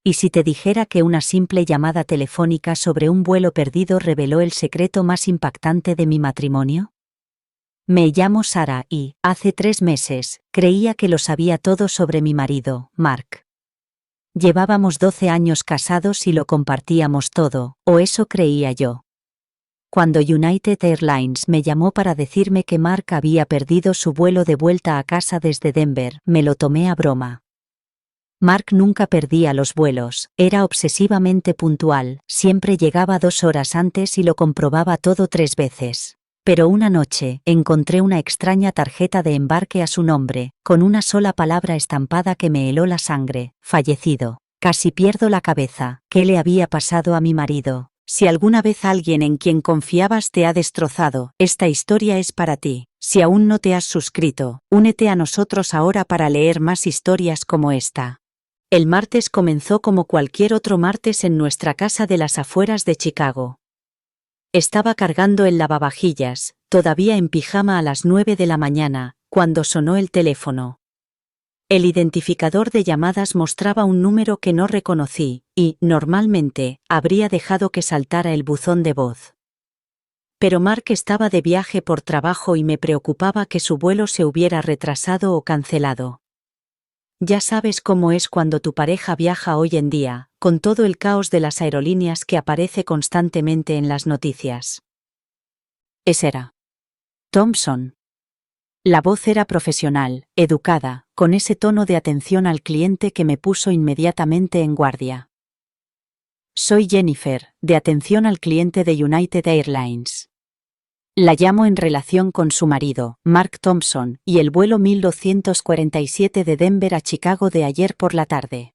¿Y si te dijera que una simple llamada telefónica sobre un vuelo perdido reveló el secreto más impactante de mi matrimonio? Me llamo Sara y, hace 3 meses, creía que lo sabía todo sobre mi marido, Mark. Llevábamos 12 años casados y lo compartíamos todo, o eso creía yo. Cuando United Airlines me llamó para decirme que Mark había perdido su vuelo de vuelta a casa desde Denver, me lo tomé a broma. Mark nunca perdía los vuelos, era obsesivamente puntual, siempre llegaba 2 horas antes y lo comprobaba todo 3 veces. Pero una noche, encontré una extraña tarjeta de embarque a su nombre, con una sola palabra estampada que me heló la sangre: fallecido. Casi pierdo la cabeza. ¿Qué le había pasado a mi marido? Si alguna vez alguien en quien confiabas te ha destrozado, esta historia es para ti. Si aún no te has suscrito, únete a nosotros ahora para leer más historias como esta. El martes comenzó como cualquier otro martes en nuestra casa de las afueras de Chicago. Estaba cargando el lavavajillas, todavía en pijama a las 9 de la mañana, cuando sonó el teléfono. El identificador de llamadas mostraba un número que no reconocí, y, normalmente, habría dejado que saltara el buzón de voz. Pero Mark estaba de viaje por trabajo y me preocupaba que su vuelo se hubiera retrasado o cancelado. Ya sabes cómo es cuando tu pareja viaja hoy en día, con todo el caos de las aerolíneas que aparece constantemente en las noticias. Ese era Thompson. La voz era profesional, educada, con ese tono de atención al cliente que me puso inmediatamente en guardia. Soy Jennifer, de atención al cliente de United Airlines. La llamo en relación con su marido, Mark Thompson, y el vuelo 1247 de Denver a Chicago de ayer por la tarde.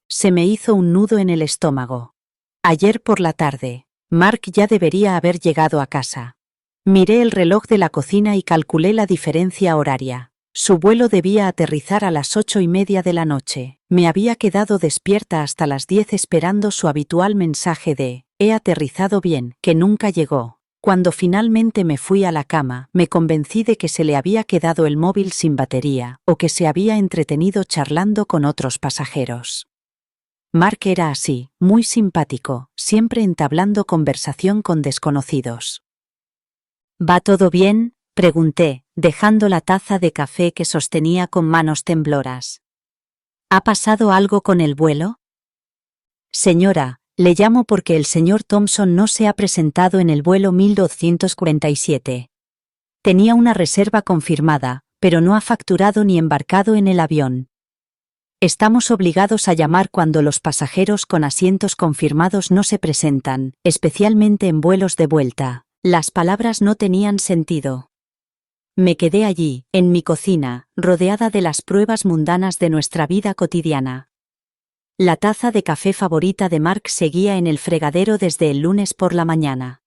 Se me hizo un nudo en el estómago. Ayer por la tarde. Mark ya debería haber llegado a casa. Miré el reloj de la cocina y calculé la diferencia horaria. Su vuelo debía aterrizar a las 8:30 de la noche. Me había quedado despierta hasta las 10 esperando su habitual mensaje de «He aterrizado bien», que nunca llegó. Cuando finalmente me fui a la cama, me convencí de que se le había quedado el móvil sin batería, o que se había entretenido charlando con otros pasajeros. Mark era así, muy simpático, siempre entablando conversación con desconocidos. ¿Va todo bien?, pregunté, dejando la taza de café que sostenía con manos tembloras. ¿Ha pasado algo con el vuelo? Señora, le llamo porque el señor Thompson no se ha presentado en el vuelo 1247. Tenía una reserva confirmada, pero no ha facturado ni embarcado en el avión. Estamos obligados a llamar cuando los pasajeros con asientos confirmados no se presentan, especialmente en vuelos de vuelta. Las palabras no tenían sentido. Me quedé allí, en mi cocina, rodeada de las pruebas mundanas de nuestra vida cotidiana. La taza de café favorita de Mark seguía en el fregadero desde el lunes por la mañana.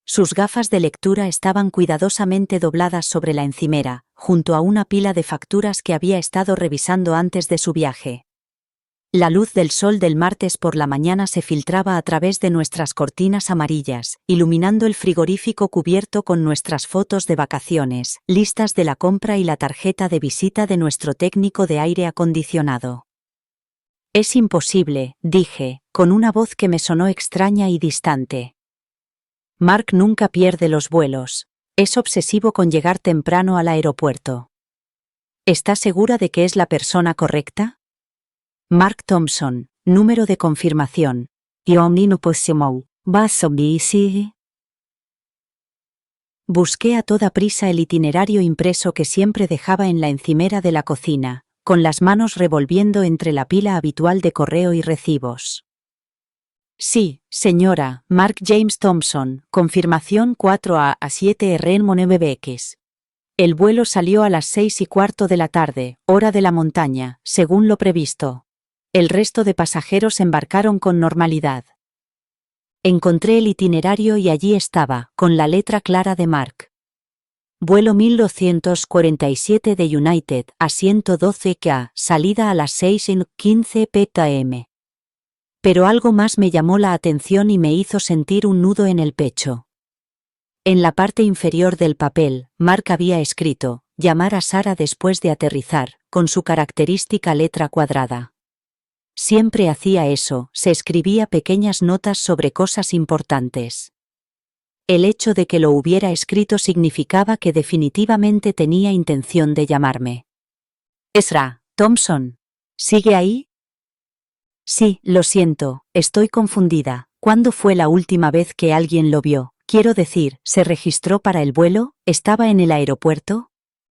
Sus gafas de lectura estaban cuidadosamente dobladas sobre la encimera, junto a una pila de facturas que había estado revisando antes de su viaje. La luz del sol del martes por la mañana se filtraba a través de nuestras cortinas amarillas, iluminando el frigorífico cubierto con nuestras fotos de vacaciones, listas de la compra y la tarjeta de visita de nuestro técnico de aire acondicionado. Es imposible, dije, con una voz que me sonó extraña y distante. Mark nunca pierde los vuelos. Es obsesivo con llegar temprano al aeropuerto. ¿Está segura de que es la persona correcta? Mark Thompson, número de confirmación. Busqué a toda prisa el itinerario impreso que siempre dejaba en la encimera de la cocina, con las manos revolviendo entre la pila habitual de correo y recibos. Sí, señora, Mark James Thompson, confirmación 4A 7RN9BX. El vuelo salió a las 6:15 de la tarde, hora de la montaña, según lo previsto. El resto de pasajeros embarcaron con normalidad. Encontré el itinerario y allí estaba, con la letra clara de Mark. Vuelo 1247 de United, asiento 12K, salida a las 6:15 p.m. Pero algo más me llamó la atención y me hizo sentir un nudo en el pecho. En la parte inferior del papel, Mark había escrito, llamar a Sara después de aterrizar, con su característica letra cuadrada. Siempre hacía eso, se escribía pequeñas notas sobre cosas importantes. El hecho de que lo hubiera escrito significaba que definitivamente tenía intención de llamarme. Ezra Thompson. ¿Sigue ahí? Sí, lo siento, estoy confundida. ¿Cuándo fue la última vez que alguien lo vio? Quiero decir, ¿se registró para el vuelo? ¿Estaba en el aeropuerto?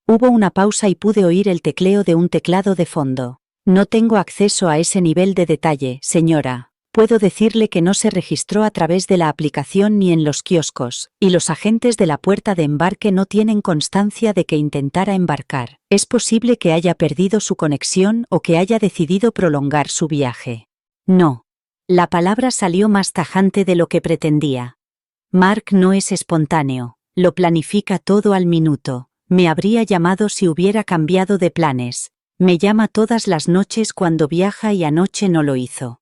Hubo una pausa y pude oír el tecleo de un teclado de fondo. No tengo acceso a ese nivel de detalle, señora. Puedo decirle que no se registró a través de la aplicación ni en los kioscos, y los agentes de la puerta de embarque no tienen constancia de que intentara embarcar. Es posible que haya perdido su conexión o que haya decidido prolongar su viaje. No. La palabra salió más tajante de lo que pretendía. Mark no es espontáneo, lo planifica todo al minuto. Me habría llamado si hubiera cambiado de planes. Me llama todas las noches cuando viaja y anoche no lo hizo.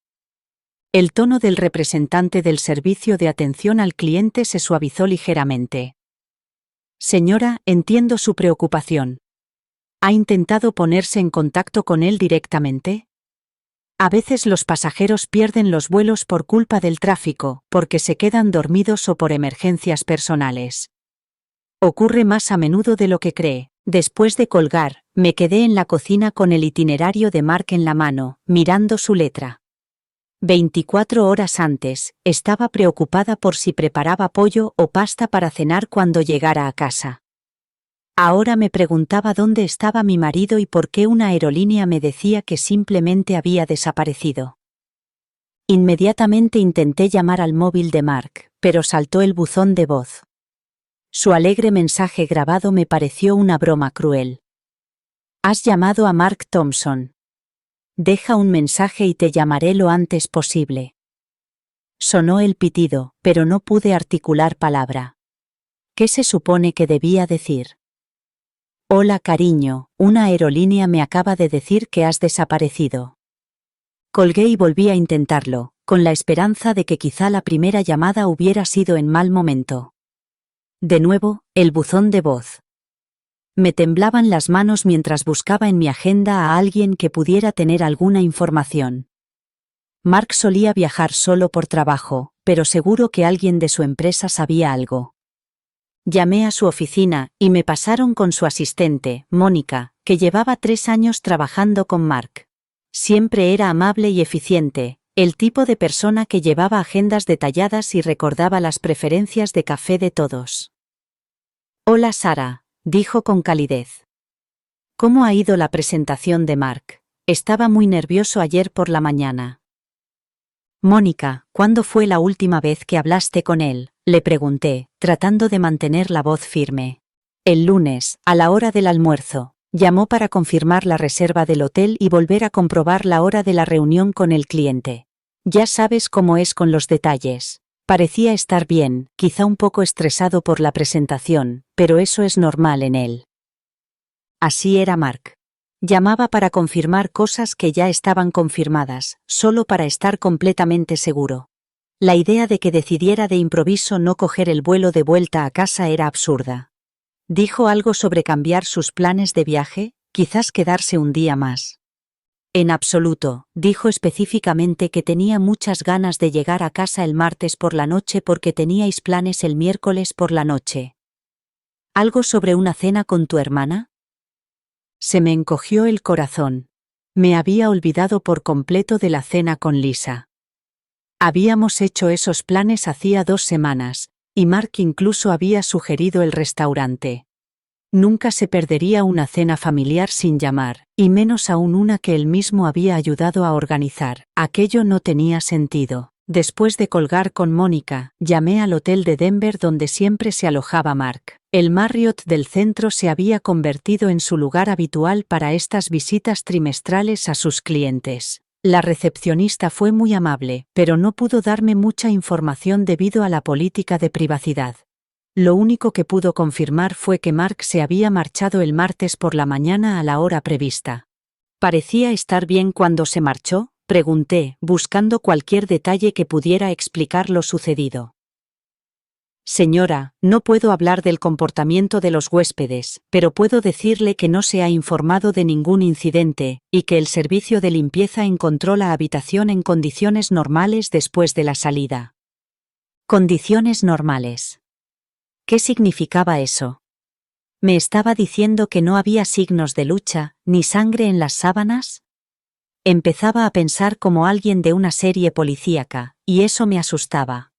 El tono del representante del servicio de atención al cliente se suavizó ligeramente. Señora, entiendo su preocupación. ¿Ha intentado ponerse en contacto con él directamente? A veces los pasajeros pierden los vuelos por culpa del tráfico, porque se quedan dormidos o por emergencias personales. Ocurre más a menudo de lo que cree. Después de colgar, me quedé en la cocina con el itinerario de Mark en la mano, mirando su letra. 24 horas antes, estaba preocupada por si preparaba pollo o pasta para cenar cuando llegara a casa. Ahora me preguntaba dónde estaba mi marido y por qué una aerolínea me decía que simplemente había desaparecido. Inmediatamente intenté llamar al móvil de Mark, pero saltó el buzón de voz. Su alegre mensaje grabado me pareció una broma cruel. Has llamado a Mark Thompson. Deja un mensaje y te llamaré lo antes posible. Sonó el pitido, pero no pude articular palabra. ¿Qué se supone que debía decir? Hola cariño, una aerolínea me acaba de decir que has desaparecido. Colgué y volví a intentarlo, con la esperanza de que quizá la primera llamada hubiera sido en mal momento. De nuevo, el buzón de voz. Me temblaban las manos mientras buscaba en mi agenda a alguien que pudiera tener alguna información. Mark solía viajar solo por trabajo, pero seguro que alguien de su empresa sabía algo. Llamé a su oficina y me pasaron con su asistente, Mónica, que llevaba 3 años trabajando con Mark. Siempre era amable y eficiente, el tipo de persona que llevaba agendas detalladas y recordaba las preferencias de café de todos. Hola Sara, dijo con calidez. ¿Cómo ha ido la presentación de Mark? Estaba muy nervioso ayer por la mañana. Mónica, ¿cuándo fue la última vez que hablaste con él? Le pregunté, tratando de mantener la voz firme. El lunes, a la hora del almuerzo. Llamó para confirmar la reserva del hotel y volver a comprobar la hora de la reunión con el cliente. Ya sabes cómo es con los detalles. Parecía estar bien, quizá un poco estresado por la presentación, pero eso es normal en él. Así era Mark. Llamaba para confirmar cosas que ya estaban confirmadas, solo para estar completamente seguro. La idea de que decidiera de improviso no coger el vuelo de vuelta a casa era absurda. ¿Dijo algo sobre cambiar sus planes de viaje? Quizás quedarse un día más. En absoluto, dijo específicamente que tenía muchas ganas de llegar a casa el martes por la noche porque teníais planes el miércoles por la noche. ¿Algo sobre una cena con tu hermana? Se me encogió el corazón. Me había olvidado por completo de la cena con Lisa. Habíamos hecho esos planes hacía 2 semanas, y Mark incluso había sugerido el restaurante. Nunca se perdería una cena familiar sin llamar, y menos aún una que él mismo había ayudado a organizar. Aquello no tenía sentido. Después de colgar con Mónica, llamé al hotel de Denver donde siempre se alojaba Mark. El Marriott del centro se había convertido en su lugar habitual para estas visitas trimestrales a sus clientes. La recepcionista fue muy amable, pero no pudo darme mucha información debido a la política de privacidad. Lo único que pudo confirmar fue que Mark se había marchado el martes por la mañana a la hora prevista. ¿Parecía estar bien cuando se marchó?, pregunté, buscando cualquier detalle que pudiera explicar lo sucedido. Señora, no puedo hablar del comportamiento de los huéspedes, pero puedo decirle que no se ha informado de ningún incidente, y que el servicio de limpieza encontró la habitación en condiciones normales después de la salida. Condiciones normales. ¿Qué significaba eso? ¿Me estaba diciendo que no había signos de lucha, ni sangre en las sábanas? Empezaba a pensar como alguien de una serie policíaca, y eso me asustaba.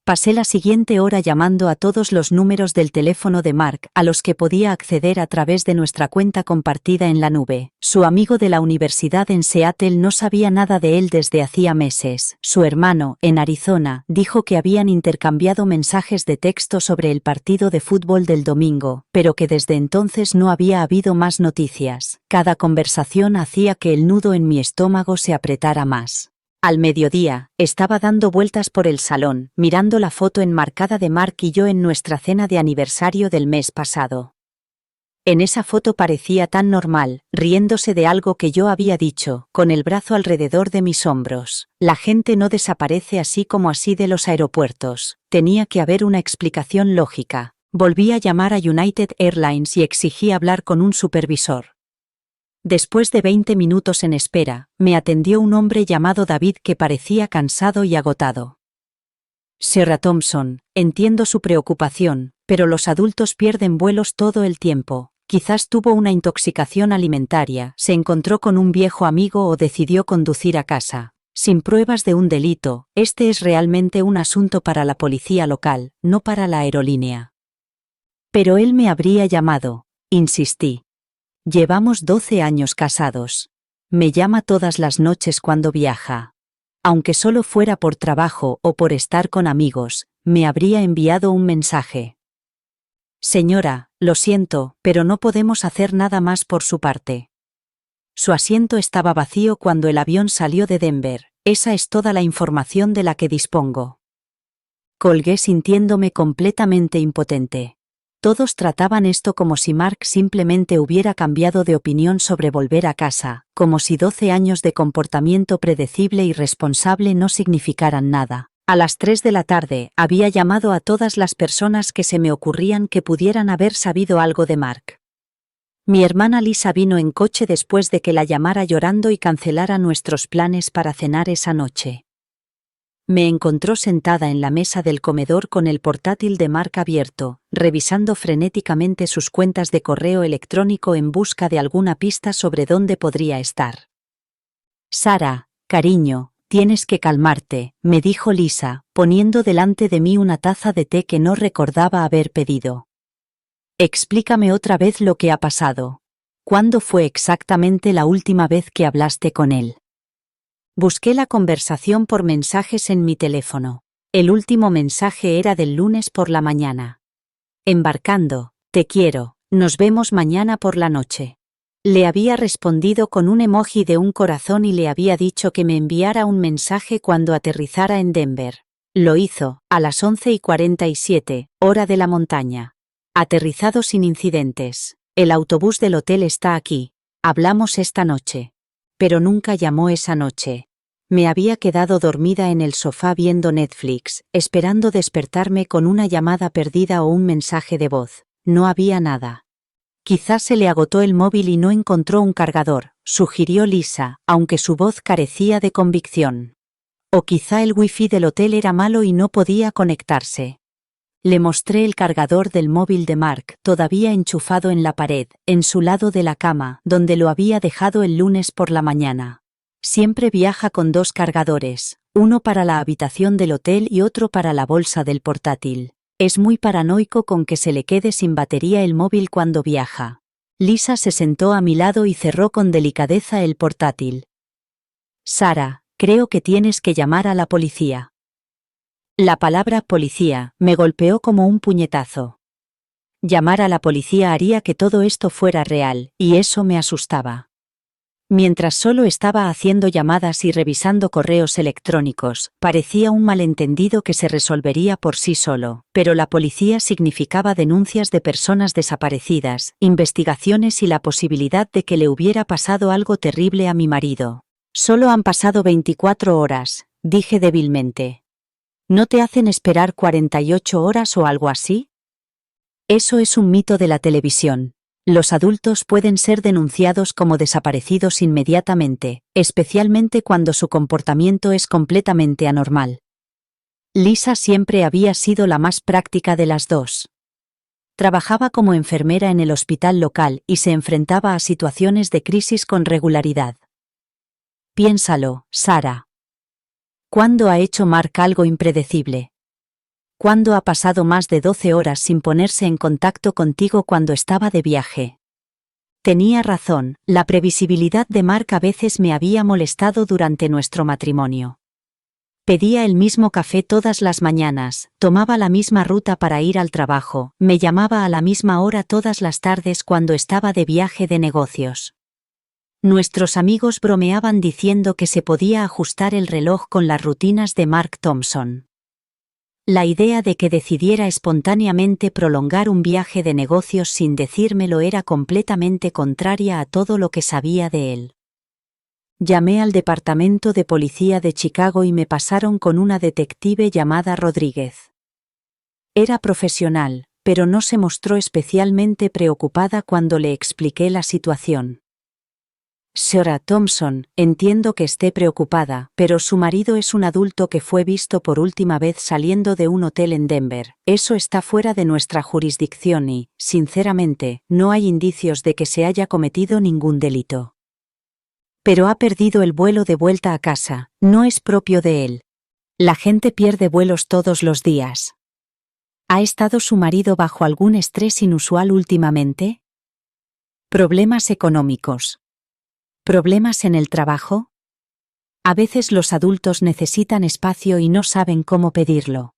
Pasé la siguiente hora llamando a todos los números del teléfono de Mark a los que podía acceder a través de nuestra cuenta compartida en la nube. Su amigo de la universidad en Seattle no sabía nada de él desde hacía meses. Su hermano, en Arizona, dijo que habían intercambiado mensajes de texto sobre el partido de fútbol del domingo, pero que desde entonces no había habido más noticias. Cada conversación hacía que el nudo en mi estómago se apretara más. Al mediodía, estaba dando vueltas por el salón, mirando la foto enmarcada de Mark y yo en nuestra cena de aniversario del mes pasado. En esa foto parecía tan normal, riéndose de algo que yo había dicho, con el brazo alrededor de mis hombros. La gente no desaparece así como así de los aeropuertos. Tenía que haber una explicación lógica. Volví a llamar a United Airlines y exigí hablar con un supervisor. Después de 20 minutos en espera, me atendió un hombre llamado David que parecía cansado y agotado. Sarah Thompson, entiendo su preocupación, pero los adultos pierden vuelos todo el tiempo. Quizás tuvo una intoxicación alimentaria, se encontró con un viejo amigo o decidió conducir a casa. Sin pruebas de un delito, este es realmente un asunto para la policía local, no para la aerolínea. Pero él me habría llamado, insistí. Llevamos 12 años casados. Me llama todas las noches cuando viaja. Aunque solo fuera por trabajo o por estar con amigos, me habría enviado un mensaje. Señora, lo siento, pero no podemos hacer nada más por su parte. Su asiento estaba vacío cuando el avión salió de Denver. Esa es toda la información de la que dispongo. Colgué sintiéndome completamente impotente. Todos trataban esto como si Mark simplemente hubiera cambiado de opinión sobre volver a casa, como si 12 años de comportamiento predecible y responsable no significaran nada. A las 3 de la tarde, había llamado a todas las personas que se me ocurrían que pudieran haber sabido algo de Mark. Mi hermana Lisa vino en coche después de que la llamara llorando y cancelara nuestros planes para cenar esa noche. Me encontró sentada en la mesa del comedor con el portátil de Mark abierto, revisando frenéticamente sus cuentas de correo electrónico en busca de alguna pista sobre dónde podría estar. Sarah, cariño, tienes que calmarte, me dijo Lisa, poniendo delante de mí una taza de té que no recordaba haber pedido. Explícame otra vez lo que ha pasado. ¿Cuándo fue exactamente la última vez que hablaste con él? Busqué la conversación por mensajes en mi teléfono. El último mensaje era del lunes por la mañana. Embarcando, te quiero, nos vemos mañana por la noche. Le había respondido con un emoji de un corazón y le había dicho que me enviara un mensaje cuando aterrizara en Denver. Lo hizo, a las 11:47, hora de la montaña. Aterrizado sin incidentes. El autobús del hotel está aquí. Hablamos esta noche. Pero nunca llamó esa noche. Me había quedado dormida en el sofá viendo Netflix, esperando despertarme con una llamada perdida o un mensaje de voz. No había nada. Quizás se le agotó el móvil y no encontró un cargador, sugirió Lisa, aunque su voz carecía de convicción. O quizá el wifi del hotel era malo y no podía conectarse. Le mostré el cargador del móvil de Mark, todavía enchufado en la pared, en su lado de la cama, donde lo había dejado el lunes por la mañana. Siempre viaja con 2 cargadores, uno para la habitación del hotel y otro para la bolsa del portátil. Es muy paranoico con que se le quede sin batería el móvil cuando viaja. Lisa se sentó a mi lado y cerró con delicadeza el portátil. Sarah, creo que tienes que llamar a la policía. La palabra policía me golpeó como un puñetazo. Llamar a la policía haría que todo esto fuera real, y eso me asustaba. Mientras solo estaba haciendo llamadas y revisando correos electrónicos, parecía un malentendido que se resolvería por sí solo, pero la policía significaba denuncias de personas desaparecidas, investigaciones y la posibilidad de que le hubiera pasado algo terrible a mi marido. Solo han pasado 24 horas, dije débilmente. ¿No te hacen esperar 48 horas o algo así? Eso es un mito de la televisión. Los adultos pueden ser denunciados como desaparecidos inmediatamente, especialmente cuando su comportamiento es completamente anormal. Lisa siempre había sido la más práctica de las dos. Trabajaba como enfermera en el hospital local y se enfrentaba a situaciones de crisis con regularidad. Piénsalo, Sarah. ¿Cuándo ha hecho Mark algo impredecible? ¿Cuándo ha pasado más de 12 horas sin ponerse en contacto contigo cuando estaba de viaje? Tenía razón, la previsibilidad de Mark a veces me había molestado durante nuestro matrimonio. Pedía el mismo café todas las mañanas, tomaba la misma ruta para ir al trabajo, me llamaba a la misma hora todas las tardes cuando estaba de viaje de negocios. Nuestros amigos bromeaban diciendo que se podía ajustar el reloj con las rutinas de Mark Thompson. La idea de que decidiera espontáneamente prolongar un viaje de negocios sin decírmelo era completamente contraria a todo lo que sabía de él. Llamé al departamento de policía de Chicago y me pasaron con una detective llamada Rodríguez. Era profesional, pero no se mostró especialmente preocupada cuando le expliqué la situación. Señora Thompson, entiendo que esté preocupada, pero su marido es un adulto que fue visto por última vez saliendo de un hotel en Denver. Eso está fuera de nuestra jurisdicción y, sinceramente, no hay indicios de que se haya cometido ningún delito. Pero ha perdido el vuelo de vuelta a casa, no es propio de él. La gente pierde vuelos todos los días. ¿Ha estado su marido bajo algún estrés inusual últimamente? ¿Problemas económicos? ¿Problemas en el trabajo? A veces los adultos necesitan espacio y no saben cómo pedirlo.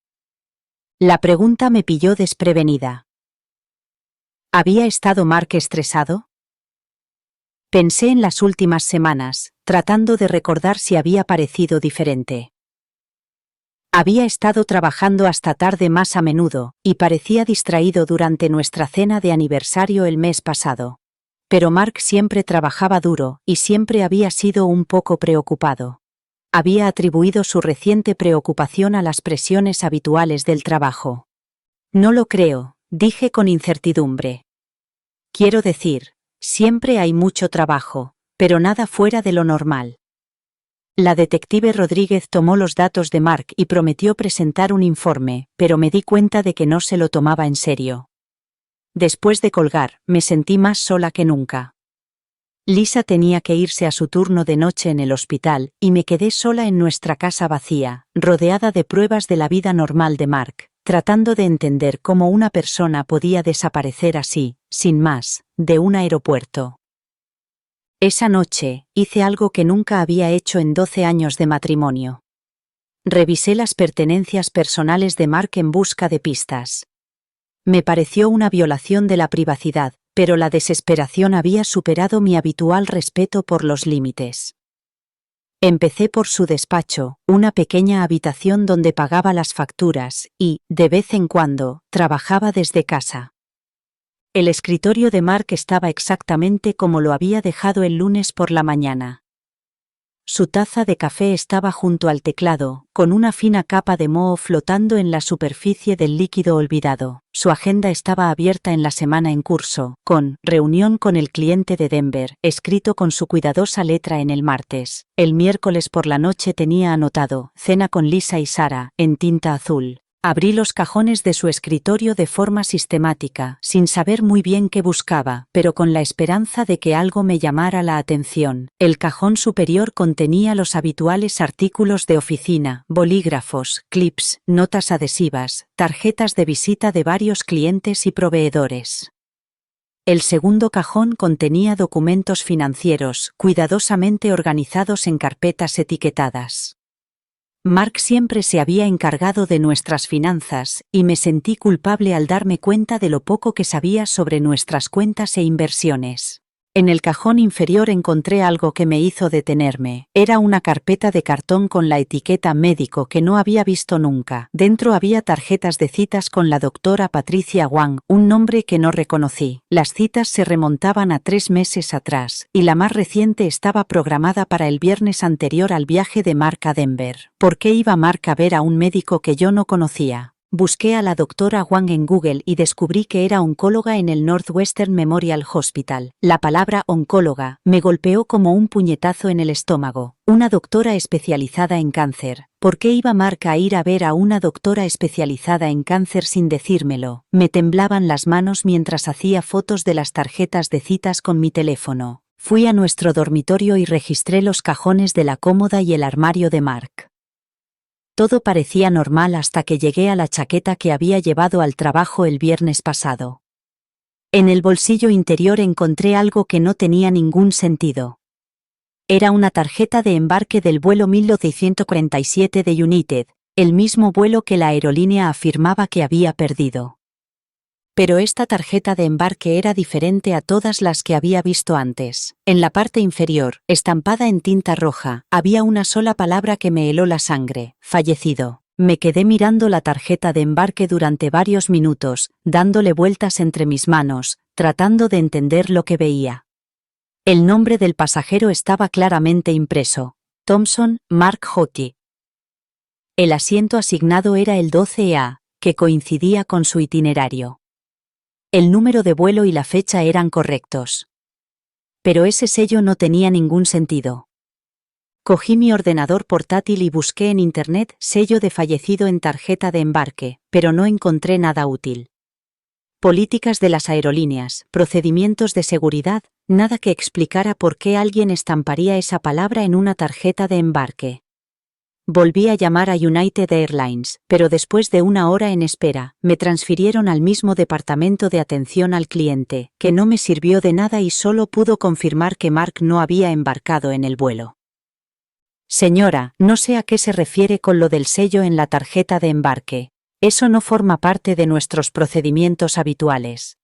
La pregunta me pilló desprevenida. ¿Había estado Mark estresado? Pensé en las últimas semanas, tratando de recordar si había parecido diferente. Había estado trabajando hasta tarde más a menudo, y parecía distraído durante nuestra cena de aniversario el mes pasado. Pero Mark siempre trabajaba duro, y siempre había sido un poco preocupado. Había atribuido su reciente preocupación a las presiones habituales del trabajo. No lo creo, dije con incertidumbre. Quiero decir, siempre hay mucho trabajo, pero nada fuera de lo normal. La detective Rodríguez tomó los datos de Mark y prometió presentar un informe, pero me di cuenta de que no se lo tomaba en serio. Después de colgar, me sentí más sola que nunca. Lisa tenía que irse a su turno de noche en el hospital, y me quedé sola en nuestra casa vacía, rodeada de pruebas de la vida normal de Mark, tratando de entender cómo una persona podía desaparecer así, sin más, de un aeropuerto. Esa noche, hice algo que nunca había hecho en 12 años de matrimonio. Revisé las pertenencias personales de Mark en busca de pistas. Me pareció una violación de la privacidad, pero la desesperación había superado mi habitual respeto por los límites. Empecé por su despacho, una pequeña habitación donde pagaba las facturas y, de vez en cuando, trabajaba desde casa. El escritorio de Mark estaba exactamente como lo había dejado el lunes por la mañana. Su taza de café estaba junto al teclado, con una fina capa de moho flotando en la superficie del líquido olvidado. Su agenda estaba abierta en la semana en curso, con reunión con el cliente de Denver, escrito con su cuidadosa letra en el martes. El miércoles por la noche tenía anotado, cena con Lisa y Sarah, en tinta azul. Abrí los cajones de su escritorio de forma sistemática, sin saber muy bien qué buscaba, pero con la esperanza de que algo me llamara la atención. El cajón superior contenía los habituales artículos de oficina, bolígrafos, clips, notas adhesivas, tarjetas de visita de varios clientes y proveedores. El segundo cajón contenía documentos financieros, cuidadosamente organizados en carpetas etiquetadas. Mark siempre se había encargado de nuestras finanzas, y me sentí culpable al darme cuenta de lo poco que sabía sobre nuestras cuentas e inversiones. En el cajón inferior encontré algo que me hizo detenerme. Era una carpeta de cartón con la etiqueta médico que no había visto nunca. Dentro había tarjetas de citas con la doctora Patricia Wang, un nombre que no reconocí. Las citas se remontaban a 3 meses atrás, y la más reciente estaba programada para el viernes anterior al viaje de Mark a Denver. ¿Por qué iba Mark a ver a un médico que yo no conocía? Busqué a la doctora Wang en Google y descubrí que era oncóloga en el Northwestern Memorial Hospital. La palabra oncóloga me golpeó como un puñetazo en el estómago. Una doctora especializada en cáncer. ¿Por qué iba Mark a ir a ver a una doctora especializada en cáncer sin decírmelo? Me temblaban las manos mientras hacía fotos de las tarjetas de citas con mi teléfono. Fui a nuestro dormitorio y registré los cajones de la cómoda y el armario de Mark. Todo parecía normal hasta que llegué a la chaqueta que había llevado al trabajo el viernes pasado. En el bolsillo interior encontré algo que no tenía ningún sentido. Era una tarjeta de embarque del vuelo 1947 de United, el mismo vuelo que la aerolínea afirmaba que había perdido. Pero esta tarjeta de embarque era diferente a todas las que había visto antes. En la parte inferior, estampada en tinta roja, había una sola palabra que me heló la sangre: fallecido. Me quedé mirando la tarjeta de embarque durante varios minutos, dándole vueltas entre mis manos, tratando de entender lo que veía. El nombre del pasajero estaba claramente impreso: Thompson, Mark Hockey. El asiento asignado era el 12A, que coincidía con su itinerario. El número de vuelo y la fecha eran correctos. Pero ese sello no tenía ningún sentido. Cogí mi ordenador portátil y busqué en internet sello de fallecido en tarjeta de embarque, pero no encontré nada útil. Políticas de las aerolíneas, procedimientos de seguridad, nada que explicara por qué alguien estamparía esa palabra en una tarjeta de embarque. Volví a llamar a United Airlines, pero después de 1 hora en espera, me transfirieron al mismo departamento de atención al cliente, que no me sirvió de nada y solo pudo confirmar que Mark no había embarcado en el vuelo. Señora, no sé a qué se refiere con lo del sello en la tarjeta de embarque. Eso no forma parte de nuestros procedimientos habituales.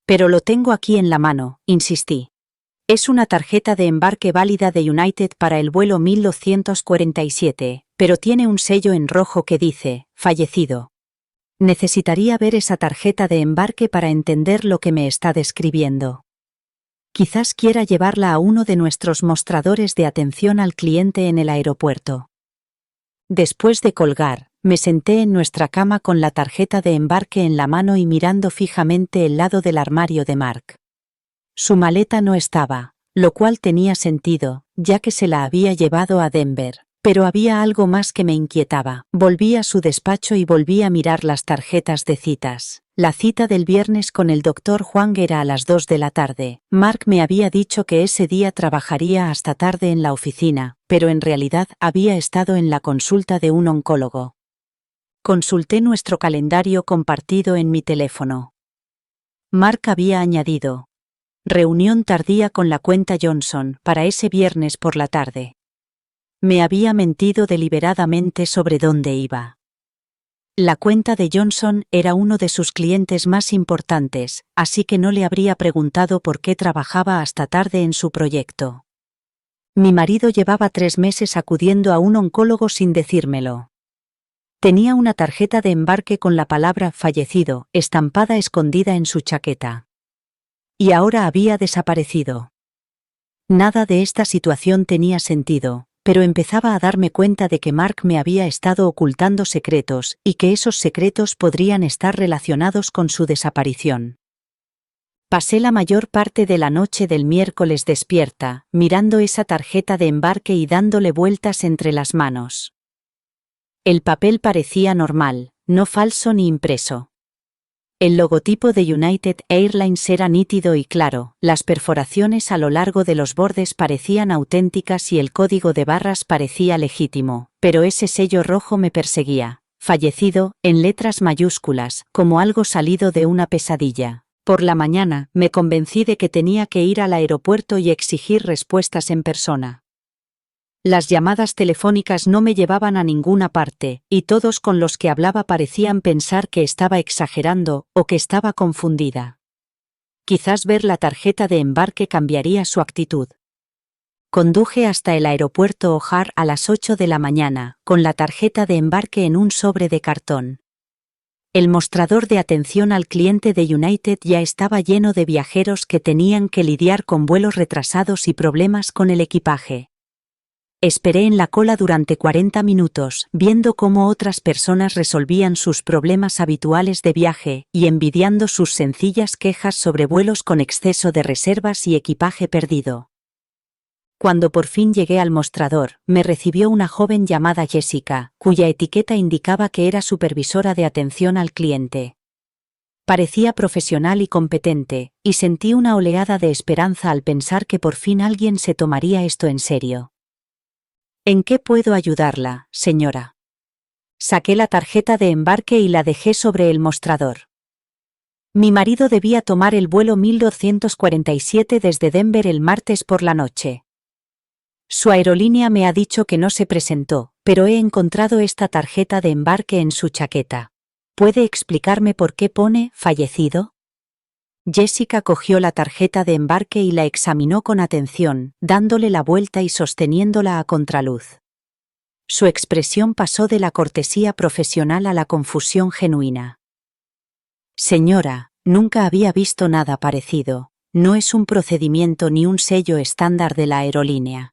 Pero lo tengo aquí en la mano, insistí. Es una tarjeta de embarque válida de United para el vuelo 1247, pero tiene un sello en rojo que dice, fallecido. Necesitaría ver esa tarjeta de embarque para entender lo que me está describiendo. Quizás quiera llevarla a uno de nuestros mostradores de atención al cliente en el aeropuerto. Después de colgar, me senté en nuestra cama con la tarjeta de embarque en la mano y mirando fijamente el lado del armario de Mark. Su maleta no estaba, lo cual tenía sentido, ya que se la había llevado a Denver, pero había algo más que me inquietaba. Volví a su despacho y volví a mirar las tarjetas de citas. La cita del viernes con el Dr. Huang era a las 2 de la tarde. Mark me había dicho que ese día trabajaría hasta tarde en la oficina, pero en realidad había estado en la consulta de un oncólogo. Consulté nuestro calendario compartido en mi teléfono. Mark había añadido: reunión tardía con la cuenta Johnson para ese viernes por la tarde. Me había mentido deliberadamente sobre dónde iba. La cuenta de Johnson era uno de sus clientes más importantes, así que no le habría preguntado por qué trabajaba hasta tarde en su proyecto. Mi marido llevaba 3 meses acudiendo a un oncólogo sin decírmelo. Tenía una tarjeta de embarque con la palabra fallecido estampada escondida en su chaqueta. Y ahora había desaparecido. Nada de esta situación tenía sentido, pero empezaba a darme cuenta de que Mark me había estado ocultando secretos y que esos secretos podrían estar relacionados con su desaparición. Pasé la mayor parte de la noche del miércoles despierta, mirando esa tarjeta de embarque y dándole vueltas entre las manos. El papel parecía normal, no falso ni impreso. El logotipo de United Airlines era nítido y claro, las perforaciones a lo largo de los bordes parecían auténticas y el código de barras parecía legítimo, pero ese sello rojo me perseguía, fallecido, en letras mayúsculas, como algo salido de una pesadilla. Por la mañana, me convencí de que tenía que ir al aeropuerto y exigir respuestas en persona. Las llamadas telefónicas no me llevaban a ninguna parte, y todos con los que hablaba parecían pensar que estaba exagerando o que estaba confundida. Quizás ver la tarjeta de embarque cambiaría su actitud. Conduje hasta el aeropuerto O'Hare a las 8 de la mañana, con la tarjeta de embarque en un sobre de cartón. El mostrador de atención al cliente de United ya estaba lleno de viajeros que tenían que lidiar con vuelos retrasados y problemas con el equipaje. Esperé en la cola durante 40 minutos, viendo cómo otras personas resolvían sus problemas habituales de viaje y envidiando sus sencillas quejas sobre vuelos con exceso de reservas y equipaje perdido. Cuando por fin llegué al mostrador, me recibió una joven llamada Jessica, cuya etiqueta indicaba que era supervisora de atención al cliente. Parecía profesional y competente, y sentí una oleada de esperanza al pensar que por fin alguien se tomaría esto en serio. ¿En qué puedo ayudarla, señora? Saqué la tarjeta de embarque y la dejé sobre el mostrador. Mi marido debía tomar el vuelo 1247 desde Denver el martes por la noche. Su aerolínea me ha dicho que no se presentó, pero he encontrado esta tarjeta de embarque en su chaqueta. ¿Puede explicarme por qué pone fallecido? Jessica cogió la tarjeta de embarque y la examinó con atención, dándole la vuelta y sosteniéndola a contraluz. Su expresión pasó de la cortesía profesional a la confusión genuina. Señora, nunca había visto nada parecido. No es un procedimiento ni un sello estándar de la aerolínea.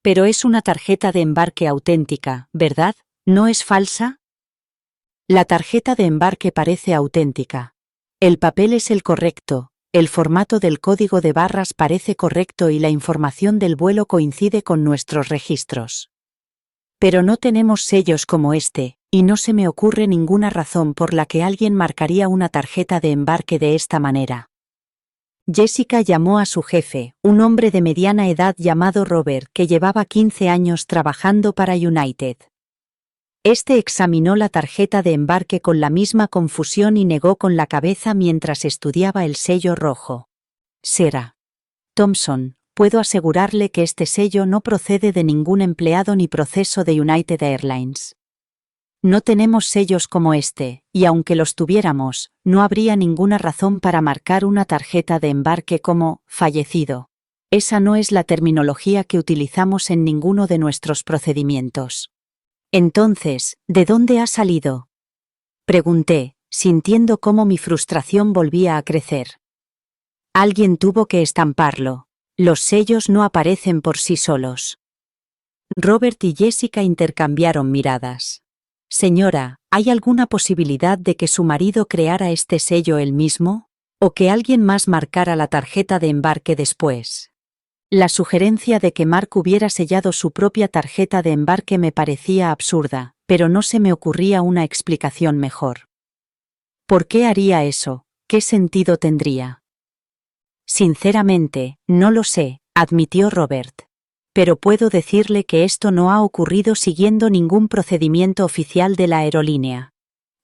Pero es una tarjeta de embarque auténtica, ¿verdad? ¿No es falsa? La tarjeta de embarque parece auténtica. El papel es el correcto, el formato del código de barras parece correcto y la información del vuelo coincide con nuestros registros. Pero no tenemos sellos como este, y no se me ocurre ninguna razón por la que alguien marcaría una tarjeta de embarque de esta manera. Jessica llamó a su jefe, un hombre de mediana edad llamado Robert, que llevaba 15 años trabajando para United. Este examinó la tarjeta de embarque con la misma confusión y negó con la cabeza mientras estudiaba el sello rojo. Sra. Thompson, puedo asegurarle que este sello no procede de ningún empleado ni proceso de United Airlines. No tenemos sellos como este, y aunque los tuviéramos, no habría ninguna razón para marcar una tarjeta de embarque como fallecido. Esa no es la terminología que utilizamos en ninguno de nuestros procedimientos. Entonces, ¿de dónde ha salido? Pregunté, sintiendo cómo mi frustración volvía a crecer. Alguien tuvo que estamparlo. Los sellos no aparecen por sí solos. Robert y Jessica intercambiaron miradas. Señora, ¿hay alguna posibilidad de que su marido creara este sello él mismo? ¿O que alguien más marcara la tarjeta de embarque después? La sugerencia de que Mark hubiera sellado su propia tarjeta de embarque me parecía absurda, pero no se me ocurría una explicación mejor. ¿Por qué haría eso? ¿Qué sentido tendría? Sinceramente, no lo sé, admitió Robert. Pero puedo decirle que esto no ha ocurrido siguiendo ningún procedimiento oficial de la aerolínea.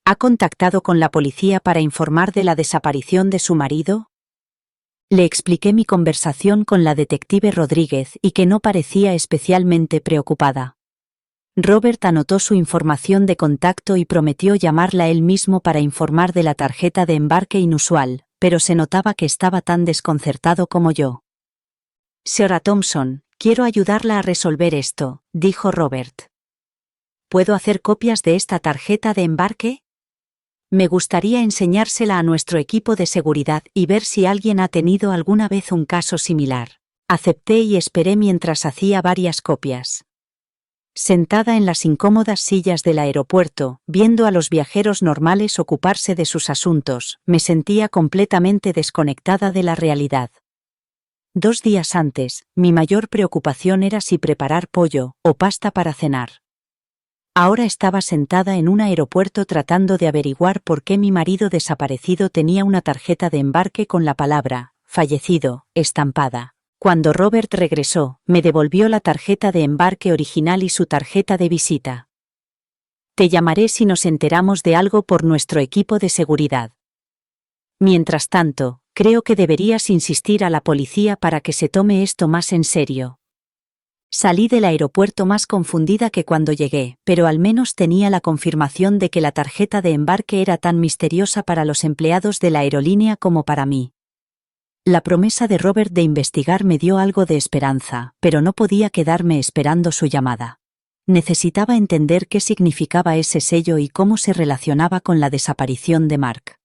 ¿Ha contactado con la policía para informar de la desaparición de su marido? Le expliqué mi conversación con la detective Rodríguez y que no parecía especialmente preocupada. Robert anotó su información de contacto y prometió llamarla él mismo para informar de la tarjeta de embarque inusual, pero se notaba que estaba tan desconcertado como yo. Sra. Thompson, quiero ayudarla a resolver esto, dijo Robert. ¿Puedo hacer copias de esta tarjeta de embarque? Me gustaría enseñársela a nuestro equipo de seguridad y ver si alguien ha tenido alguna vez un caso similar. Acepté y esperé mientras hacía varias copias. Sentada en las incómodas sillas del aeropuerto, viendo a los viajeros normales ocuparse de sus asuntos, me sentía completamente desconectada de la realidad. 2 días antes, mi mayor preocupación era si preparar pollo o pasta para cenar. Ahora estaba sentada en un aeropuerto tratando de averiguar por qué mi marido desaparecido tenía una tarjeta de embarque con la palabra fallecido estampada. Cuando Robert regresó, me devolvió la tarjeta de embarque original y su tarjeta de visita. Te llamaré si nos enteramos de algo por nuestro equipo de seguridad. Mientras tanto, creo que deberías insistir a la policía para que se tome esto más en serio. Salí del aeropuerto más confundida que cuando llegué, pero al menos tenía la confirmación de que la tarjeta de embarque era tan misteriosa para los empleados de la aerolínea como para mí. La promesa de Robert de investigar me dio algo de esperanza, pero no podía quedarme esperando su llamada. Necesitaba entender qué significaba ese sello y cómo se relacionaba con la desaparición de Mark.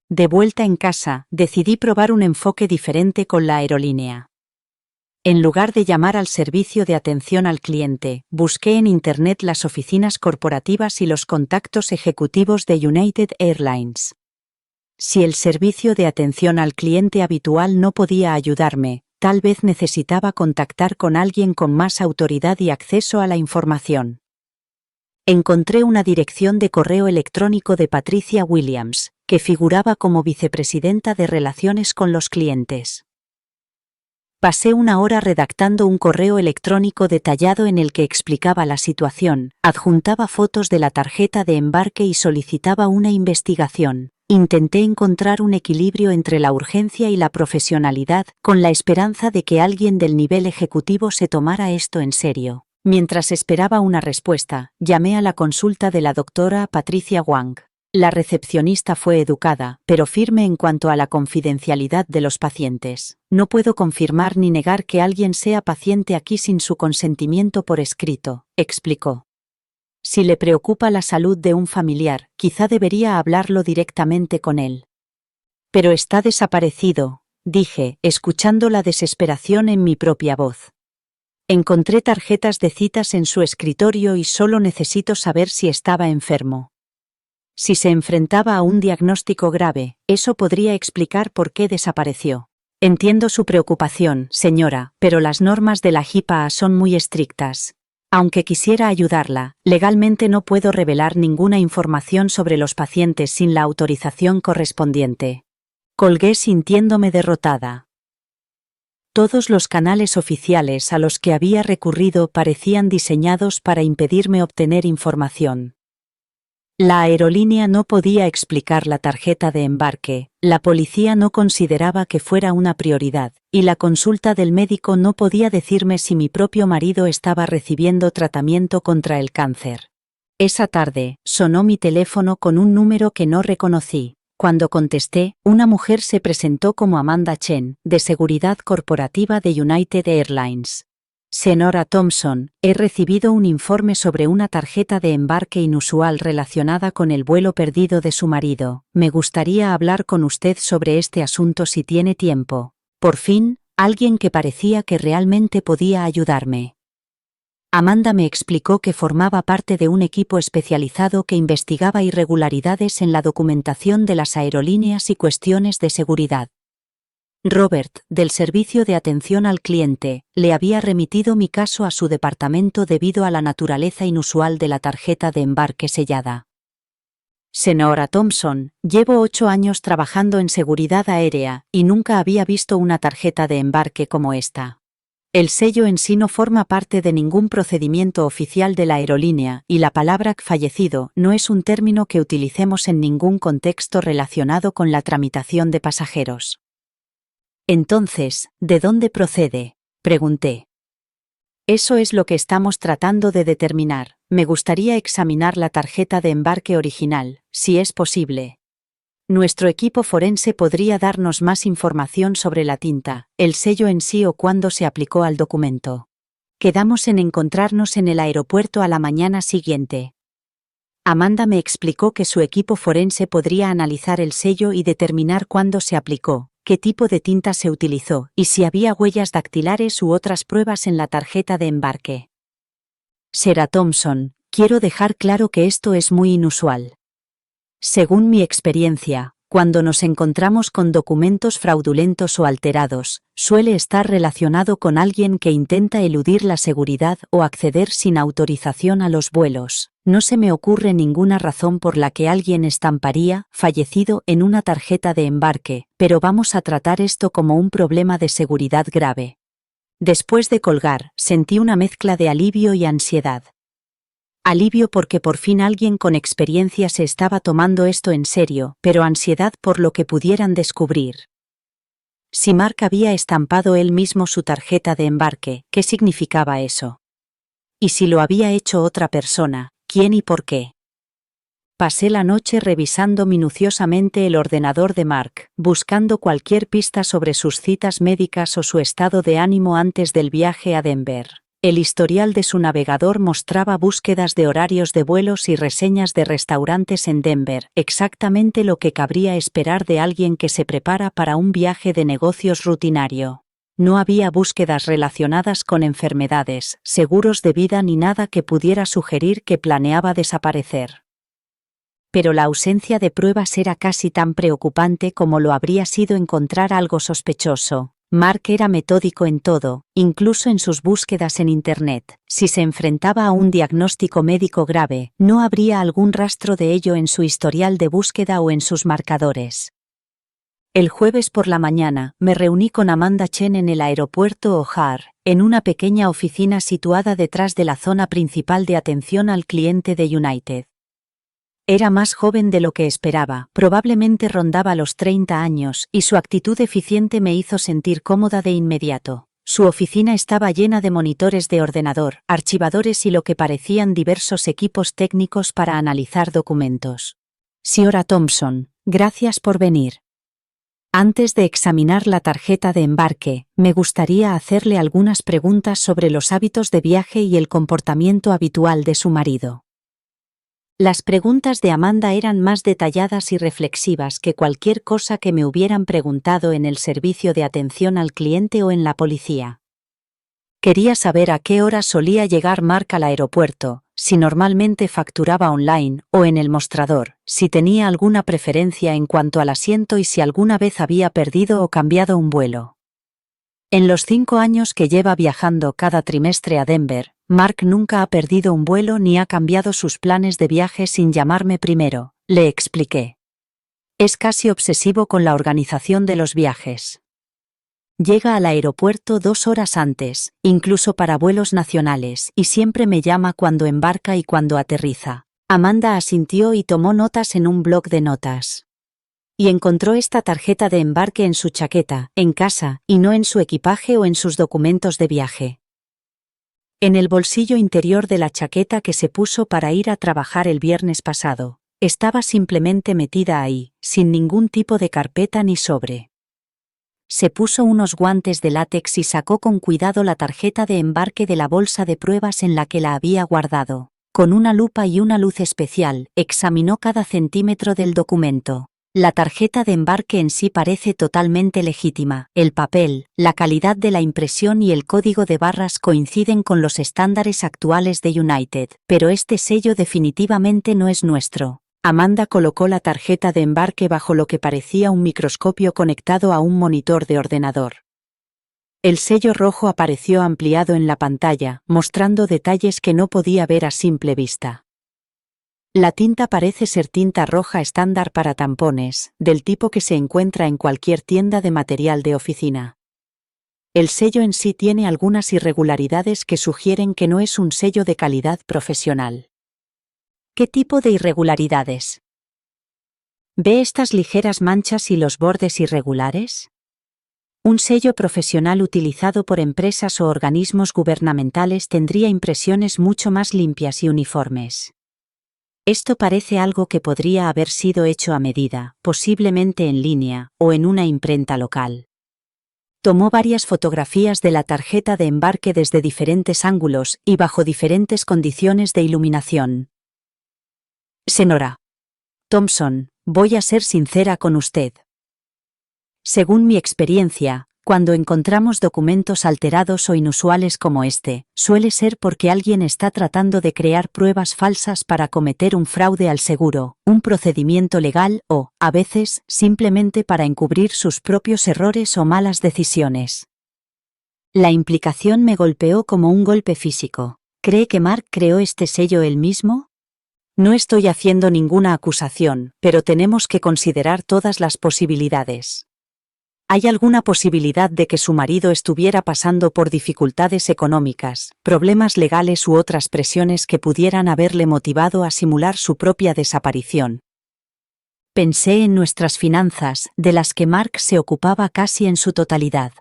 De vuelta en casa, decidí probar un enfoque diferente con la aerolínea. En lugar de llamar al servicio de atención al cliente, busqué en Internet las oficinas corporativas y los contactos ejecutivos de United Airlines. Si el servicio de atención al cliente habitual no podía ayudarme, tal vez necesitaba contactar con alguien con más autoridad y acceso a la información. Encontré una dirección de correo electrónico de Patricia Williams, que figuraba como vicepresidenta de Relaciones con los Clientes. Pasé una hora redactando un correo electrónico detallado en el que explicaba la situación, adjuntaba fotos de la tarjeta de embarque y solicitaba una investigación. Intenté encontrar un equilibrio entre la urgencia y la profesionalidad, con la esperanza de que alguien del nivel ejecutivo se tomara esto en serio. Mientras esperaba una respuesta, llamé a la consulta de la doctora Patricia Wang. La recepcionista fue educada, pero firme en cuanto a la confidencialidad de los pacientes. No puedo confirmar ni negar que alguien sea paciente aquí sin su consentimiento por escrito, explicó. Si le preocupa la salud de un familiar, quizá debería hablarlo directamente con él. Pero está desaparecido, dije, escuchando la desesperación en mi propia voz. Encontré tarjetas de citas en su escritorio y solo necesito saber si estaba enfermo. Si se enfrentaba a un diagnóstico grave, eso podría explicar por qué desapareció. Entiendo su preocupación, señora, pero las normas de la HIPAA son muy estrictas. Aunque quisiera ayudarla, legalmente no puedo revelar ninguna información sobre los pacientes sin la autorización correspondiente. Colgué sintiéndome derrotada. Todos los canales oficiales a los que había recurrido parecían diseñados para impedirme obtener información. La aerolínea no podía explicar la tarjeta de embarque, la policía no consideraba que fuera una prioridad, y la consulta del médico no podía decirme si mi propio marido estaba recibiendo tratamiento contra el cáncer. Esa tarde, sonó mi teléfono con un número que no reconocí. Cuando contesté, una mujer se presentó como Amanda Chen, de seguridad corporativa de United Airlines. Señora Thompson, he recibido un informe sobre una tarjeta de embarque inusual relacionada con el vuelo perdido de su marido. Me gustaría hablar con usted sobre este asunto si tiene tiempo. Por fin, alguien que parecía que realmente podía ayudarme. Amanda me explicó que formaba parte de un equipo especializado que investigaba irregularidades en la documentación de las aerolíneas y cuestiones de seguridad. Robert, del Servicio de Atención al Cliente, le había remitido mi caso a su departamento debido a la naturaleza inusual de la tarjeta de embarque sellada. Señora Thompson, llevo 8 años trabajando en seguridad aérea y nunca había visto una tarjeta de embarque como esta. El sello en sí no forma parte de ningún procedimiento oficial de la aerolínea y la palabra fallecido no es un término que utilicemos en ningún contexto relacionado con la tramitación de pasajeros. Entonces, ¿de dónde procede?, pregunté. Eso es lo que estamos tratando de determinar. Me gustaría examinar la tarjeta de embarque original, si es posible. Nuestro equipo forense podría darnos más información sobre la tinta, el sello en sí o cuándo se aplicó al documento. Quedamos en encontrarnos en el aeropuerto a la mañana siguiente. Amanda me explicó que su equipo forense podría analizar el sello y determinar cuándo se aplicó, qué tipo de tinta se utilizó y si había huellas dactilares u otras pruebas en la tarjeta de embarque. Señora Thompson, quiero dejar claro que esto es muy inusual. Según mi experiencia, cuando nos encontramos con documentos fraudulentos o alterados, suele estar relacionado con alguien que intenta eludir la seguridad o acceder sin autorización a los vuelos. No se me ocurre ninguna razón por la que alguien estamparía fallecido en una tarjeta de embarque, pero vamos a tratar esto como un problema de seguridad grave. Después de colgar, sentí una mezcla de alivio y ansiedad. Alivio porque por fin alguien con experiencia se estaba tomando esto en serio, pero ansiedad por lo que pudieran descubrir. Si Mark había estampado él mismo su tarjeta de embarque, ¿qué significaba eso? Y si lo había hecho otra persona, ¿quién y por qué? Pasé la noche revisando minuciosamente el ordenador de Mark, buscando cualquier pista sobre sus citas médicas o su estado de ánimo antes del viaje a Denver. El historial de su navegador mostraba búsquedas de horarios de vuelos y reseñas de restaurantes en Denver, exactamente lo que cabría esperar de alguien que se prepara para un viaje de negocios rutinario. No había búsquedas relacionadas con enfermedades, seguros de vida ni nada que pudiera sugerir que planeaba desaparecer. Pero la ausencia de pruebas era casi tan preocupante como lo habría sido encontrar algo sospechoso. Mark era metódico en todo, incluso en sus búsquedas en Internet. Si se enfrentaba a un diagnóstico médico grave, no habría algún rastro de ello en su historial de búsqueda o en sus marcadores. El jueves por la mañana, me reuní con Amanda Chen en el aeropuerto O'Hare, en una pequeña oficina situada detrás de la zona principal de atención al cliente de United. Era más joven de lo que esperaba, probablemente rondaba los 30 años, y su actitud eficiente me hizo sentir cómoda de inmediato. Su oficina estaba llena de monitores de ordenador, archivadores y lo que parecían diversos equipos técnicos para analizar documentos. Señora Thompson, gracias por venir. Antes de examinar la tarjeta de embarque, me gustaría hacerle algunas preguntas sobre los hábitos de viaje y el comportamiento habitual de su marido. Las preguntas de Amanda eran más detalladas y reflexivas que cualquier cosa que me hubieran preguntado en el servicio de atención al cliente o en la policía. Quería saber a qué hora solía llegar Mark al aeropuerto, si normalmente facturaba online o en el mostrador, si tenía alguna preferencia en cuanto al asiento y si alguna vez había perdido o cambiado un vuelo. En los 5 años que lleva viajando cada trimestre a Denver, Mark nunca ha perdido un vuelo ni ha cambiado sus planes de viaje sin llamarme primero, le expliqué. Es casi obsesivo con la organización de los viajes. Llega al aeropuerto 2 horas antes, incluso para vuelos nacionales, y siempre me llama cuando embarca y cuando aterriza. Amanda asintió y tomó notas en un bloc de notas. Y encontró esta tarjeta de embarque en su chaqueta, en casa, y no en su equipaje o en sus documentos de viaje. En el bolsillo interior de la chaqueta que se puso para ir a trabajar el viernes pasado, estaba simplemente metida ahí, sin ningún tipo de carpeta ni sobre. Se puso unos guantes de látex y sacó con cuidado la tarjeta de embarque de la bolsa de pruebas en la que la había guardado. Con una lupa y una luz especial, examinó cada centímetro del documento. La tarjeta de embarque en sí parece totalmente legítima. El papel, la calidad de la impresión y el código de barras coinciden con los estándares actuales de United, pero este sello definitivamente no es nuestro. Amanda colocó la tarjeta de embarque bajo lo que parecía un microscopio conectado a un monitor de ordenador. El sello rojo apareció ampliado en la pantalla, mostrando detalles que no podía ver a simple vista. La tinta parece ser tinta roja estándar para tampones, del tipo que se encuentra en cualquier tienda de material de oficina. El sello en sí tiene algunas irregularidades que sugieren que no es un sello de calidad profesional. ¿Qué tipo de irregularidades? ¿Ve estas ligeras manchas y los bordes irregulares? Un sello profesional utilizado por empresas o organismos gubernamentales tendría impresiones mucho más limpias y uniformes. Esto parece algo que podría haber sido hecho a medida, posiblemente en línea, o en una imprenta local. Tomó varias fotografías de la tarjeta de embarque desde diferentes ángulos y bajo diferentes condiciones de iluminación. Señora Thompson, voy a ser sincera con usted. Según mi experiencia, cuando encontramos documentos alterados o inusuales como este, suele ser porque alguien está tratando de crear pruebas falsas para cometer un fraude al seguro, un procedimiento legal o, a veces, simplemente para encubrir sus propios errores o malas decisiones. La implicación me golpeó como un golpe físico. ¿Cree que Mark creó este sello él mismo? No estoy haciendo ninguna acusación, pero tenemos que considerar todas las posibilidades. ¿Hay alguna posibilidad de que su marido estuviera pasando por dificultades económicas, problemas legales u otras presiones que pudieran haberle motivado a simular su propia desaparición? Pensé en nuestras finanzas, de las que Mark se ocupaba casi en su totalidad.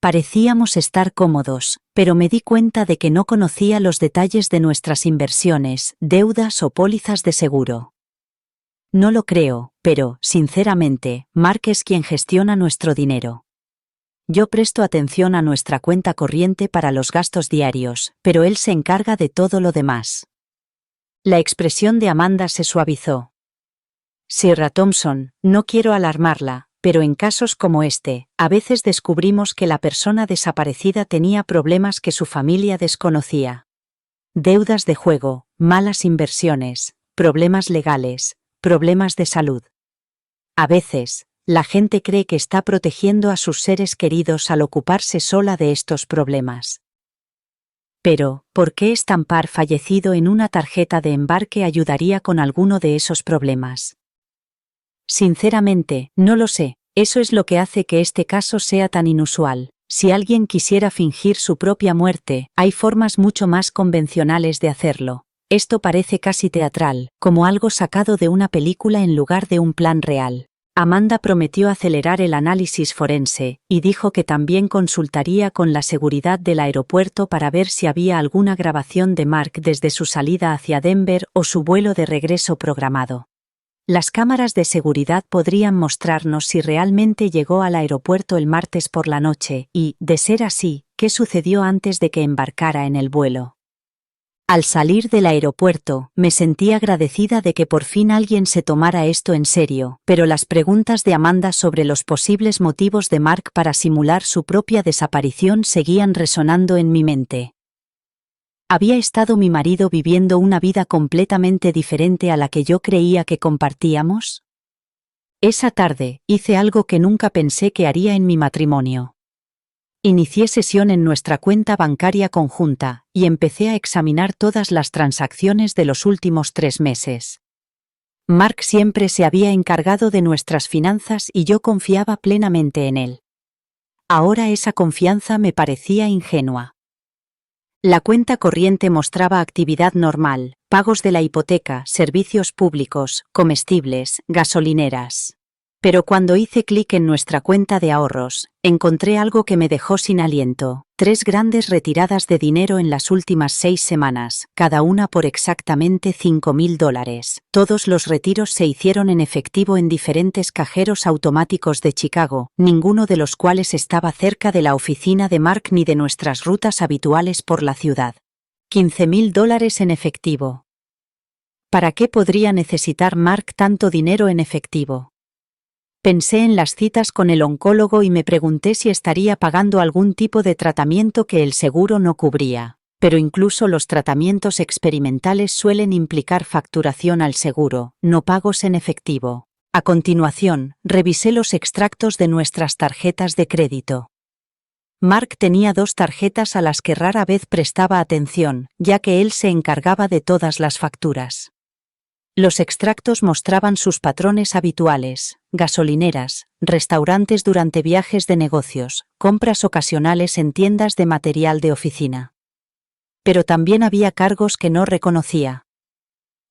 Parecíamos estar cómodos, pero me di cuenta de que no conocía los detalles de nuestras inversiones, deudas o pólizas de seguro. No lo creo, pero, sinceramente, Mark es quien gestiona nuestro dinero. Yo presto atención a nuestra cuenta corriente para los gastos diarios, pero él se encarga de todo lo demás. La expresión de Amanda se suavizó. Sierra Thompson, no quiero alarmarla, pero en casos como este, a veces descubrimos que la persona desaparecida tenía problemas que su familia desconocía. Deudas de juego, malas inversiones, problemas legales, problemas de salud. A veces, la gente cree que está protegiendo a sus seres queridos al ocuparse sola de estos problemas. Pero, ¿por qué estampar fallecido en una tarjeta de embarque ayudaría con alguno de esos problemas? Sinceramente, no lo sé. Eso es lo que hace que este caso sea tan inusual. Si alguien quisiera fingir su propia muerte, hay formas mucho más convencionales de hacerlo. Esto parece casi teatral, como algo sacado de una película en lugar de un plan real. Amanda prometió acelerar el análisis forense, y dijo que también consultaría con la seguridad del aeropuerto para ver si había alguna grabación de Mark desde su salida hacia Denver o su vuelo de regreso programado. Las cámaras de seguridad podrían mostrarnos si realmente llegó al aeropuerto el martes por la noche y, de ser así, qué sucedió antes de que embarcara en el vuelo. Al salir del aeropuerto, me sentí agradecida de que por fin alguien se tomara esto en serio, pero las preguntas de Amanda sobre los posibles motivos de Mark para simular su propia desaparición seguían resonando en mi mente. ¿Había estado mi marido viviendo una vida completamente diferente a la que yo creía que compartíamos? Esa tarde, hice algo que nunca pensé que haría en mi matrimonio. Inicié sesión en nuestra cuenta bancaria conjunta, y empecé a examinar todas las transacciones de los últimos 3 meses. Mark siempre se había encargado de nuestras finanzas y yo confiaba plenamente en él. Ahora esa confianza me parecía ingenua. La cuenta corriente mostraba actividad normal, pagos de la hipoteca, servicios públicos, comestibles, gasolineras. Pero cuando hice clic en nuestra cuenta de ahorros, encontré algo que me dejó sin aliento: 3 grandes retiradas de dinero en las últimas 6 semanas, cada una por exactamente $5,000. Todos los retiros se hicieron en efectivo en diferentes cajeros automáticos de Chicago, ninguno de los cuales estaba cerca de la oficina de Mark ni de nuestras rutas habituales por la ciudad. $15,000 en efectivo. ¿Para qué podría necesitar Mark tanto dinero en efectivo? Pensé en las citas con el oncólogo y me pregunté si estaría pagando algún tipo de tratamiento que el seguro no cubría. Pero incluso los tratamientos experimentales suelen implicar facturación al seguro, no pagos en efectivo. A continuación, revisé los extractos de nuestras tarjetas de crédito. Mark tenía 2 tarjetas a las que rara vez prestaba atención, ya que él se encargaba de todas las facturas. Los extractos mostraban sus patrones habituales: gasolineras, restaurantes durante viajes de negocios, compras ocasionales en tiendas de material de oficina. Pero también había cargos que no reconocía.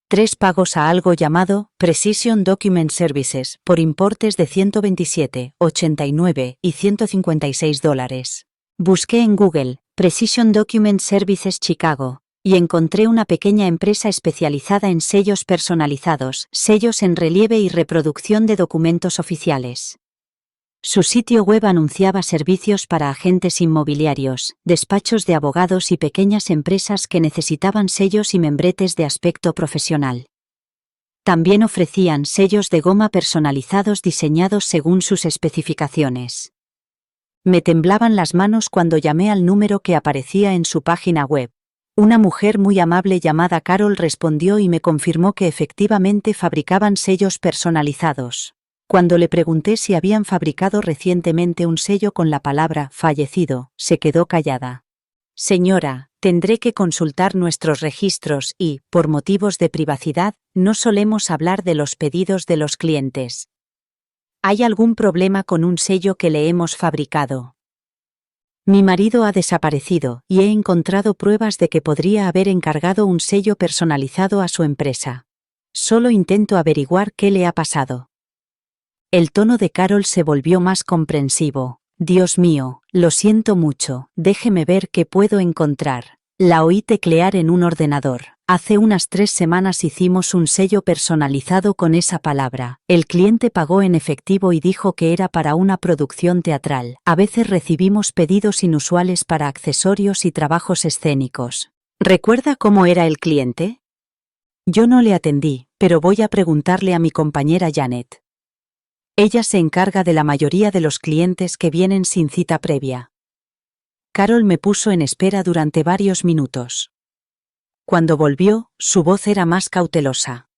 3 pagos a algo llamado Precision Document Services por importes de $127, $89 y $156. Busqué en Google Precision Document Services Chicago y encontré una pequeña empresa especializada en sellos personalizados, sellos en relieve y reproducción de documentos oficiales. Su sitio web anunciaba servicios para agentes inmobiliarios, despachos de abogados y pequeñas empresas que necesitaban sellos y membretes de aspecto profesional. También ofrecían sellos de goma personalizados diseñados según sus especificaciones. Me temblaban las manos cuando llamé al número que aparecía en su página web. Una mujer muy amable llamada Carol respondió y me confirmó que efectivamente fabricaban sellos personalizados. Cuando le pregunté si habían fabricado recientemente un sello con la palabra «fallecido», se quedó callada. Señora, tendré que consultar nuestros registros y, por motivos de privacidad, no solemos hablar de los pedidos de los clientes. ¿Hay algún problema con un sello que le hemos fabricado? Mi marido ha desaparecido y he encontrado pruebas de que podría haber encargado un sello personalizado a su empresa. Solo intento averiguar qué le ha pasado. El tono de Carol se volvió más comprensivo. Dios mío, lo siento mucho, déjeme ver qué puedo encontrar. La oí teclear en un ordenador. Hace unas 3 semanas hicimos un sello personalizado con esa palabra. El cliente pagó en efectivo y dijo que era para una producción teatral. A veces recibimos pedidos inusuales para accesorios y trabajos escénicos. ¿Recuerda cómo era el cliente? Yo no le atendí, pero voy a preguntarle a mi compañera Janet. Ella se encarga de la mayoría de los clientes que vienen sin cita previa. Carol me puso en espera durante varios minutos. Cuando volvió, su voz era más cautelosa.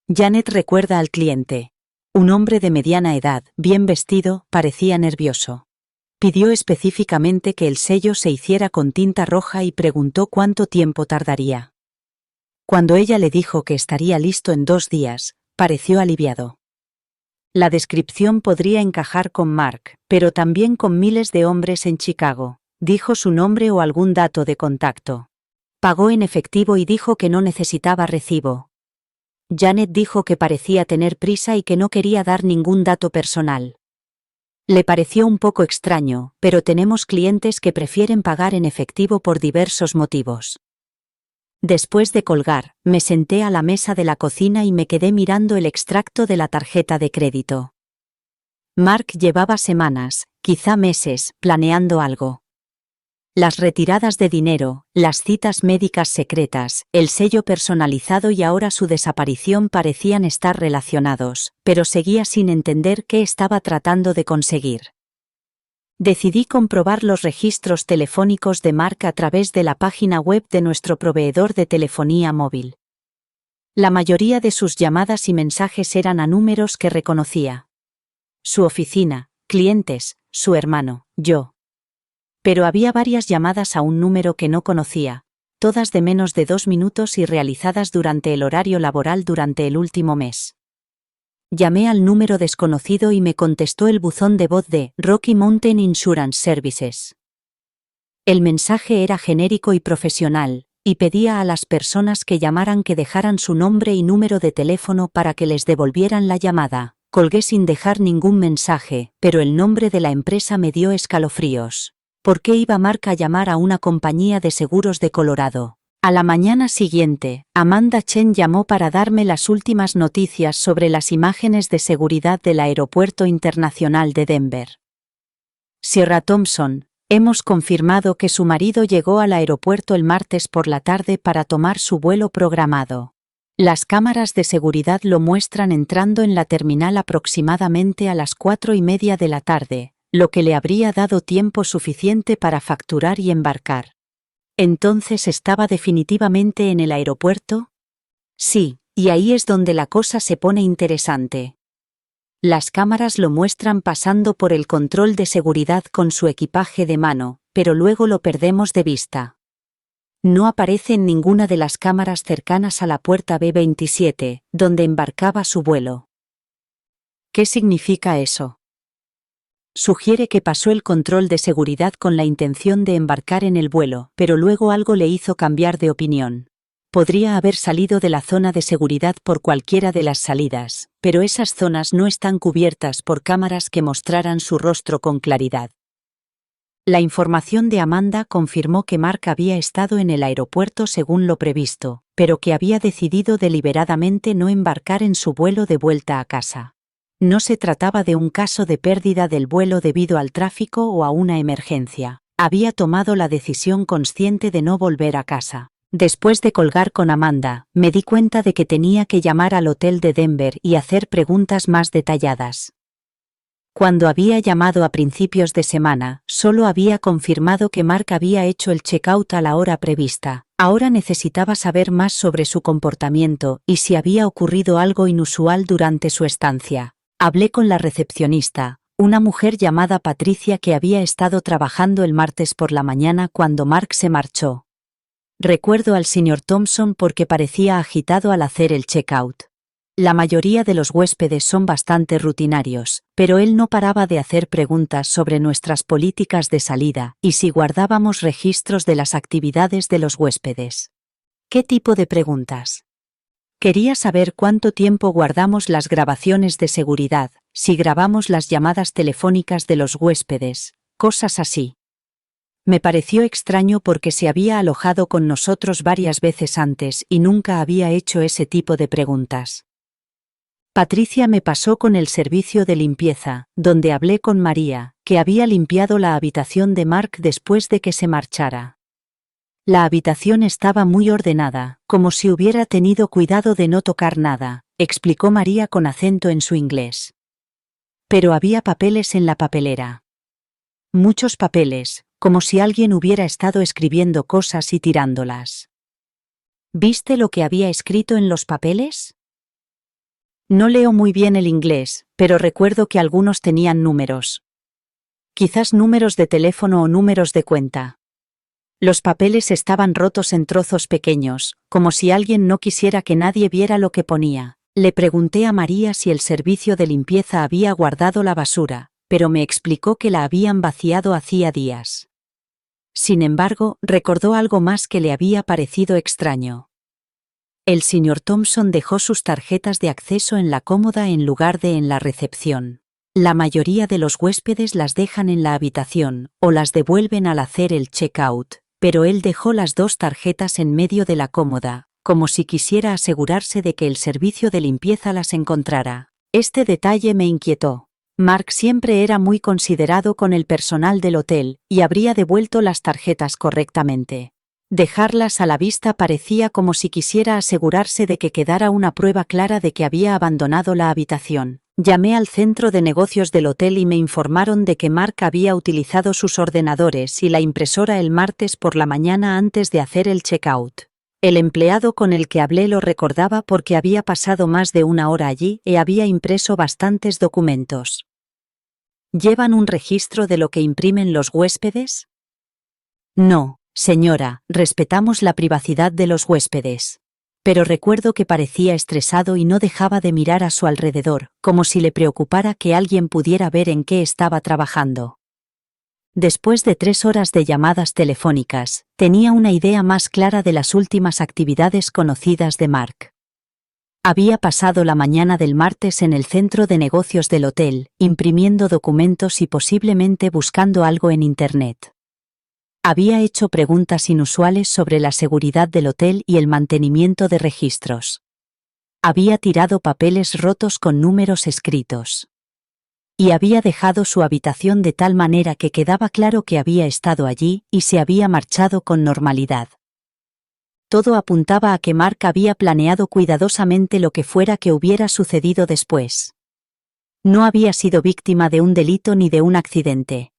Janet recuerda al cliente. Un hombre de mediana edad, bien vestido, parecía nervioso. Pidió específicamente que el sello se hiciera con tinta roja y preguntó cuánto tiempo tardaría. Cuando ella le dijo que estaría listo en 2 días, pareció aliviado. La descripción podría encajar con Mark, pero también con miles de hombres en Chicago. Dijo su nombre o algún dato de contacto. Pagó en efectivo y dijo que no necesitaba recibo. Janet dijo que parecía tener prisa y que no quería dar ningún dato personal. Le pareció un poco extraño, pero tenemos clientes que prefieren pagar en efectivo por diversos motivos. Después de colgar, me senté a la mesa de la cocina y me quedé mirando el extracto de la tarjeta de crédito. Mark llevaba semanas, quizá meses, planeando algo. Las retiradas de dinero, las citas médicas secretas, el sello personalizado y ahora su desaparición parecían estar relacionados, pero seguía sin entender qué estaba tratando de conseguir. Decidí comprobar los registros telefónicos de Mark a través de la página web de nuestro proveedor de telefonía móvil. La mayoría de sus llamadas y mensajes eran a números que reconocía. Su oficina, clientes, su hermano, yo. Pero había varias llamadas a un número que no conocía, todas de menos de 2 minutos y realizadas durante el horario laboral durante el último mes. Llamé al número desconocido y me contestó el buzón de voz de Rocky Mountain Insurance Services. El mensaje era genérico y profesional, y pedía a las personas que llamaran que dejaran su nombre y número de teléfono para que les devolvieran la llamada. Colgué sin dejar ningún mensaje, pero el nombre de la empresa me dio escalofríos. ¿Por qué iba Mark a llamar a una compañía de seguros de Colorado? A la mañana siguiente, Amanda Chen llamó para darme las últimas noticias sobre las imágenes de seguridad del Aeropuerto Internacional de Denver. Sierra Thompson, hemos confirmado que su marido llegó al aeropuerto el martes por la tarde para tomar su vuelo programado. Las cámaras de seguridad lo muestran entrando en la terminal aproximadamente a las 4:30 de la tarde, lo que le habría dado tiempo suficiente para facturar y embarcar. ¿Entonces estaba definitivamente en el aeropuerto? Sí, y ahí es donde la cosa se pone interesante. Las cámaras lo muestran pasando por el control de seguridad con su equipaje de mano, pero luego lo perdemos de vista. No aparece en ninguna de las cámaras cercanas a la puerta B-27, donde embarcaba su vuelo. ¿Qué significa eso? Sugiere que pasó el control de seguridad con la intención de embarcar en el vuelo, pero luego algo le hizo cambiar de opinión. Podría haber salido de la zona de seguridad por cualquiera de las salidas, pero esas zonas no están cubiertas por cámaras que mostraran su rostro con claridad. La información de Amanda confirmó que Mark había estado en el aeropuerto según lo previsto, pero que había decidido deliberadamente no embarcar en su vuelo de vuelta a casa. No se trataba de un caso de pérdida del vuelo debido al tráfico o a una emergencia. Había tomado la decisión consciente de no volver a casa. Después de colgar con Amanda, me di cuenta de que tenía que llamar al hotel de Denver y hacer preguntas más detalladas. Cuando había llamado a principios de semana, solo había confirmado que Mark había hecho el checkout a la hora prevista. Ahora necesitaba saber más sobre su comportamiento y si había ocurrido algo inusual durante su estancia. Hablé con la recepcionista, una mujer llamada Patricia que había estado trabajando el martes por la mañana cuando Mark se marchó. Recuerdo al Sr. Thompson porque parecía agitado al hacer el checkout. La mayoría de los huéspedes son bastante rutinarios, pero él no paraba de hacer preguntas sobre nuestras políticas de salida y si guardábamos registros de las actividades de los huéspedes. ¿Qué tipo de preguntas? Quería saber cuánto tiempo guardamos las grabaciones de seguridad, si grabamos las llamadas telefónicas de los huéspedes, cosas así. Me pareció extraño porque se había alojado con nosotros varias veces antes y nunca había hecho ese tipo de preguntas. Patricia me pasó con el servicio de limpieza, donde hablé con María, que había limpiado la habitación de Mark después de que se marchara. La habitación estaba muy ordenada, como si hubiera tenido cuidado de no tocar nada, explicó María con acento en su inglés. Pero había papeles en la papelera. Muchos papeles, como si alguien hubiera estado escribiendo cosas y tirándolas. ¿Viste lo que había escrito en los papeles? No leo muy bien el inglés, pero recuerdo que algunos tenían números. Quizás números de teléfono o números de cuenta. Los papeles estaban rotos en trozos pequeños, como si alguien no quisiera que nadie viera lo que ponía. Le pregunté a María si el servicio de limpieza había guardado la basura, pero me explicó que la habían vaciado hacía días. Sin embargo, recordó algo más que le había parecido extraño. El señor Thompson dejó sus tarjetas de acceso en la cómoda en lugar de en la recepción. La mayoría de los huéspedes las dejan en la habitación, o las devuelven al hacer el check-out, pero él dejó las dos tarjetas en medio de la cómoda, como si quisiera asegurarse de que el servicio de limpieza las encontrara. Este detalle me inquietó. Mark siempre era muy considerado con el personal del hotel, y habría devuelto las tarjetas correctamente. Dejarlas a la vista parecía como si quisiera asegurarse de que quedara una prueba clara de que había abandonado la habitación. Llamé al centro de negocios del hotel y me informaron de que Mark había utilizado sus ordenadores y la impresora el martes por la mañana antes de hacer el check-out. El empleado con el que hablé lo recordaba porque había pasado más de una hora allí y había impreso bastantes documentos. ¿Llevan un registro de lo que imprimen los huéspedes? No, señora, respetamos la privacidad de los huéspedes. Pero recuerdo que parecía estresado y no dejaba de mirar a su alrededor, como si le preocupara que alguien pudiera ver en qué estaba trabajando. Después de 3 horas de llamadas telefónicas, tenía una idea más clara de las últimas actividades conocidas de Mark. Había pasado la mañana del martes en el centro de negocios del hotel, imprimiendo documentos y posiblemente buscando algo en Internet. Había hecho preguntas inusuales sobre la seguridad del hotel y el mantenimiento de registros. Había tirado papeles rotos con números escritos. Y había dejado su habitación de tal manera que quedaba claro que había estado allí y se había marchado con normalidad. Todo apuntaba a que Mark había planeado cuidadosamente lo que fuera que hubiera sucedido después. No había sido víctima de un delito ni de un accidente.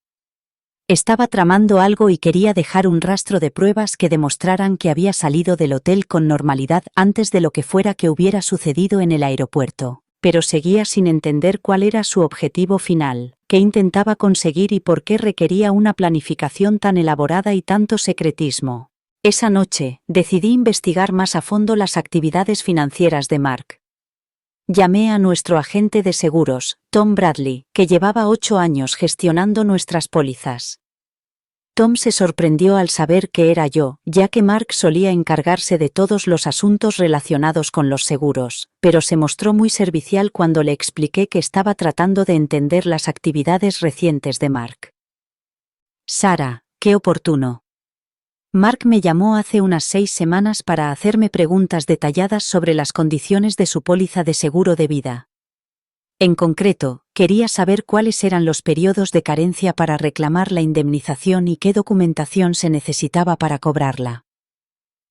Estaba tramando algo y quería dejar un rastro de pruebas que demostraran que había salido del hotel con normalidad antes de lo que fuera que hubiera sucedido en el aeropuerto, pero seguía sin entender cuál era su objetivo final, qué intentaba conseguir y por qué requería una planificación tan elaborada y tanto secretismo. Esa noche, decidí investigar más a fondo las actividades financieras de Mark. Llamé a nuestro agente de seguros, Tom Bradley, que llevaba 8 años gestionando nuestras pólizas. Tom se sorprendió al saber que era yo, ya que Mark solía encargarse de todos los asuntos relacionados con los seguros, pero se mostró muy servicial cuando le expliqué que estaba tratando de entender las actividades recientes de Mark. Sara, qué oportuno. Mark me llamó hace unas 6 semanas para hacerme preguntas detalladas sobre las condiciones de su póliza de seguro de vida. En concreto, quería saber cuáles eran los periodos de carencia para reclamar la indemnización y qué documentación se necesitaba para cobrarla.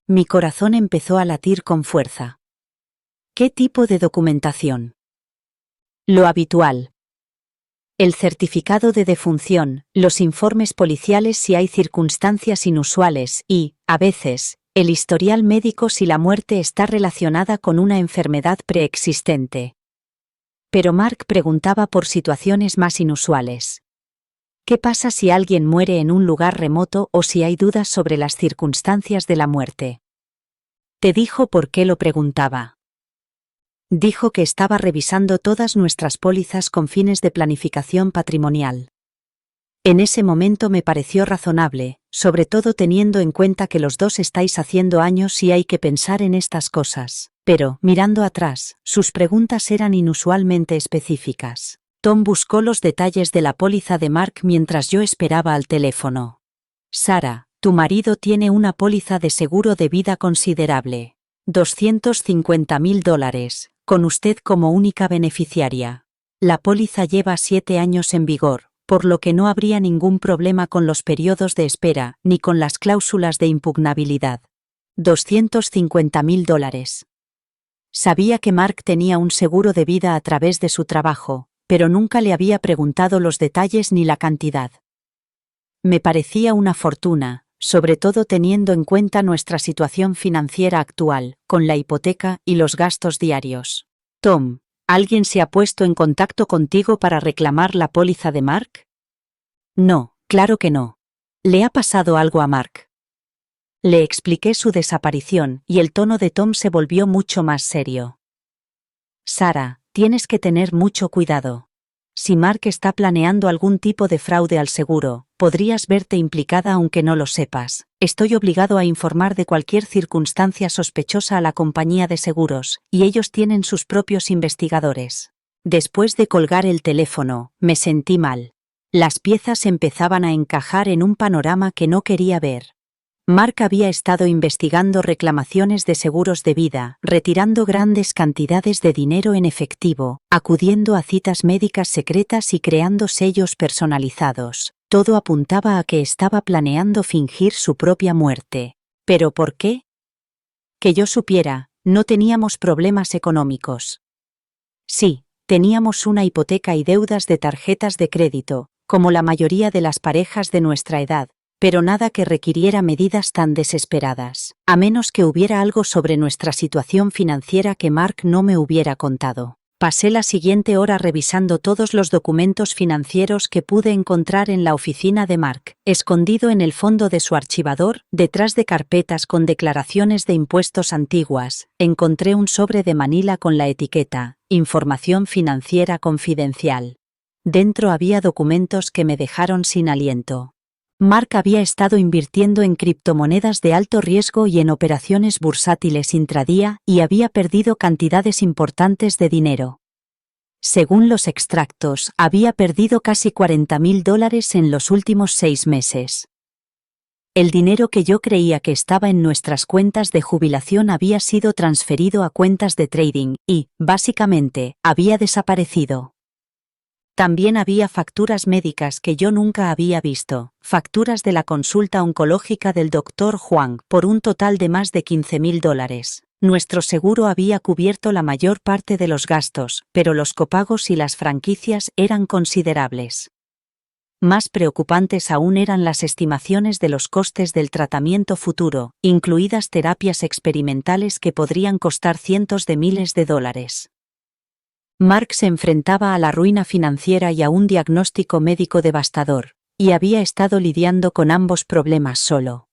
Mi corazón empezó a latir con fuerza. ¿Qué tipo de documentación? Lo habitual. El certificado de defunción, los informes policiales si hay circunstancias inusuales y, a veces, el historial médico si la muerte está relacionada con una enfermedad preexistente. Pero Mark preguntaba por situaciones más inusuales. ¿Qué pasa si alguien muere en un lugar remoto o si hay dudas sobre las circunstancias de la muerte? ¿Te dijo por qué lo preguntaba? Dijo que estaba revisando todas nuestras pólizas con fines de planificación patrimonial. En ese momento me pareció razonable, sobre todo teniendo en cuenta que los dos estáis haciendo años y hay que pensar en estas cosas. Pero, mirando atrás, sus preguntas eran inusualmente específicas. Tom buscó los detalles de la póliza de Mark mientras yo esperaba al teléfono. Sarah, tu marido tiene una póliza de seguro de vida considerable. $250,000, con usted como única beneficiaria. La póliza lleva 7 años en vigor, por lo que no habría ningún problema con los periodos de espera ni con las cláusulas de impugnabilidad. $250,000. Sabía que Mark tenía un seguro de vida a través de su trabajo, pero nunca le había preguntado los detalles ni la cantidad. Me parecía una fortuna, sobre todo teniendo en cuenta nuestra situación financiera actual, con la hipoteca y los gastos diarios. Tom, ¿alguien se ha puesto en contacto contigo para reclamar la póliza de Mark? No, claro que no. ¿Le ha pasado algo a Mark? Le expliqué su desaparición y el tono de Tom se volvió mucho más serio. Sarah, tienes que tener mucho cuidado. Si Mark está planeando algún tipo de fraude al seguro, podrías verte implicada aunque no lo sepas. Estoy obligado a informar de cualquier circunstancia sospechosa a la compañía de seguros, y ellos tienen sus propios investigadores. Después de colgar el teléfono, me sentí mal. Las piezas empezaban a encajar en un panorama que no quería ver. Mark había estado investigando reclamaciones de seguros de vida, retirando grandes cantidades de dinero en efectivo, acudiendo a citas médicas secretas y creando sellos personalizados. Todo apuntaba a que estaba planeando fingir su propia muerte. ¿Pero por qué? Que yo supiera, no teníamos problemas económicos. Sí, teníamos una hipoteca y deudas de tarjetas de crédito, como la mayoría de las parejas de nuestra edad, pero nada que requiriera medidas tan desesperadas, a menos que hubiera algo sobre nuestra situación financiera que Mark no me hubiera contado. Pasé la siguiente hora revisando todos los documentos financieros que pude encontrar en la oficina de Mark, escondido en el fondo de su archivador, detrás de carpetas con declaraciones de impuestos antiguas. Encontré un sobre de Manila con la etiqueta «Información financiera confidencial». Dentro había documentos que me dejaron sin aliento. Mark había estado invirtiendo en criptomonedas de alto riesgo y en operaciones bursátiles intradía y había perdido cantidades importantes de dinero. Según los extractos, había perdido casi $40,000 en los últimos 6 meses. El dinero que yo creía que estaba en nuestras cuentas de jubilación había sido transferido a cuentas de trading y, básicamente, había desaparecido. También había facturas médicas que yo nunca había visto, facturas de la consulta oncológica del Dr. Huang por un total de más de $15,000. Nuestro seguro había cubierto la mayor parte de los gastos, pero los copagos y las franquicias eran considerables. Más preocupantes aún eran las estimaciones de los costes del tratamiento futuro, incluidas terapias experimentales que podrían costar cientos de miles de dólares. Mark se enfrentaba a la ruina financiera y a un diagnóstico médico devastador, y había estado lidiando con ambos problemas solo.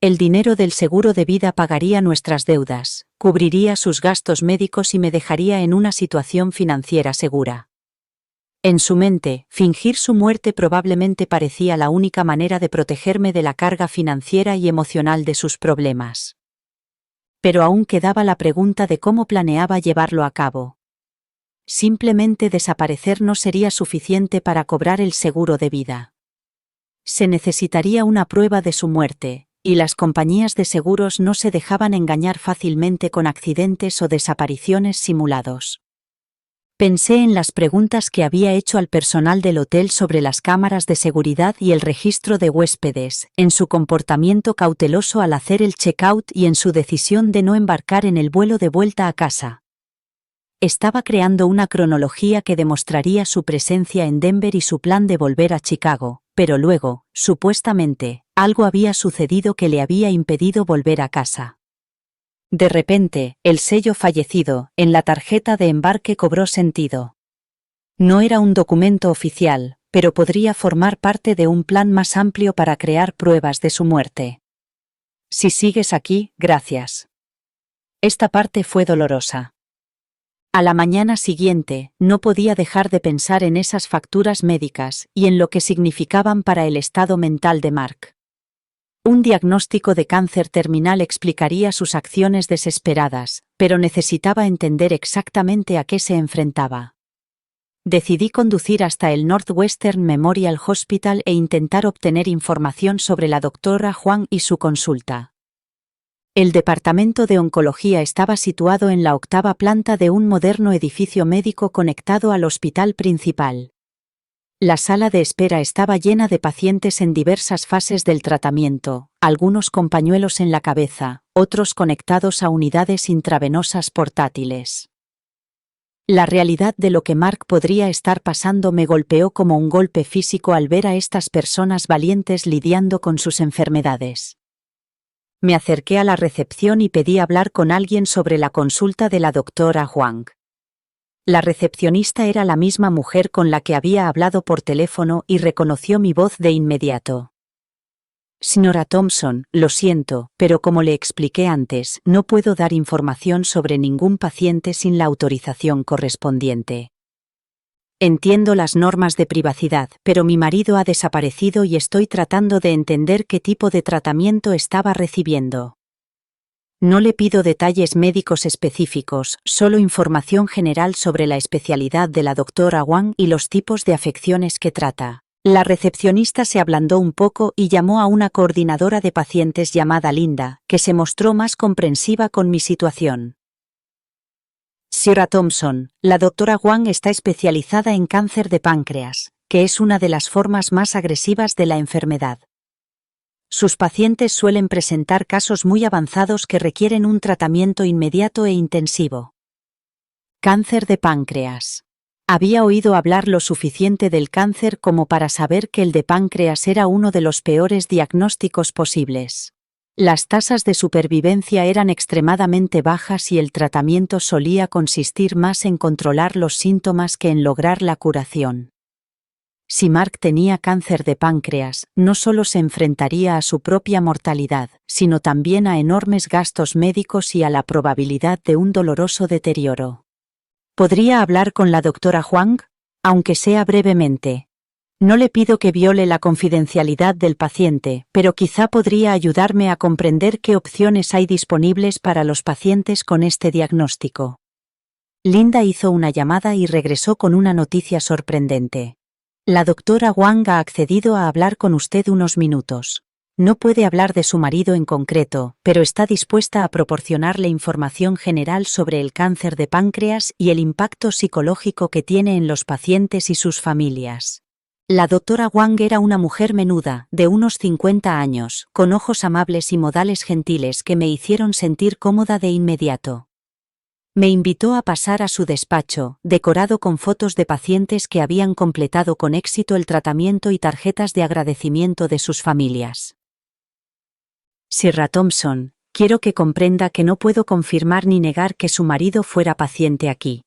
El dinero del seguro de vida pagaría nuestras deudas, cubriría sus gastos médicos y me dejaría en una situación financiera segura. En su mente, fingir su muerte probablemente parecía la única manera de protegerme de la carga financiera y emocional de sus problemas. Pero aún quedaba la pregunta de cómo planeaba llevarlo a cabo. Simplemente desaparecer no sería suficiente para cobrar el seguro de vida. Se necesitaría una prueba de su muerte, y las compañías de seguros no se dejaban engañar fácilmente con accidentes o desapariciones simulados. Pensé en las preguntas que había hecho al personal del hotel sobre las cámaras de seguridad y el registro de huéspedes, en su comportamiento cauteloso al hacer el check-out y en su decisión de no embarcar en el vuelo de vuelta a casa. Estaba creando una cronología que demostraría su presencia en Denver y su plan de volver a Chicago, pero luego, supuestamente, algo había sucedido que le había impedido volver a casa. De repente, el sello fallecido en la tarjeta de embarque cobró sentido. No era un documento oficial, pero podría formar parte de un plan más amplio para crear pruebas de su muerte. Si sigues aquí, gracias. Esta parte fue dolorosa. A la mañana siguiente, no podía dejar de pensar en esas facturas médicas y en lo que significaban para el estado mental de Mark. Un diagnóstico de cáncer terminal explicaría sus acciones desesperadas, pero necesitaba entender exactamente a qué se enfrentaba. Decidí conducir hasta el Northwestern Memorial Hospital e intentar obtener información sobre la doctora Huang y su consulta. El departamento de oncología estaba situado en la 8ª planta de un moderno edificio médico conectado al hospital principal. La sala de espera estaba llena de pacientes en diversas fases del tratamiento, algunos con pañuelos en la cabeza, otros conectados a unidades intravenosas portátiles. La realidad de lo que Mark podría estar pasando me golpeó como un golpe físico al ver a estas personas valientes lidiando con sus enfermedades. Me acerqué a la recepción y pedí hablar con alguien sobre la consulta de la doctora Huang. La recepcionista era la misma mujer con la que había hablado por teléfono y reconoció mi voz de inmediato. Señora Thompson, lo siento, pero como le expliqué antes, no puedo dar información sobre ningún paciente sin la autorización correspondiente. Entiendo las normas de privacidad, pero mi marido ha desaparecido y estoy tratando de entender qué tipo de tratamiento estaba recibiendo. No le pido detalles médicos específicos, solo información general sobre la especialidad de la doctora Wang y los tipos de afecciones que trata. La recepcionista se ablandó un poco y llamó a una coordinadora de pacientes llamada Linda, que se mostró más comprensiva con mi situación. Señora Thompson, la doctora Wang está especializada en cáncer de páncreas, que es una de las formas más agresivas de la enfermedad. Sus pacientes suelen presentar casos muy avanzados que requieren un tratamiento inmediato e intensivo. Cáncer de páncreas. Había oído hablar lo suficiente del cáncer como para saber que el de páncreas era uno de los peores diagnósticos posibles. Las tasas de supervivencia eran extremadamente bajas y el tratamiento solía consistir más en controlar los síntomas que en lograr la curación. Si Mark tenía cáncer de páncreas, no solo se enfrentaría a su propia mortalidad, sino también a enormes gastos médicos y a la probabilidad de un doloroso deterioro. ¿Podría hablar con la doctora Huang? Aunque sea brevemente. No le pido que viole la confidencialidad del paciente, pero quizá podría ayudarme a comprender qué opciones hay disponibles para los pacientes con este diagnóstico. Linda hizo una llamada y regresó con una noticia sorprendente. La doctora Wang ha accedido a hablar con usted unos minutos. No puede hablar de su marido en concreto, pero está dispuesta a proporcionarle información general sobre el cáncer de páncreas y el impacto psicológico que tiene en los pacientes y sus familias. La doctora Wang era una mujer menuda, de unos 50 años, con ojos amables y modales gentiles que me hicieron sentir cómoda de inmediato. Me invitó a pasar a su despacho, decorado con fotos de pacientes que habían completado con éxito el tratamiento y tarjetas de agradecimiento de sus familias. Señora Thompson, quiero que comprenda que no puedo confirmar ni negar que su marido fuera paciente aquí.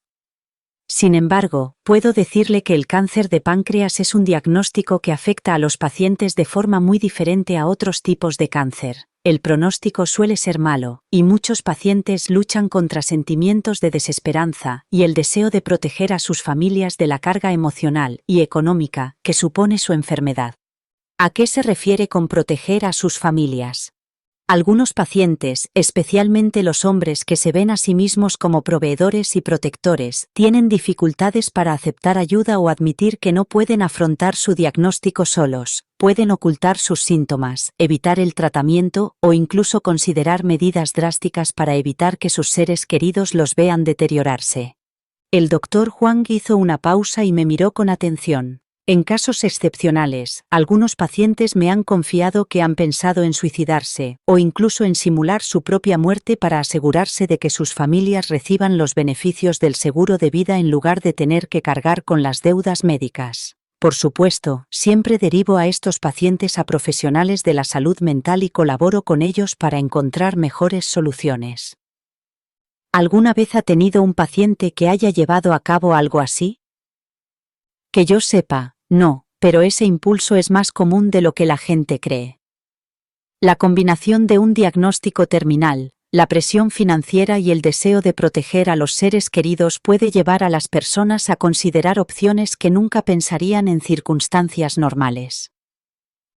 Sin embargo, puedo decirle que el cáncer de páncreas es un diagnóstico que afecta a los pacientes de forma muy diferente a otros tipos de cáncer. El pronóstico suele ser malo, y muchos pacientes luchan contra sentimientos de desesperanza y el deseo de proteger a sus familias de la carga emocional y económica que supone su enfermedad. ¿A qué se refiere con proteger a sus familias? Algunos pacientes, especialmente los hombres que se ven a sí mismos como proveedores y protectores, tienen dificultades para aceptar ayuda o admitir que no pueden afrontar su diagnóstico solos, pueden ocultar sus síntomas, evitar el tratamiento o incluso considerar medidas drásticas para evitar que sus seres queridos los vean deteriorarse. El doctor Huang hizo una pausa y me miró con atención. En casos excepcionales, algunos pacientes me han confiado que han pensado en suicidarse, o incluso en simular su propia muerte para asegurarse de que sus familias reciban los beneficios del seguro de vida en lugar de tener que cargar con las deudas médicas. Por supuesto, siempre derivo a estos pacientes a profesionales de la salud mental y colaboro con ellos para encontrar mejores soluciones. ¿Alguna vez ha tenido un paciente que haya llevado a cabo algo así? Que yo sepa, no, pero ese impulso es más común de lo que la gente cree. La combinación de un diagnóstico terminal, la presión financiera y el deseo de proteger a los seres queridos puede llevar a las personas a considerar opciones que nunca pensarían en circunstancias normales.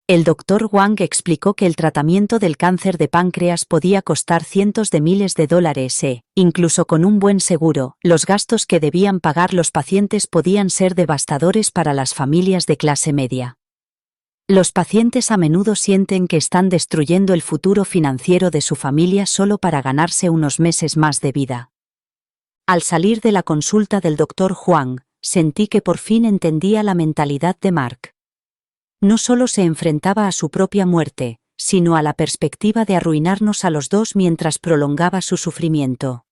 El doctor Wang explicó que el tratamiento del cáncer de páncreas podía costar cientos de miles de dólares e, incluso con un buen seguro, los gastos que debían pagar los pacientes podían ser devastadores para las familias de clase media. Los pacientes a menudo sienten que están destruyendo el futuro financiero de su familia solo para ganarse unos meses más de vida. Al salir de la consulta del doctor Huang, sentí que por fin entendía la mentalidad de Mark. No solo se enfrentaba a su propia muerte, sino a la perspectiva de arruinarnos a los dos mientras prolongaba su sufrimiento.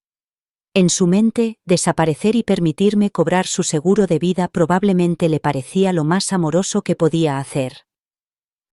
En su mente, desaparecer y permitirme cobrar su seguro de vida probablemente le parecía lo más amoroso que podía hacer.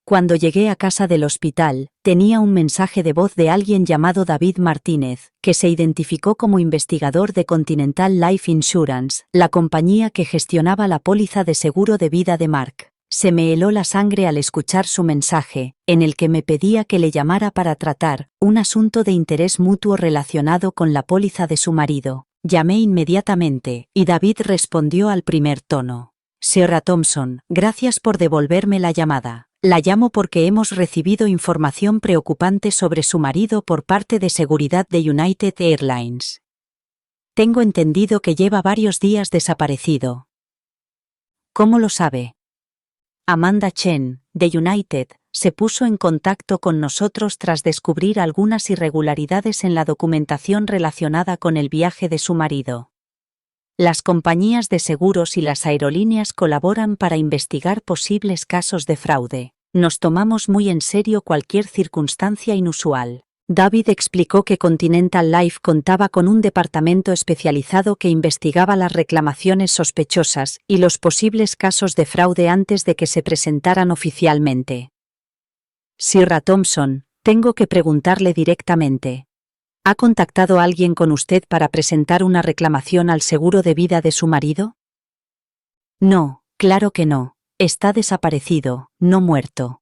Cuando llegué a casa del hospital, tenía un mensaje de voz de alguien llamado David Martínez, que se identificó como investigador de Continental Life Insurance, la compañía que gestionaba la póliza de seguro de vida de Mark. Se me heló la sangre al escuchar su mensaje, en el que me pedía que le llamara para tratar un asunto de interés mutuo relacionado con la póliza de su marido. Llamé inmediatamente, y David respondió al primer tono. Señora Thompson, gracias por devolverme la llamada. La llamo porque hemos recibido información preocupante sobre su marido por parte de seguridad de United Airlines. Tengo entendido que lleva varios días desaparecido. ¿Cómo lo sabe? Amanda Chen, de United, se puso en contacto con nosotros tras descubrir algunas irregularidades en la documentación relacionada con el viaje de su marido. Las compañías de seguros y las aerolíneas colaboran para investigar posibles casos de fraude. Nos tomamos muy en serio cualquier circunstancia inusual. David explicó que Continental Life contaba con un departamento especializado que investigaba las reclamaciones sospechosas y los posibles casos de fraude antes de que se presentaran oficialmente. Señora Thompson, tengo que preguntarle directamente. ¿Ha contactado a alguien con usted para presentar una reclamación al seguro de vida de su marido? No, claro que no. Está desaparecido, no muerto.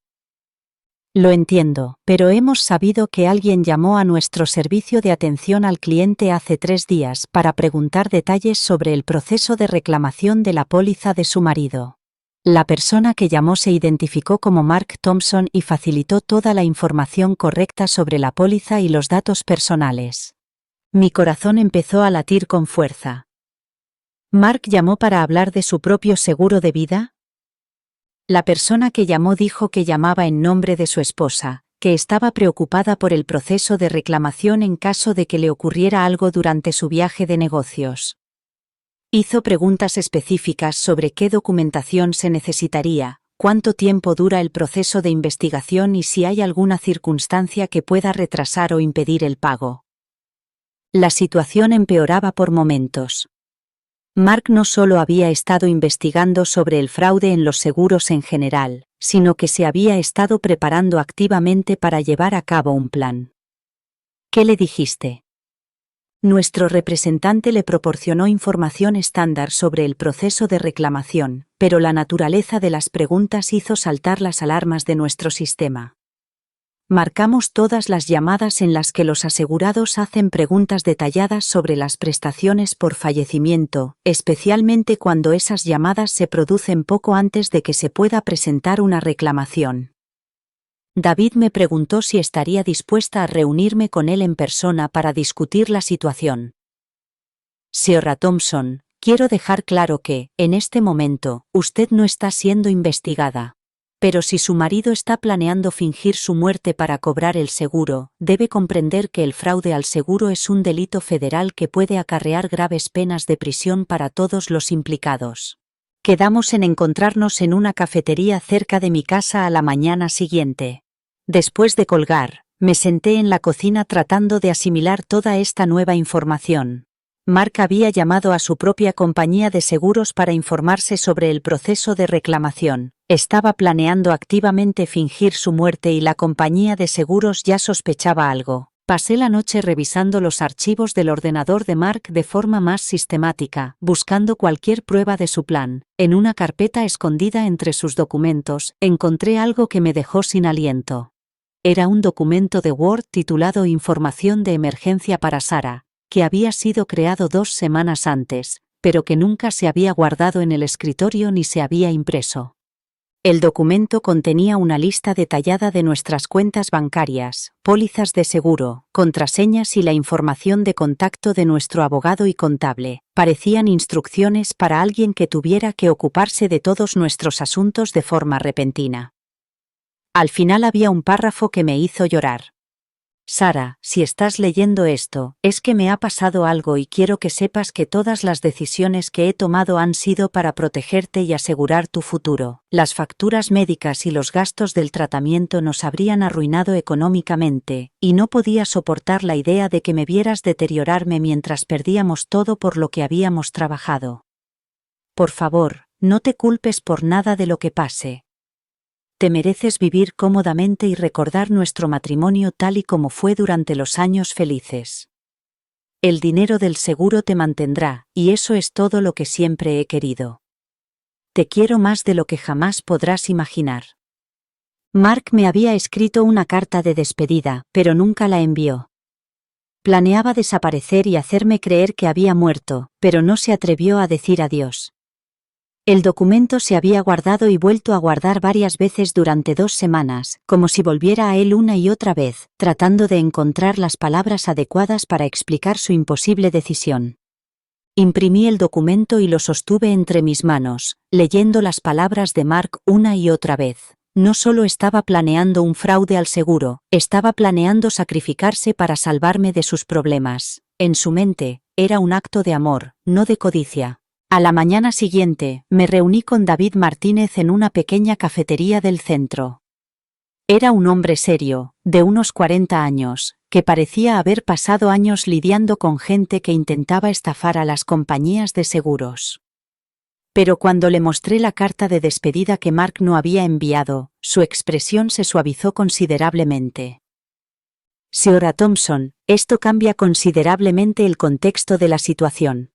Lo entiendo, pero hemos sabido que alguien llamó a nuestro servicio de atención al cliente hace 3 días para preguntar detalles sobre el proceso de reclamación de la póliza de su marido. La persona que llamó se identificó como Mark Thompson y facilitó toda la información correcta sobre la póliza y los datos personales. Mi corazón empezó a latir con fuerza. ¿Mark llamó para hablar de su propio seguro de vida? La persona que llamó dijo que llamaba en nombre de su esposa, que estaba preocupada por el proceso de reclamación en caso de que le ocurriera algo durante su viaje de negocios. Hizo preguntas específicas sobre qué documentación se necesitaría, cuánto tiempo dura el proceso de investigación y si hay alguna circunstancia que pueda retrasar o impedir el pago. La situación empeoraba por momentos. Mark no solo había estado investigando sobre el fraude en los seguros en general, sino que se había estado preparando activamente para llevar a cabo un plan. ¿Qué le dijiste? Nuestro representante le proporcionó información estándar sobre el proceso de reclamación, pero la naturaleza de las preguntas hizo saltar las alarmas de nuestro sistema. Marcamos todas las llamadas en las que los asegurados hacen preguntas detalladas sobre las prestaciones por fallecimiento, especialmente cuando esas llamadas se producen poco antes de que se pueda presentar una reclamación. David me preguntó si estaría dispuesta a reunirme con él en persona para discutir la situación. Señora Thompson, quiero dejar claro que, en este momento, usted no está siendo investigada. Pero si su marido está planeando fingir su muerte para cobrar el seguro, debe comprender que el fraude al seguro es un delito federal que puede acarrear graves penas de prisión para todos los implicados. Quedamos en encontrarnos en una cafetería cerca de mi casa a la mañana siguiente. Después de colgar, me senté en la cocina tratando de asimilar toda esta nueva información. Mark había llamado a su propia compañía de seguros para informarse sobre el proceso de reclamación. Estaba planeando activamente fingir su muerte y la compañía de seguros ya sospechaba algo. Pasé la noche revisando los archivos del ordenador de Mark de forma más sistemática, buscando cualquier prueba de su plan. En una carpeta escondida entre sus documentos, encontré algo que me dejó sin aliento. Era un documento de Word titulado Información de emergencia para Sarah, que había sido creado 2 semanas antes, pero que nunca se había guardado en el escritorio ni se había impreso. El documento contenía una lista detallada de nuestras cuentas bancarias, pólizas de seguro, contraseñas y la información de contacto de nuestro abogado y contable. Parecían instrucciones para alguien que tuviera que ocuparse de todos nuestros asuntos de forma repentina. Al final había un párrafo que me hizo llorar. Sara, si estás leyendo esto, es que me ha pasado algo y quiero que sepas que todas las decisiones que he tomado han sido para protegerte y asegurar tu futuro. Las facturas médicas y los gastos del tratamiento nos habrían arruinado económicamente, y no podía soportar la idea de que me vieras deteriorarme mientras perdíamos todo por lo que habíamos trabajado. Por favor, no te culpes por nada de lo que pase. Te mereces vivir cómodamente y recordar nuestro matrimonio tal y como fue durante los años felices. El dinero del seguro te mantendrá, y eso es todo lo que siempre he querido. Te quiero más de lo que jamás podrás imaginar. Mark me había escrito una carta de despedida, pero nunca la envió. Planeaba desaparecer y hacerme creer que había muerto, pero no se atrevió a decir adiós. El documento se había guardado y vuelto a guardar varias veces durante 2 semanas, como si volviera a él una y otra vez, tratando de encontrar las palabras adecuadas para explicar su imposible decisión. Imprimí el documento y lo sostuve entre mis manos, leyendo las palabras de Mark una y otra vez. No solo estaba planeando un fraude al seguro, estaba planeando sacrificarse para salvarme de sus problemas. En su mente, era un acto de amor, no de codicia. A la mañana siguiente, me reuní con David Martínez en una pequeña cafetería del centro. Era un hombre serio, de unos 40 años, que parecía haber pasado años lidiando con gente que intentaba estafar a las compañías de seguros. Pero cuando le mostré la carta de despedida que Mark no había enviado, su expresión se suavizó considerablemente. Señora Thompson, esto cambia considerablemente el contexto de la situación.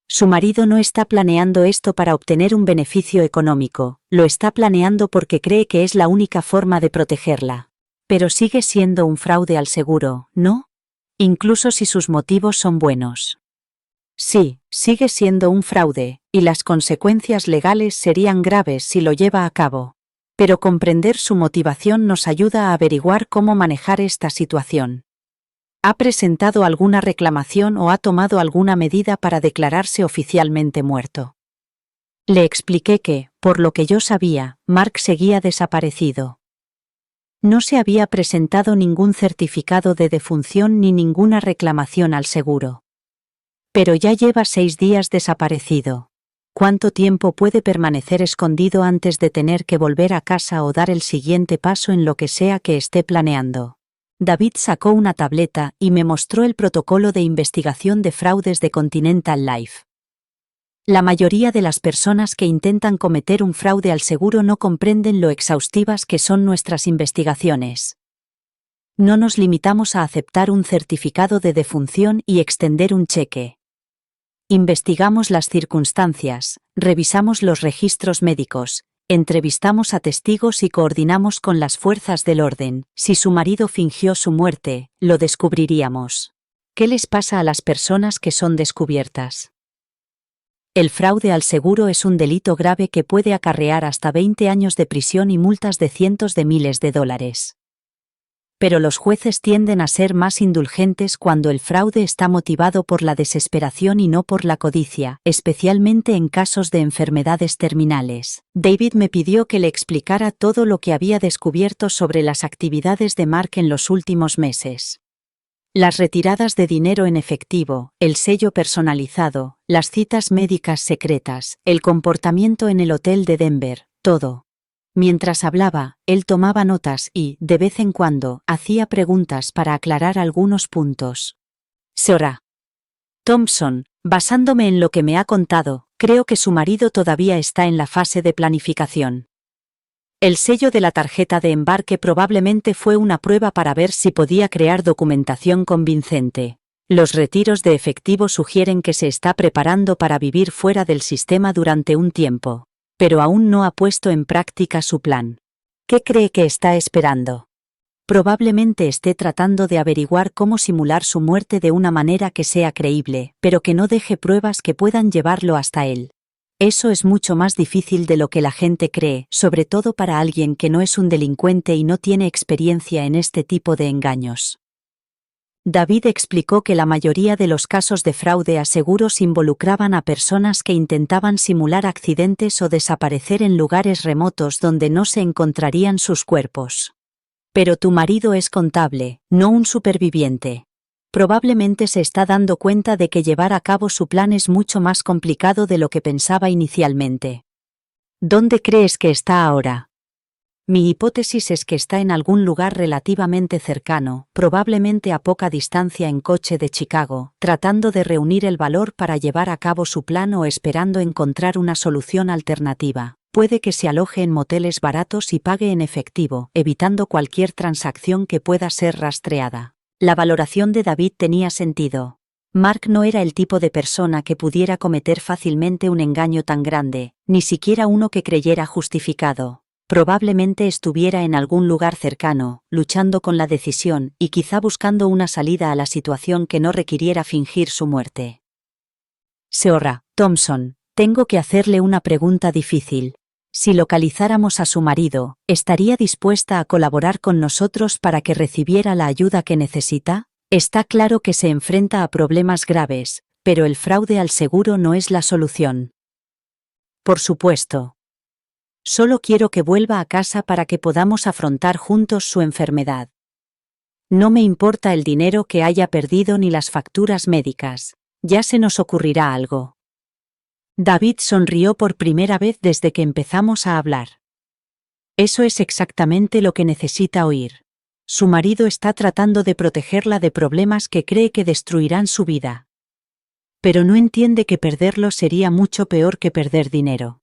Su marido no está planeando esto para obtener un beneficio económico, lo está planeando porque cree que es la única forma de protegerla. Pero sigue siendo un fraude al seguro, ¿no? Incluso si sus motivos son buenos. Sí, sigue siendo un fraude, y las consecuencias legales serían graves si lo lleva a cabo. Pero comprender su motivación nos ayuda a averiguar cómo manejar esta situación. ¿Ha presentado alguna reclamación o ha tomado alguna medida para declararse oficialmente muerto? Le expliqué que, por lo que yo sabía, Mark seguía desaparecido. No se había presentado ningún certificado de defunción ni ninguna reclamación al seguro. Pero ya lleva 6 días desaparecido. ¿Cuánto tiempo puede permanecer escondido antes de tener que volver a casa o dar el siguiente paso en lo que sea que esté planeando? David sacó una tableta y me mostró el protocolo de investigación de fraudes de Continental Life. La mayoría de las personas que intentan cometer un fraude al seguro no comprenden lo exhaustivas que son nuestras investigaciones. No nos limitamos a aceptar un certificado de defunción y extender un cheque. Investigamos las circunstancias, revisamos los registros médicos, entrevistamos a testigos y coordinamos con las fuerzas del orden. Si su marido fingió su muerte, lo descubriríamos. ¿Qué les pasa a las personas que son descubiertas? El fraude al seguro es un delito grave que puede acarrear hasta 20 años de prisión y multas de cientos de miles de dólares. Pero los jueces tienden a ser más indulgentes cuando el fraude está motivado por la desesperación y no por la codicia, especialmente en casos de enfermedades terminales. David me pidió que le explicara todo lo que había descubierto sobre las actividades de Mark en los últimos meses. Las retiradas de dinero en efectivo, el sello personalizado, las citas médicas secretas, el comportamiento en el hotel de Denver, todo. Mientras hablaba, él tomaba notas y, de vez en cuando, hacía preguntas para aclarar algunos puntos. Señora Thompson, basándome en lo que me ha contado, creo que su marido todavía está en la fase de planificación. El sello de la tarjeta de embarque probablemente fue una prueba para ver si podía crear documentación convincente. Los retiros de efectivo sugieren que se está preparando para vivir fuera del sistema durante un tiempo. Pero aún no ha puesto en práctica su plan. ¿Qué cree que está esperando? Probablemente esté tratando de averiguar cómo simular su muerte de una manera que sea creíble, pero que no deje pruebas que puedan llevarlo hasta él. Eso es mucho más difícil de lo que la gente cree, sobre todo para alguien que no es un delincuente y no tiene experiencia en este tipo de engaños. David explicó que la mayoría de los casos de fraude a seguros involucraban a personas que intentaban simular accidentes o desaparecer en lugares remotos donde no se encontrarían sus cuerpos. Pero tu marido es contable, no un superviviente. Probablemente se está dando cuenta de que llevar a cabo su plan es mucho más complicado de lo que pensaba inicialmente. ¿Dónde crees que está ahora? Mi hipótesis es que está en algún lugar relativamente cercano, probablemente a poca distancia en coche de Chicago, tratando de reunir el valor para llevar a cabo su plan o esperando encontrar una solución alternativa. Puede que se aloje en moteles baratos y pague en efectivo, evitando cualquier transacción que pueda ser rastreada. La valoración de David tenía sentido. Mark no era el tipo de persona que pudiera cometer fácilmente un engaño tan grande, ni siquiera uno que creyera justificado. Probablemente estuviera en algún lugar cercano, luchando con la decisión y quizá buscando una salida a la situación que no requiriera fingir su muerte. Señora Thompson, tengo que hacerle una pregunta difícil. Si localizáramos a su marido, ¿estaría dispuesta a colaborar con nosotros para que recibiera la ayuda que necesita? Está claro que se enfrenta a problemas graves, pero el fraude al seguro no es la solución. Por supuesto. Solo quiero que vuelva a casa para que podamos afrontar juntos su enfermedad. No me importa el dinero que haya perdido ni las facturas médicas. Ya se nos ocurrirá algo. David sonrió por primera vez desde que empezamos a hablar. Eso es exactamente lo que necesita oír. Su marido está tratando de protegerla de problemas que cree que destruirán su vida. Pero no entiende que perderlo sería mucho peor que perder dinero.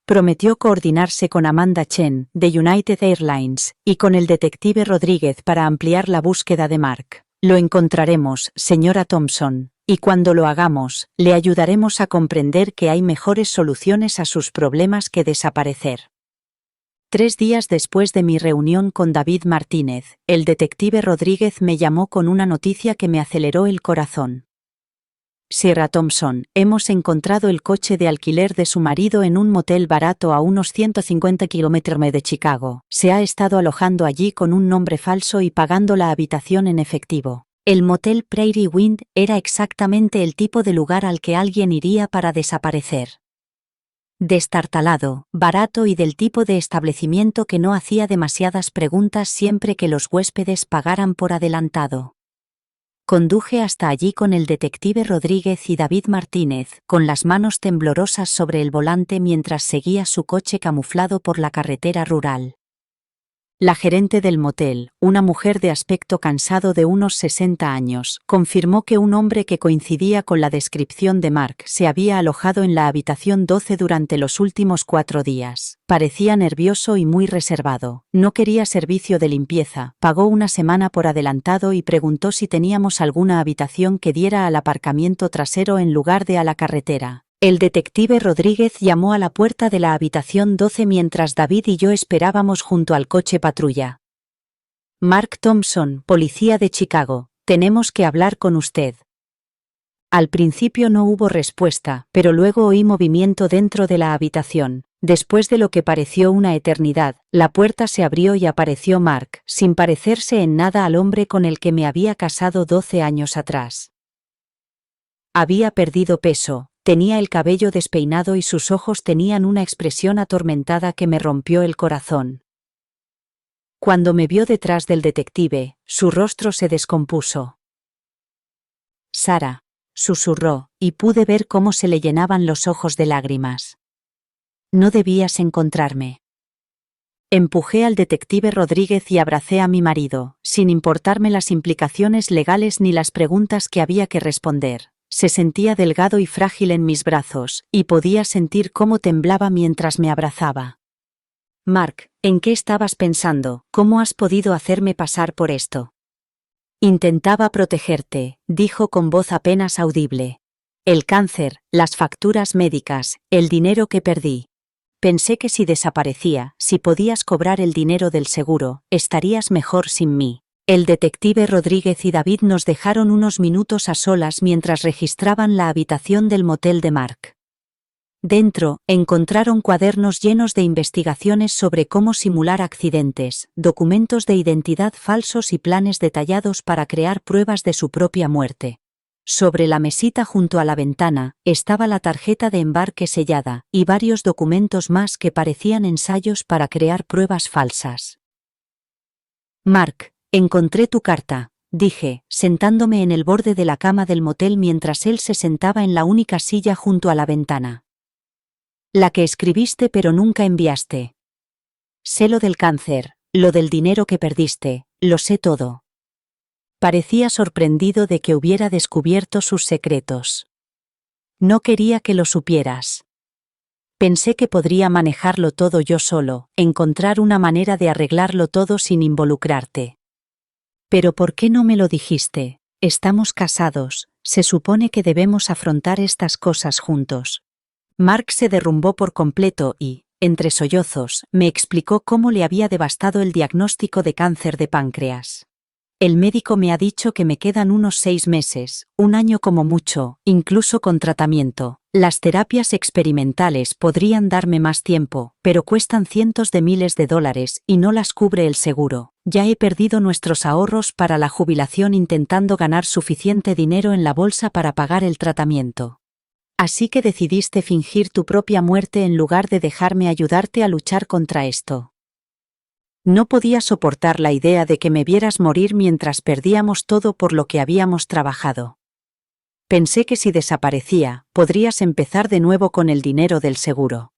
Prometió coordinarse con Amanda Chen, de United Airlines, y con el detective Rodríguez para ampliar la búsqueda de Mark. Lo encontraremos, señora Thompson, y cuando lo hagamos, le ayudaremos a comprender que hay mejores soluciones a sus problemas que desaparecer. 3 días después de mi reunión con David Martínez, el detective Rodríguez me llamó con una noticia que me aceleró el corazón. Sierra Thompson, hemos encontrado el coche de alquiler de su marido en un motel barato a unos 150 kilómetros de Chicago. Se ha estado alojando allí con un nombre falso y pagando la habitación en efectivo. El motel Prairie Wind era exactamente el tipo de lugar al que alguien iría para desaparecer. Destartalado, barato y del tipo de establecimiento que no hacía demasiadas preguntas siempre que los huéspedes pagaran por adelantado. Conduje hasta allí con el detective Rodríguez y David Martínez, con las manos temblorosas sobre el volante mientras seguía su coche camuflado por la carretera rural. La gerente del motel, una mujer de aspecto cansado de unos 60 años, confirmó que un hombre que coincidía con la descripción de Mark se había alojado en la habitación 12 durante los últimos 4 días. Parecía nervioso y muy reservado. No quería servicio de limpieza, pagó una semana por adelantado y preguntó si teníamos alguna habitación que diera al aparcamiento trasero en lugar de a la carretera. El detective Rodríguez llamó a la puerta de la habitación 12 mientras David y yo esperábamos junto al coche patrulla. Mark Thompson, policía de Chicago, tenemos que hablar con usted. Al principio no hubo respuesta, pero luego oí movimiento dentro de la habitación. Después de lo que pareció una eternidad, la puerta se abrió y apareció Mark, sin parecerse en nada al hombre con el que me había casado 12 años atrás. Había perdido peso. Tenía el cabello despeinado y sus ojos tenían una expresión atormentada que me rompió el corazón. Cuando me vio detrás del detective, su rostro se descompuso. «Sara», susurró, y pude ver cómo se le llenaban los ojos de lágrimas. «No debías encontrarme». Empujé al detective Rodríguez y abracé a mi marido, sin importarme las implicaciones legales ni las preguntas que había que responder. Se sentía delgado y frágil en mis brazos, y podía sentir cómo temblaba mientras me abrazaba. «Mark, ¿en qué estabas pensando? ¿Cómo has podido hacerme pasar por esto?» «Intentaba protegerte», dijo con voz apenas audible. «El cáncer, las facturas médicas, el dinero que perdí. Pensé que si desaparecía, si podías cobrar el dinero del seguro, estarías mejor sin mí». El detective Rodríguez y David nos dejaron unos minutos a solas mientras registraban la habitación del motel de Mark. Dentro, encontraron cuadernos llenos de investigaciones sobre cómo simular accidentes, documentos de identidad falsos y planes detallados para crear pruebas de su propia muerte. Sobre la mesita junto a la ventana, estaba la tarjeta de embarque sellada, y varios documentos más que parecían ensayos para crear pruebas falsas. Mark, encontré tu carta, dije, sentándome en el borde de la cama del motel mientras él se sentaba en la única silla junto a la ventana. La que escribiste pero nunca enviaste. Sé lo del cáncer, lo del dinero que perdiste, lo sé todo. Parecía sorprendido de que hubiera descubierto sus secretos. No quería que lo supieras. Pensé que podría manejarlo todo yo solo, encontrar una manera de arreglarlo todo sin involucrarte. Pero ¿por qué no me lo dijiste? Estamos casados, se supone que debemos afrontar estas cosas juntos. Mark se derrumbó por completo y, entre sollozos, me explicó cómo le había devastado el diagnóstico de cáncer de páncreas. El médico me ha dicho que me quedan unos 6 meses, un año como mucho, incluso con tratamiento. Las terapias experimentales podrían darme más tiempo, pero cuestan cientos de miles de dólares y no las cubre el seguro. Ya he perdido nuestros ahorros para la jubilación intentando ganar suficiente dinero en la bolsa para pagar el tratamiento. Así que decidiste fingir tu propia muerte en lugar de dejarme ayudarte a luchar contra esto. No podía soportar la idea de que me vieras morir mientras perdíamos todo por lo que habíamos trabajado. Pensé que si desaparecía, podrías empezar de nuevo con el dinero del seguro.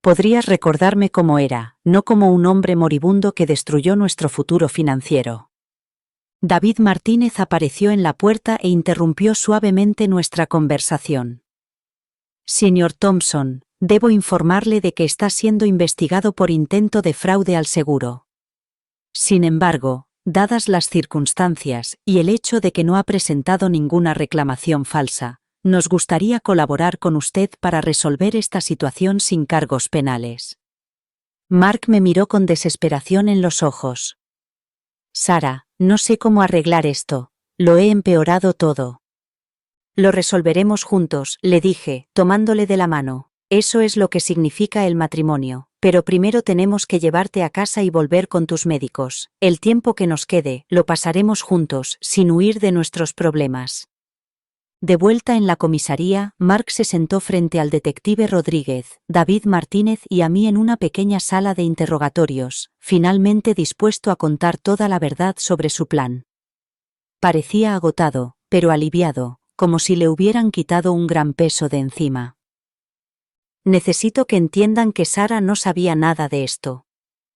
Podrías recordarme cómo era, no como un hombre moribundo que destruyó nuestro futuro financiero. David Martínez apareció en la puerta e interrumpió suavemente nuestra conversación. Señor Thompson, debo informarle de que está siendo investigado por intento de fraude al seguro. Sin embargo, dadas las circunstancias y el hecho de que no ha presentado ninguna reclamación falsa, nos gustaría colaborar con usted para resolver esta situación sin cargos penales. Mark me miró con desesperación en los ojos. Sara, no sé cómo arreglar esto, lo he empeorado todo. Lo resolveremos juntos, le dije, tomándole de la mano. Eso es lo que significa el matrimonio, pero primero tenemos que llevarte a casa y volver con tus médicos. El tiempo que nos quede, lo pasaremos juntos, sin huir de nuestros problemas. De vuelta en la comisaría, Mark se sentó frente al detective Rodríguez, David Martínez y a mí en una pequeña sala de interrogatorios, finalmente dispuesto a contar toda la verdad sobre su plan. Parecía agotado, pero aliviado, como si le hubieran quitado un gran peso de encima. Necesito que entiendan que Sara no sabía nada de esto,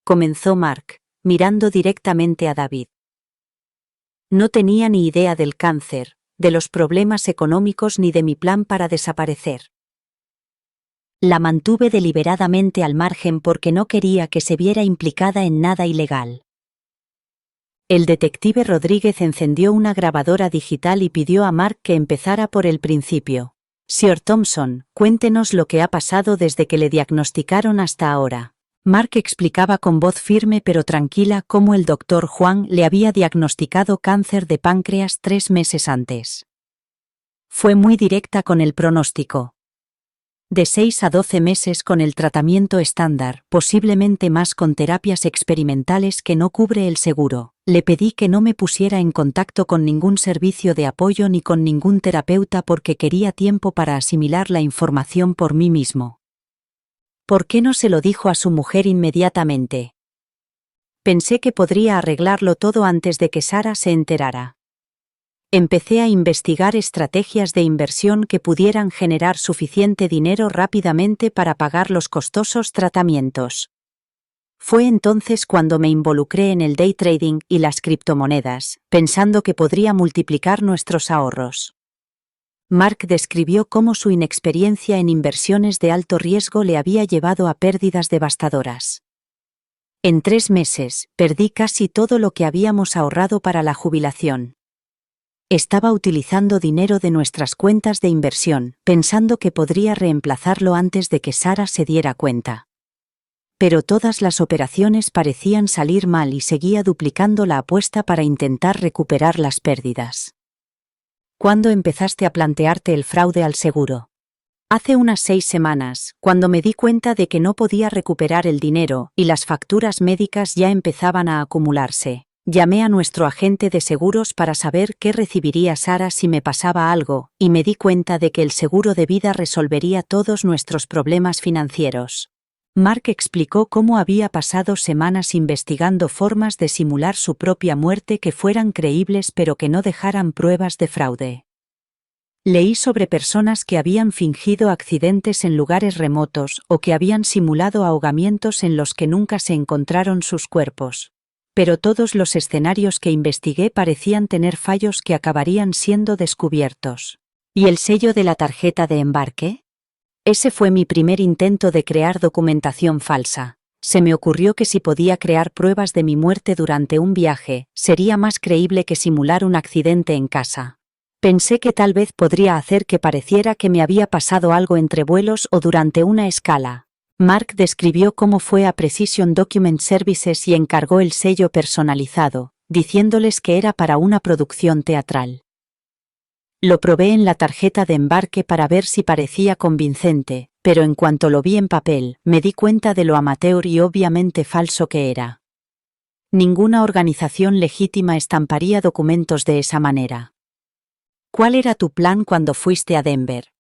comenzó Mark, mirando directamente a David. No tenía ni idea del cáncer, de los problemas económicos ni de mi plan para desaparecer. La mantuve deliberadamente al margen porque no quería que se viera implicada en nada ilegal. El detective Rodríguez encendió una grabadora digital y pidió a Mark que empezara por el principio. Sr. Thompson, cuéntenos lo que ha pasado desde que le diagnosticaron hasta ahora. Mark explicaba con voz firme pero tranquila cómo el doctor Juan le había diagnosticado cáncer de páncreas 3 meses antes. Fue muy directa con el pronóstico. De 6 a 12 meses con el tratamiento estándar, posiblemente más con terapias experimentales que no cubre el seguro. Le pedí que no me pusiera en contacto con ningún servicio de apoyo ni con ningún terapeuta porque quería tiempo para asimilar la información por mí mismo. ¿Por qué no se lo dijo a su mujer inmediatamente? Pensé que podría arreglarlo todo antes de que Sara se enterara. Empecé a investigar estrategias de inversión que pudieran generar suficiente dinero rápidamente para pagar los costosos tratamientos. Fue entonces cuando me involucré en el day trading y las criptomonedas, pensando que podría multiplicar nuestros ahorros. Mark describió cómo su inexperiencia en inversiones de alto riesgo le había llevado a pérdidas devastadoras. En 3 meses, perdí casi todo lo que habíamos ahorrado para la jubilación. Estaba utilizando dinero de nuestras cuentas de inversión, pensando que podría reemplazarlo antes de que Sara se diera cuenta. Pero todas las operaciones parecían salir mal y seguía duplicando la apuesta para intentar recuperar las pérdidas. ¿Cuándo empezaste a plantearte el fraude al seguro? Hace unas 6 semanas, cuando me di cuenta de que no podía recuperar el dinero y las facturas médicas ya empezaban a acumularse, llamé a nuestro agente de seguros para saber qué recibiría Sara si me pasaba algo, y me di cuenta de que el seguro de vida resolvería todos nuestros problemas financieros. Mark explicó cómo había pasado semanas investigando formas de simular su propia muerte que fueran creíbles pero que no dejaran pruebas de fraude. Leí sobre personas que habían fingido accidentes en lugares remotos o que habían simulado ahogamientos en los que nunca se encontraron sus cuerpos. Pero todos los escenarios que investigué parecían tener fallos que acabarían siendo descubiertos. ¿Y el sello de la tarjeta de embarque? Ese fue mi primer intento de crear documentación falsa. Se me ocurrió que si podía crear pruebas de mi muerte durante un viaje, sería más creíble que simular un accidente en casa. Pensé que tal vez podría hacer que pareciera que me había pasado algo entre vuelos o durante una escala. Mark describió cómo fue a Precision Document Services y encargó el sello personalizado, diciéndoles que era para una producción teatral. Lo probé en la tarjeta de embarque para ver si parecía convincente, pero en cuanto lo vi en papel, me di cuenta de lo amateur y obviamente falso que era. Ninguna organización legítima estamparía documentos de esa manera. ¿Cuál era tu plan cuando fuiste a Denver?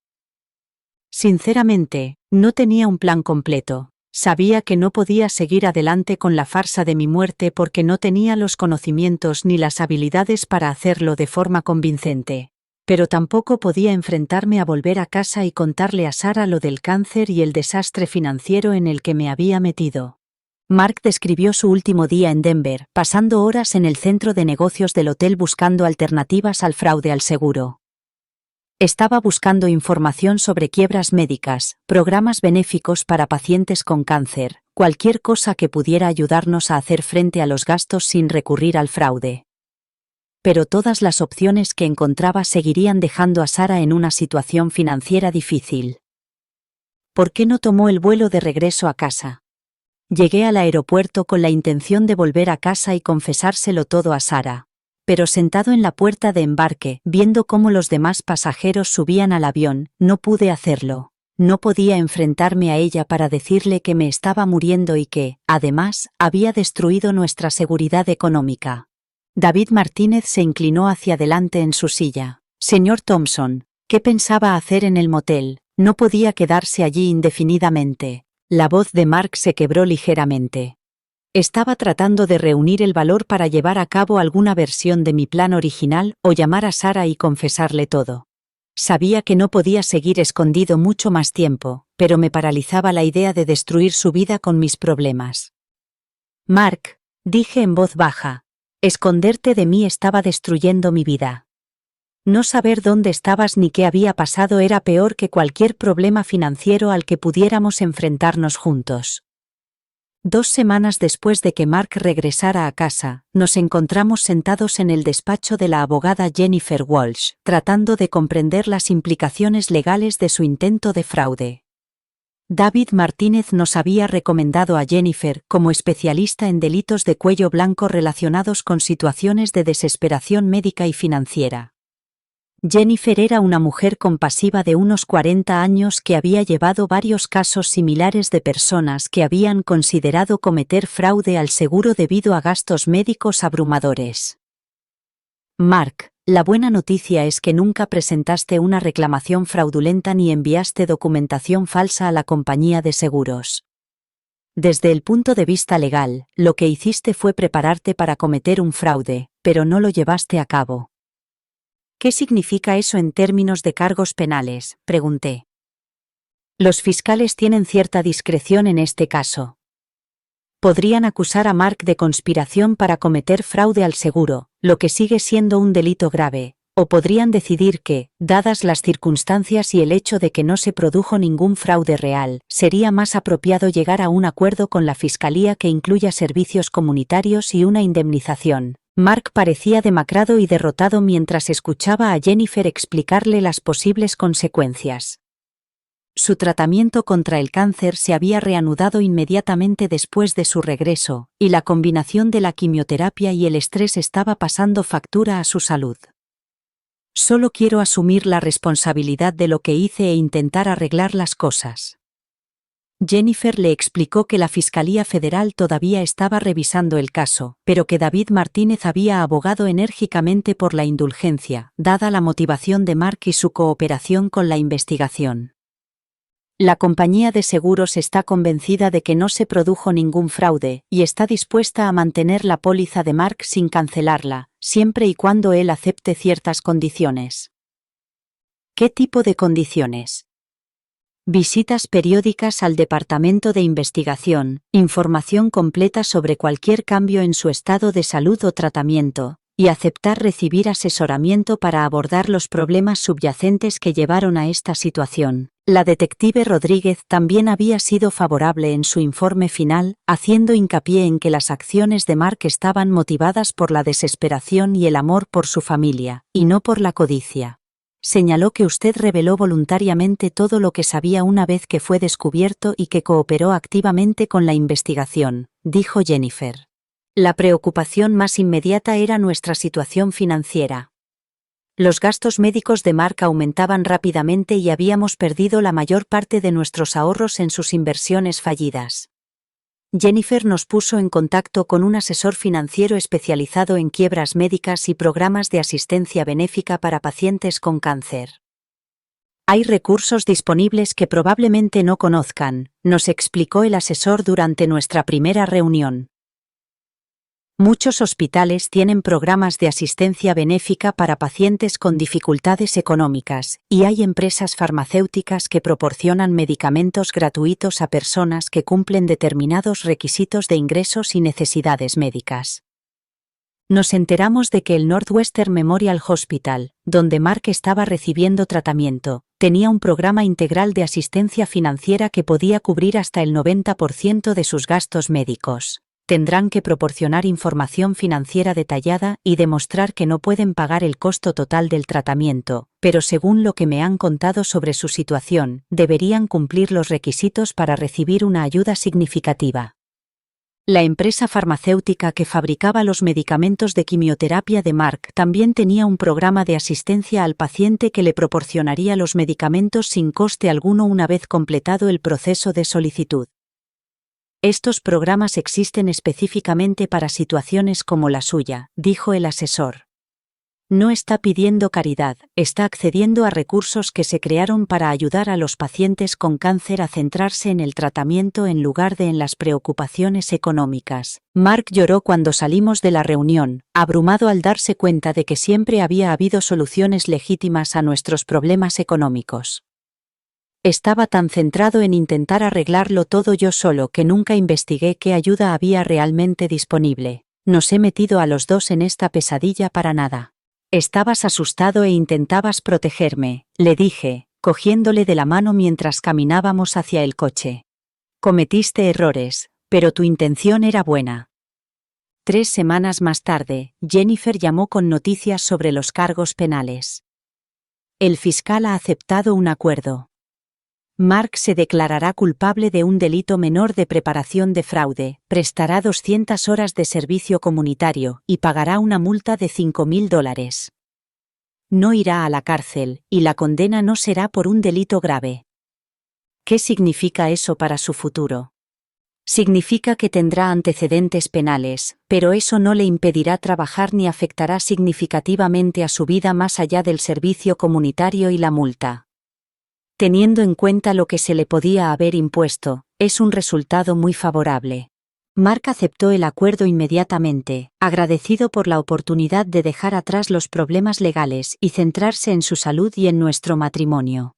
Sinceramente, no tenía un plan completo. Sabía que no podía seguir adelante con la farsa de mi muerte porque no tenía los conocimientos ni las habilidades para hacerlo de forma convincente. Pero tampoco podía enfrentarme a volver a casa y contarle a Sara lo del cáncer y el desastre financiero en el que me había metido. Mark describió su último día en Denver, pasando horas en el centro de negocios del hotel buscando alternativas al fraude al seguro. Estaba buscando información sobre quiebras médicas, programas benéficos para pacientes con cáncer, cualquier cosa que pudiera ayudarnos a hacer frente a los gastos sin recurrir al fraude. Pero todas las opciones que encontraba seguirían dejando a Sara en una situación financiera difícil. ¿Por qué no tomó el vuelo de regreso a casa? Llegué al aeropuerto con la intención de volver a casa y confesárselo todo a Sara. Pero sentado en la puerta de embarque, viendo cómo los demás pasajeros subían al avión, no pude hacerlo. No podía enfrentarme a ella para decirle que me estaba muriendo y que, además, había destruido nuestra seguridad económica. David Martínez se inclinó hacia adelante en su silla. Señor Thompson, ¿qué pensaba hacer en el motel? No podía quedarse allí indefinidamente. La voz de Mark se quebró ligeramente. Estaba tratando de reunir el valor para llevar a cabo alguna versión de mi plan original o llamar a Sara y confesarle todo. Sabía que no podía seguir escondido mucho más tiempo, pero me paralizaba la idea de destruir su vida con mis problemas. Mark, dije en voz baja, esconderte de mí estaba destruyendo mi vida. No saber dónde estabas ni qué había pasado era peor que cualquier problema financiero al que pudiéramos enfrentarnos juntos. 2 semanas después de que Mark regresara a casa, nos encontramos sentados en el despacho de la abogada Jennifer Walsh, tratando de comprender las implicaciones legales de su intento de fraude. David Martínez nos había recomendado a Jennifer como especialista en delitos de cuello blanco relacionados con situaciones de desesperación médica y financiera. Jennifer era una mujer compasiva de unos 40 años que había llevado varios casos similares de personas que habían considerado cometer fraude al seguro debido a gastos médicos abrumadores. Mark, la buena noticia es que nunca presentaste una reclamación fraudulenta ni enviaste documentación falsa a la compañía de seguros. Desde el punto de vista legal, lo que hiciste fue prepararte para cometer un fraude, pero no lo llevaste a cabo. ¿Qué significa eso en términos de cargos penales?, pregunté. Los fiscales tienen cierta discreción en este caso. Podrían acusar a Mark de conspiración para cometer fraude al seguro, lo que sigue siendo un delito grave, o podrían decidir que, dadas las circunstancias y el hecho de que no se produjo ningún fraude real, sería más apropiado llegar a un acuerdo con la fiscalía que incluya servicios comunitarios y una indemnización. Mark parecía demacrado y derrotado mientras escuchaba a Jennifer explicarle las posibles consecuencias. Su tratamiento contra el cáncer se había reanudado inmediatamente después de su regreso, y la combinación de la quimioterapia y el estrés estaba pasando factura a su salud. Solo quiero asumir la responsabilidad de lo que hice e intentar arreglar las cosas. Jennifer le explicó que la Fiscalía Federal todavía estaba revisando el caso, pero que David Martínez había abogado enérgicamente por la indulgencia, dada la motivación de Mark y su cooperación con la investigación. La compañía de seguros está convencida de que no se produjo ningún fraude y está dispuesta a mantener la póliza de Mark sin cancelarla, siempre y cuando él acepte ciertas condiciones. ¿Qué tipo de condiciones? Visitas periódicas al Departamento de Investigación, información completa sobre cualquier cambio en su estado de salud o tratamiento, y aceptar recibir asesoramiento para abordar los problemas subyacentes que llevaron a esta situación. La detective Rodríguez también había sido favorable en su informe final, haciendo hincapié en que las acciones de Mark estaban motivadas por la desesperación y el amor por su familia, y no por la codicia. Señaló que usted reveló voluntariamente todo lo que sabía una vez que fue descubierto y que cooperó activamente con la investigación, dijo Jennifer. La preocupación más inmediata era nuestra situación financiera. Los gastos médicos de Mark aumentaban rápidamente y habíamos perdido la mayor parte de nuestros ahorros en sus inversiones fallidas. Jennifer nos puso en contacto con un asesor financiero especializado en quiebras médicas y programas de asistencia benéfica para pacientes con cáncer. Hay recursos disponibles que probablemente no conozcan, nos explicó el asesor durante nuestra primera reunión. Muchos hospitales tienen programas de asistencia benéfica para pacientes con dificultades económicas, y hay empresas farmacéuticas que proporcionan medicamentos gratuitos a personas que cumplen determinados requisitos de ingresos y necesidades médicas. Nos enteramos de que el Northwestern Memorial Hospital, donde Mark estaba recibiendo tratamiento, tenía un programa integral de asistencia financiera que podía cubrir hasta el 90% de sus gastos médicos. Tendrán que proporcionar información financiera detallada y demostrar que no pueden pagar el costo total del tratamiento, pero según lo que me han contado sobre su situación, deberían cumplir los requisitos para recibir una ayuda significativa. La empresa farmacéutica que fabricaba los medicamentos de quimioterapia de Mark también tenía un programa de asistencia al paciente que le proporcionaría los medicamentos sin coste alguno una vez completado el proceso de solicitud. Estos programas existen específicamente para situaciones como la suya, dijo el asesor. No está pidiendo caridad, está accediendo a recursos que se crearon para ayudar a los pacientes con cáncer a centrarse en el tratamiento en lugar de en las preocupaciones económicas. Mark lloró cuando salimos de la reunión, abrumado al darse cuenta de que siempre había habido soluciones legítimas a nuestros problemas económicos. Estaba tan centrado en intentar arreglarlo todo yo solo que nunca investigué qué ayuda había realmente disponible. Nos he metido a los dos en esta pesadilla para nada. Estabas asustado e intentabas protegerme, le dije, cogiéndole de la mano mientras caminábamos hacia el coche. Cometiste errores, pero tu intención era buena. 3 semanas más tarde, Jennifer llamó con noticias sobre los cargos penales. El fiscal ha aceptado un acuerdo. Mark se declarará culpable de un delito menor de preparación de fraude, prestará 200 horas de servicio comunitario y pagará una multa de $5.000. No irá a la cárcel, y la condena no será por un delito grave. ¿Qué significa eso para su futuro? Significa que tendrá antecedentes penales, pero eso no le impedirá trabajar ni afectará significativamente a su vida más allá del servicio comunitario y la multa. Teniendo en cuenta lo que se le podía haber impuesto, es un resultado muy favorable. Mark aceptó el acuerdo inmediatamente, agradecido por la oportunidad de dejar atrás los problemas legales y centrarse en su salud y en nuestro matrimonio.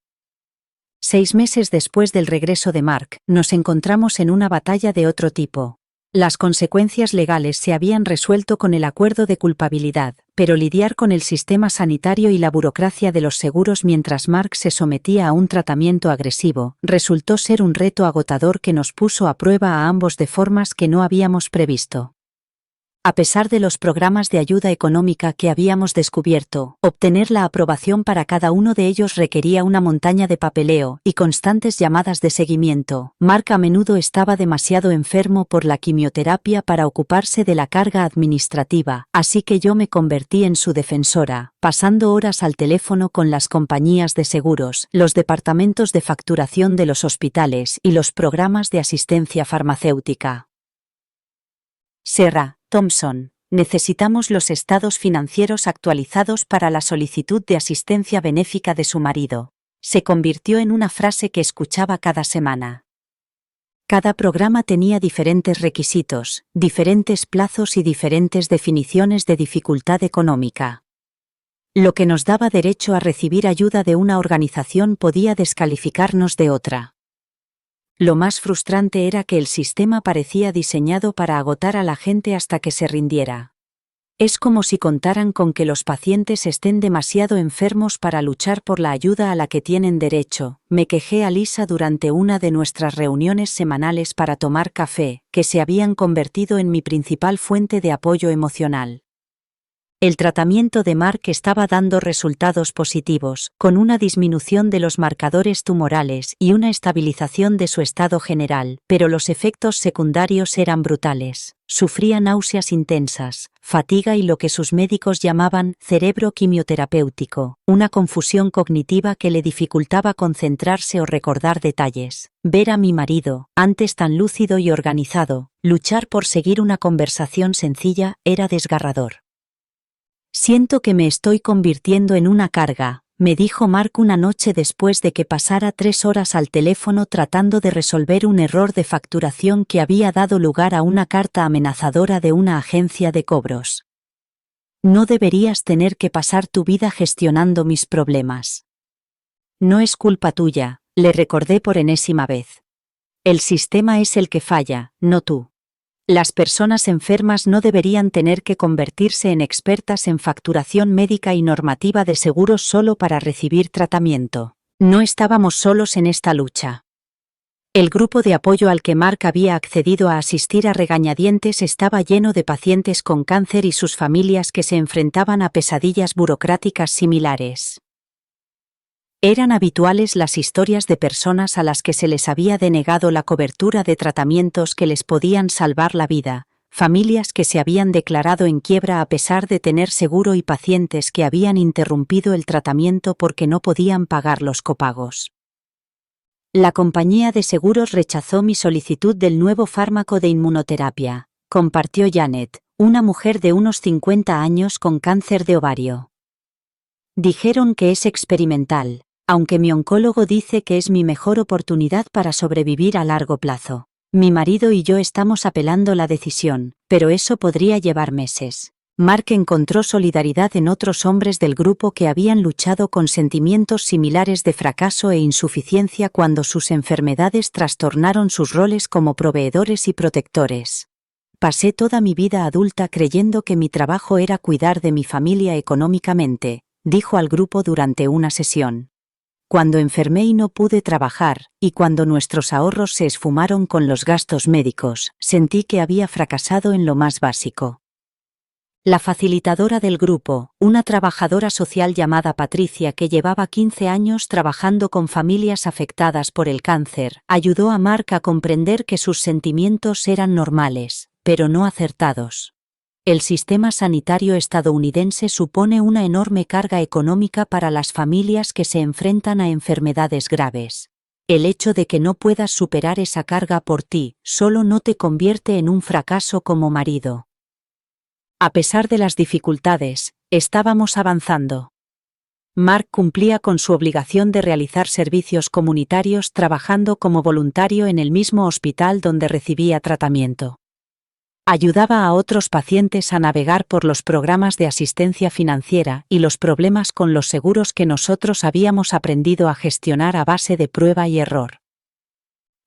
6 meses después del regreso de Mark, nos encontramos en una batalla de otro tipo. Las consecuencias legales se habían resuelto con el acuerdo de culpabilidad, pero lidiar con el sistema sanitario y la burocracia de los seguros mientras Mark se sometía a un tratamiento agresivo, resultó ser un reto agotador que nos puso a prueba a ambos de formas que no habíamos previsto. A pesar de los programas de ayuda económica que habíamos descubierto, obtener la aprobación para cada uno de ellos requería una montaña de papeleo y constantes llamadas de seguimiento. Mark a menudo estaba demasiado enfermo por la quimioterapia para ocuparse de la carga administrativa, así que yo me convertí en su defensora, pasando horas al teléfono con las compañías de seguros, los departamentos de facturación de los hospitales y los programas de asistencia farmacéutica. Sarah Thompson, necesitamos los estados financieros actualizados para la solicitud de asistencia benéfica de su marido. Se convirtió en una frase que escuchaba cada semana. Cada programa tenía diferentes requisitos, diferentes plazos y diferentes definiciones de dificultad económica. Lo que nos daba derecho a recibir ayuda de una organización podía descalificarnos de otra. Lo más frustrante era que el sistema parecía diseñado para agotar a la gente hasta que se rindiera. Es como si contaran con que los pacientes estén demasiado enfermos para luchar por la ayuda a la que tienen derecho. Me quejé a Lisa durante una de nuestras reuniones semanales para tomar café, que se habían convertido en mi principal fuente de apoyo emocional. El tratamiento de Mark estaba dando resultados positivos, con una disminución de los marcadores tumorales y una estabilización de su estado general, pero los efectos secundarios eran brutales. Sufría náuseas intensas, fatiga y lo que sus médicos llamaban cerebro quimioterapéutico, una confusión cognitiva que le dificultaba concentrarse o recordar detalles. Ver a mi marido, antes tan lúcido y organizado, luchar por seguir una conversación sencilla, era desgarrador. Siento que me estoy convirtiendo en una carga, me dijo Mark una noche después de que pasara 3 horas al teléfono tratando de resolver un error de facturación que había dado lugar a una carta amenazadora de una agencia de cobros. No deberías tener que pasar tu vida gestionando mis problemas. No es culpa tuya, le recordé por enésima vez. El sistema es el que falla, no tú. Las personas enfermas no deberían tener que convertirse en expertas en facturación médica y normativa de seguros solo para recibir tratamiento. No estábamos solos en esta lucha. El grupo de apoyo al que Mark había accedido a asistir a regañadientes estaba lleno de pacientes con cáncer y sus familias que se enfrentaban a pesadillas burocráticas similares. Eran habituales las historias de personas a las que se les había denegado la cobertura de tratamientos que les podían salvar la vida, familias que se habían declarado en quiebra a pesar de tener seguro y pacientes que habían interrumpido el tratamiento porque no podían pagar los copagos. La compañía de seguros rechazó mi solicitud del nuevo fármaco de inmunoterapia, compartió Janet, una mujer de unos 50 años con cáncer de ovario. Dijeron que es experimental, aunque mi oncólogo dice que es mi mejor oportunidad para sobrevivir a largo plazo. Mi marido y yo estamos apelando la decisión, pero eso podría llevar meses. Mark encontró solidaridad en otros hombres del grupo que habían luchado con sentimientos similares de fracaso e insuficiencia cuando sus enfermedades trastornaron sus roles como proveedores y protectores. Pasé toda mi vida adulta creyendo que mi trabajo era cuidar de mi familia económicamente, dijo al grupo durante una sesión. Cuando enfermé y no pude trabajar, y cuando nuestros ahorros se esfumaron con los gastos médicos, sentí que había fracasado en lo más básico. La facilitadora del grupo, una trabajadora social llamada Patricia que llevaba 15 años trabajando con familias afectadas por el cáncer, ayudó a Mark a comprender que sus sentimientos eran normales, pero no acertados. El sistema sanitario estadounidense supone una enorme carga económica para las familias que se enfrentan a enfermedades graves. El hecho de que no puedas superar esa carga por ti solo no te convierte en un fracaso como marido. A pesar de las dificultades, estábamos avanzando. Mark cumplía con su obligación de realizar servicios comunitarios trabajando como voluntario en el mismo hospital donde recibía tratamiento. Ayudaba a otros pacientes a navegar por los programas de asistencia financiera y los problemas con los seguros que nosotros habíamos aprendido a gestionar a base de prueba y error.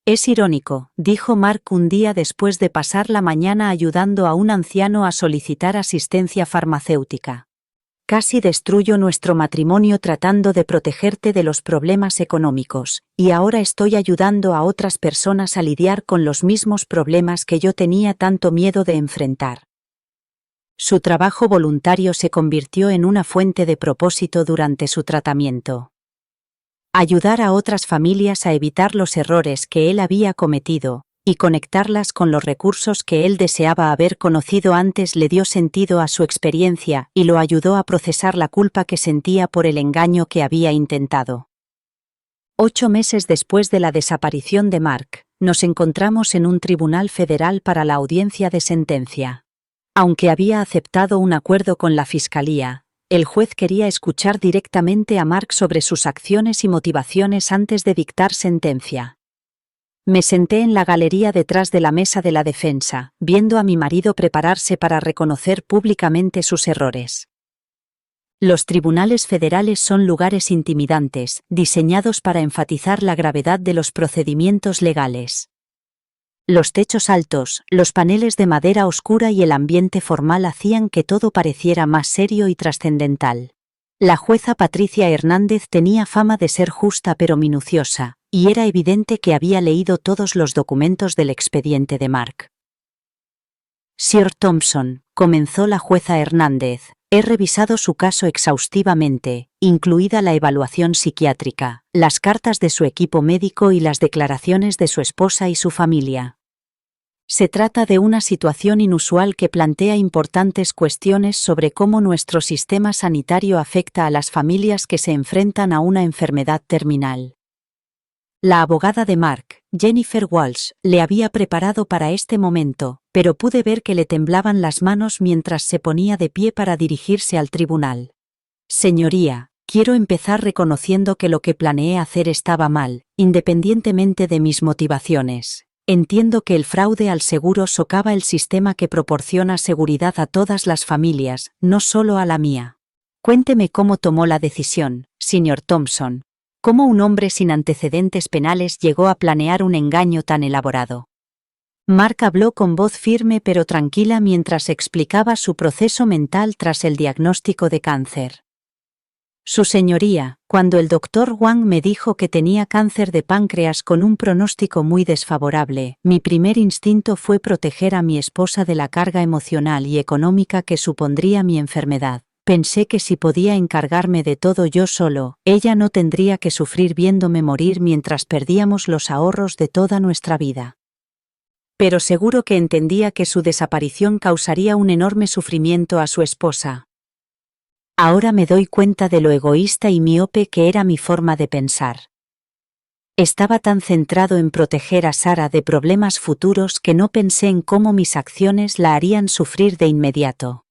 Es irónico, dijo Mark un día después de pasar la mañana ayudando a un anciano a solicitar asistencia farmacéutica. Casi destruyo nuestro matrimonio tratando de protegerte de los problemas económicos, y ahora estoy ayudando a otras personas a lidiar con los mismos problemas que yo tenía tanto miedo de enfrentar. Su trabajo voluntario se convirtió en una fuente de propósito durante su tratamiento. Ayudar a otras familias a evitar los errores que él había cometido y conectarlas con los recursos que él deseaba haber conocido antes le dio sentido a su experiencia y lo ayudó a procesar la culpa que sentía por el engaño que había intentado. 8 meses después de la desaparición de Mark, nos encontramos en un tribunal federal para la audiencia de sentencia. Aunque había aceptado un acuerdo con la fiscalía, el juez quería escuchar directamente a Mark sobre sus acciones y motivaciones antes de dictar sentencia. Me senté en la galería detrás de la mesa de la defensa, viendo a mi marido prepararse para reconocer públicamente sus errores. Los tribunales federales son lugares intimidantes, diseñados para enfatizar la gravedad de los procedimientos legales. Los techos altos, los paneles de madera oscura y el ambiente formal hacían que todo pareciera más serio y trascendental. La jueza Patricia Hernández tenía fama de ser justa pero minuciosa, y era evidente que había leído todos los documentos del expediente de Mark. Sir Thompson, comenzó la jueza Hernández, he revisado su caso exhaustivamente, incluida la evaluación psiquiátrica, las cartas de su equipo médico y las declaraciones de su esposa y su familia. Se trata de una situación inusual que plantea importantes cuestiones sobre cómo nuestro sistema sanitario afecta a las familias que se enfrentan a una enfermedad terminal. La abogada de Mark, Jennifer Walsh, le había preparado para este momento, pero pude ver que le temblaban las manos mientras se ponía de pie para dirigirse al tribunal. Señoría, quiero empezar reconociendo que lo que planeé hacer estaba mal, independientemente de mis motivaciones. Entiendo que el fraude al seguro socava el sistema que proporciona seguridad a todas las familias, no solo a la mía. Cuénteme cómo tomó la decisión, señor Thompson. ¿Cómo un hombre sin antecedentes penales llegó a planear un engaño tan elaborado? Mark habló con voz firme pero tranquila mientras explicaba su proceso mental tras el diagnóstico de cáncer. Su señoría, cuando el doctor Wang me dijo que tenía cáncer de páncreas con un pronóstico muy desfavorable, mi primer instinto fue proteger a mi esposa de la carga emocional y económica que supondría mi enfermedad. Pensé que si podía encargarme de todo yo solo, ella no tendría que sufrir viéndome morir mientras perdíamos los ahorros de toda nuestra vida. Pero seguro que entendía que su desaparición causaría un enorme sufrimiento a su esposa. Ahora me doy cuenta de lo egoísta y miope que era mi forma de pensar. Estaba tan centrado en proteger a Sara de problemas futuros que no pensé en cómo mis acciones la harían sufrir de inmediato.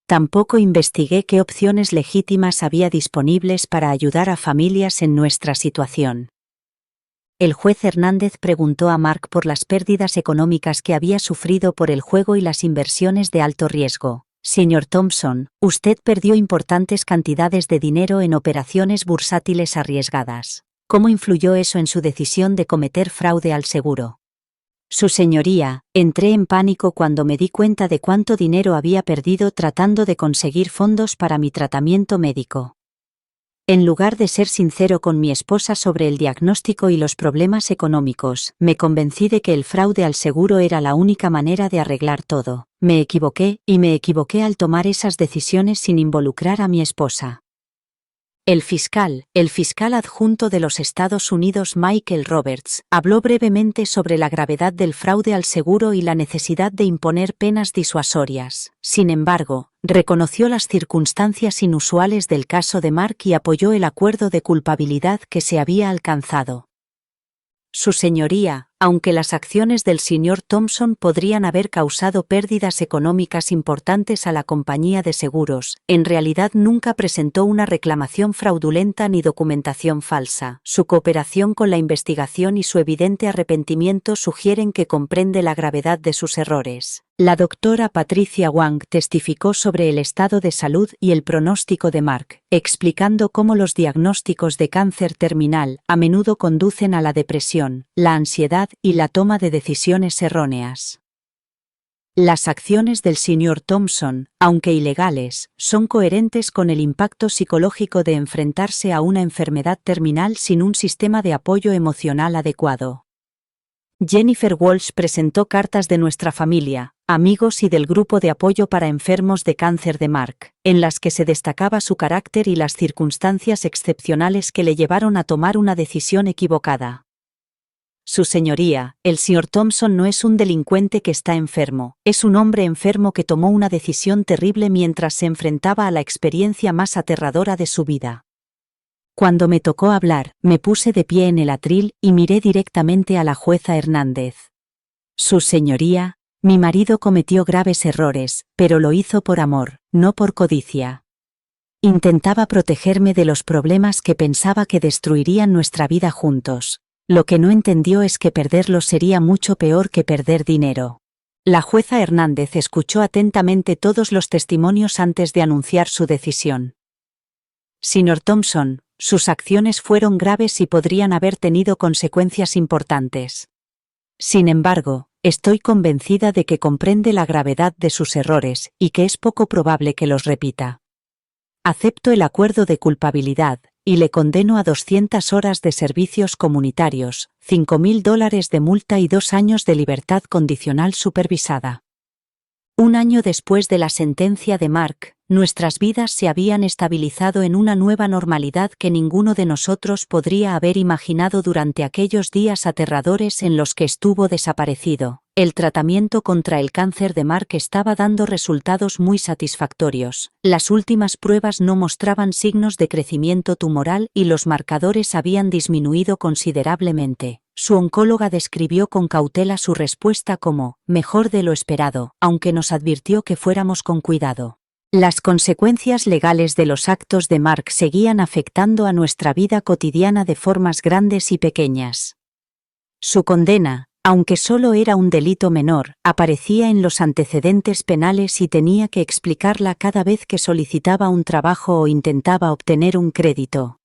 Tampoco investigué qué opciones legítimas había disponibles para ayudar a familias en nuestra situación. El juez Hernández preguntó a Mark por las pérdidas económicas que había sufrido por el juego y las inversiones de alto riesgo. Señor Thompson, usted perdió importantes cantidades de dinero en operaciones bursátiles arriesgadas. ¿Cómo influyó eso en su decisión de cometer fraude al seguro? Su señoría, entré en pánico cuando me di cuenta de cuánto dinero había perdido tratando de conseguir fondos para mi tratamiento médico. En lugar de ser sincero con mi esposa sobre el diagnóstico y los problemas económicos, me convencí de que el fraude al seguro era la única manera de arreglar todo. Me equivoqué al tomar esas decisiones sin involucrar a mi esposa. El fiscal adjunto de los Estados Unidos Michael Roberts, habló brevemente sobre la gravedad del fraude al seguro y la necesidad de imponer penas disuasorias. Sin embargo, reconoció las circunstancias inusuales del caso de Mark y apoyó el acuerdo de culpabilidad que se había alcanzado. Su señoría, aunque las acciones del señor Thompson podrían haber causado pérdidas económicas importantes a la compañía de seguros, en realidad nunca presentó una reclamación fraudulenta ni documentación falsa. Su cooperación con la investigación y su evidente arrepentimiento sugieren que comprende la gravedad de sus errores. La doctora Patricia Wang testificó sobre el estado de salud y el pronóstico de Mark, explicando cómo los diagnósticos de cáncer terminal a menudo conducen a la depresión, la ansiedad y la toma de decisiones erróneas. Las acciones del señor Thompson, aunque ilegales, son coherentes con el impacto psicológico de enfrentarse a una enfermedad terminal sin un sistema de apoyo emocional adecuado. Jennifer Walsh presentó cartas de nuestra familia, amigos y del grupo de apoyo para enfermos de cáncer de Mark, en las que se destacaba su carácter y las circunstancias excepcionales que le llevaron a tomar una decisión equivocada. Su señoría, el Sr. Thompson no es un delincuente que está enfermo, es un hombre enfermo que tomó una decisión terrible mientras se enfrentaba a la experiencia más aterradora de su vida. Cuando me tocó hablar, me puse de pie en el atril y miré directamente a la jueza Hernández. Su señoría, mi marido cometió graves errores, pero lo hizo por amor, no por codicia. Intentaba protegerme de los problemas que pensaba que destruirían nuestra vida juntos. Lo que no entendió es que perderlos sería mucho peor que perder dinero. La jueza Hernández escuchó atentamente todos los testimonios antes de anunciar su decisión. Sr. Thompson, sus acciones fueron graves y podrían haber tenido consecuencias importantes. Sin embargo, estoy convencida de que comprende la gravedad de sus errores y que es poco probable que los repita. Acepto el acuerdo de culpabilidad y le condeno a 200 horas de servicios comunitarios, $5.000 de multa y 2 años de libertad condicional supervisada. Un año después de la sentencia de Mark, nuestras vidas se habían estabilizado en una nueva normalidad que ninguno de nosotros podría haber imaginado durante aquellos días aterradores en los que estuvo desaparecido. El tratamiento contra el cáncer de Mark estaba dando resultados muy satisfactorios. Las últimas pruebas no mostraban signos de crecimiento tumoral y los marcadores habían disminuido considerablemente. Su oncóloga describió con cautela su respuesta como «mejor de lo esperado», aunque nos advirtió que fuéramos con cuidado. Las consecuencias legales de los actos de Mark seguían afectando a nuestra vida cotidiana de formas grandes y pequeñas. Su condena, aunque solo era un delito menor, aparecía en los antecedentes penales y tenía que explicarla cada vez que solicitaba un trabajo o intentaba obtener un crédito.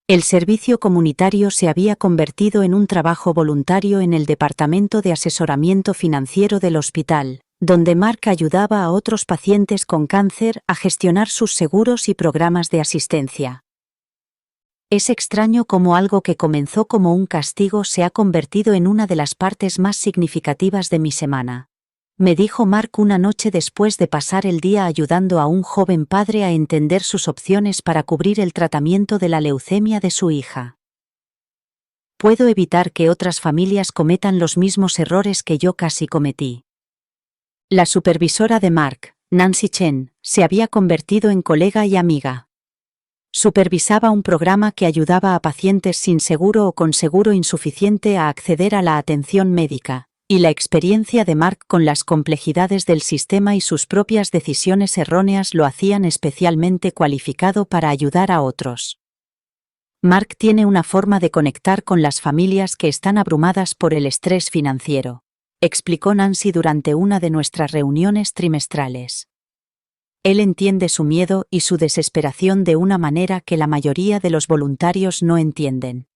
El servicio comunitario se había convertido en un trabajo voluntario en el Departamento de Asesoramiento Financiero del hospital, donde Mark ayudaba a otros pacientes con cáncer a gestionar sus seguros y programas de asistencia. Es extraño cómo algo que comenzó como un castigo se ha convertido en una de las partes más significativas de mi semana. Me dijo Mark una noche después de pasar el día ayudando a un joven padre a entender sus opciones para cubrir el tratamiento de la leucemia de su hija. Puedo evitar que otras familias cometan los mismos errores que yo casi cometí. La supervisora de Mark, Nancy Chen, se había convertido en colega y amiga. Supervisaba un programa que ayudaba a pacientes sin seguro o con seguro insuficiente a acceder a la atención médica, y la experiencia de Mark con las complejidades del sistema y sus propias decisiones erróneas lo hacían especialmente cualificado para ayudar a otros. Mark tiene una forma de conectar con las familias que están abrumadas por el estrés financiero, explicó Nancy durante una de nuestras reuniones trimestrales. Él entiende su miedo y su desesperación de una manera que la mayoría de los voluntarios no entienden.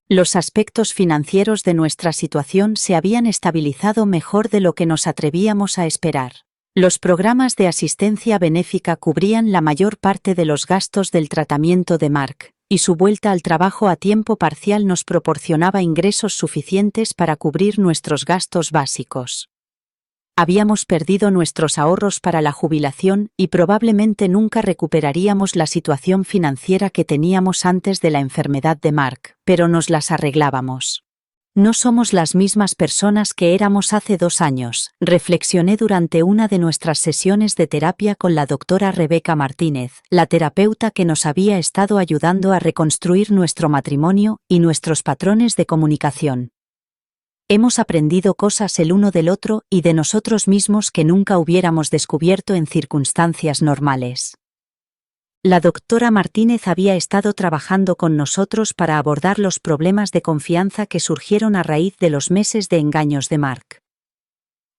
Los aspectos financieros de nuestra situación se habían estabilizado mejor de lo que nos atrevíamos a esperar. Los programas de asistencia benéfica cubrían la mayor parte de los gastos del tratamiento de Mark, y su vuelta al trabajo a tiempo parcial nos proporcionaba ingresos suficientes para cubrir nuestros gastos básicos. Habíamos perdido nuestros ahorros para la jubilación y probablemente nunca recuperaríamos la situación financiera que teníamos antes de la enfermedad de Mark, pero nos las arreglábamos. No somos las mismas personas que éramos hace 2 años, reflexioné durante una de nuestras sesiones de terapia con la doctora Rebeca Martínez, la terapeuta que nos había estado ayudando a reconstruir nuestro matrimonio y nuestros patrones de comunicación. Hemos aprendido cosas el uno del otro y de nosotros mismos que nunca hubiéramos descubierto en circunstancias normales. La doctora Martínez había estado trabajando con nosotros para abordar los problemas de confianza que surgieron a raíz de los meses de engaños de Mark.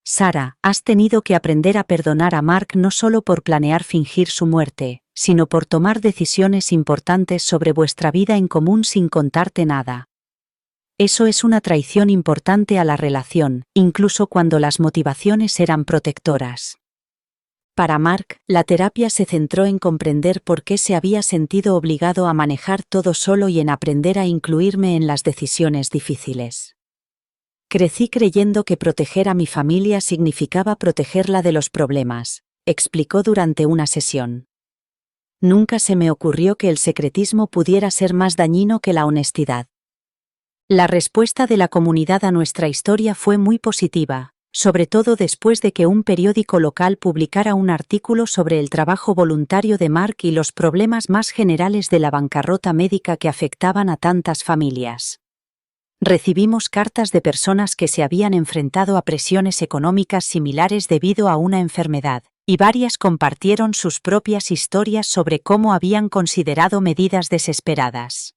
Sara, has tenido que aprender a perdonar a Mark no solo por planear fingir su muerte, sino por tomar decisiones importantes sobre vuestra vida en común sin contarte nada. Eso es una traición importante a la relación, incluso cuando las motivaciones eran protectoras. Para Mark, la terapia se centró en comprender por qué se había sentido obligado a manejar todo solo y en aprender a incluirme en las decisiones difíciles. Crecí creyendo que proteger a mi familia significaba protegerla de los problemas, explicó durante una sesión. Nunca se me ocurrió que el secretismo pudiera ser más dañino que la honestidad. La respuesta de la comunidad a nuestra historia fue muy positiva, sobre todo después de que un periódico local publicara un artículo sobre el trabajo voluntario de Mark y los problemas más generales de la bancarrota médica que afectaban a tantas familias. Recibimos cartas de personas que se habían enfrentado a presiones económicas similares debido a una enfermedad, y varias compartieron sus propias historias sobre cómo habían considerado medidas desesperadas.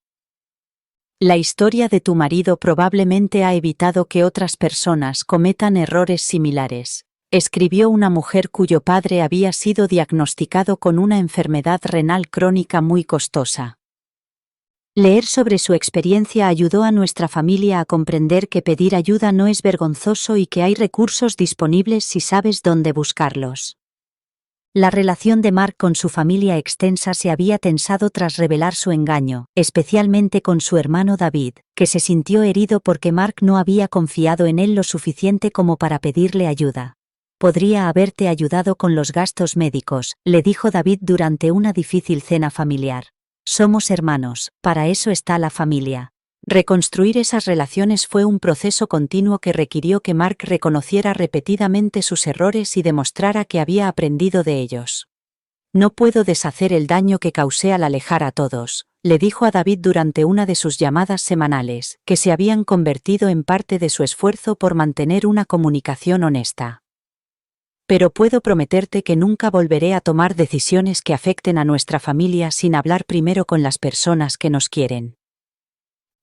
La historia de tu marido probablemente ha evitado que otras personas cometan errores similares, escribió una mujer cuyo padre había sido diagnosticado con una enfermedad renal crónica muy costosa. Leer sobre su experiencia ayudó a nuestra familia a comprender que pedir ayuda no es vergonzoso y que hay recursos disponibles si sabes dónde buscarlos. La relación de Mark con su familia extensa se había tensado tras revelar su engaño, especialmente con su hermano David, que se sintió herido porque Mark no había confiado en él lo suficiente como para pedirle ayuda. Podría haberte ayudado con los gastos médicos, le dijo David durante una difícil cena familiar. Somos hermanos, para eso está la familia. Reconstruir esas relaciones fue un proceso continuo que requirió que Mark reconociera repetidamente sus errores y demostrara que había aprendido de ellos. No puedo deshacer el daño que causé al alejar a todos, le dijo a David durante una de sus llamadas semanales, que se habían convertido en parte de su esfuerzo por mantener una comunicación honesta. Pero puedo prometerte que nunca volveré a tomar decisiones que afecten a nuestra familia sin hablar primero con las personas que nos quieren.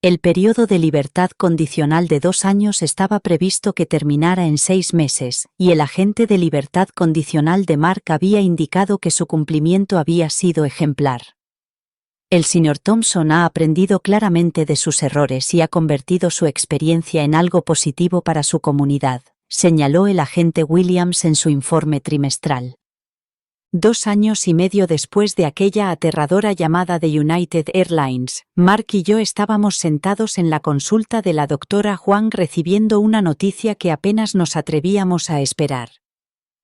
El periodo de libertad condicional de 2 años estaba previsto que terminara en 6 meses, y el agente de libertad condicional de Mark había indicado que su cumplimiento había sido ejemplar. El Sr. Thompson ha aprendido claramente de sus errores y ha convertido su experiencia en algo positivo para su comunidad, señaló el agente Williams en su informe trimestral. 2 años y medio después de aquella aterradora llamada de United Airlines, Mark y yo estábamos sentados en la consulta de la doctora Huang recibiendo una noticia que apenas nos atrevíamos a esperar.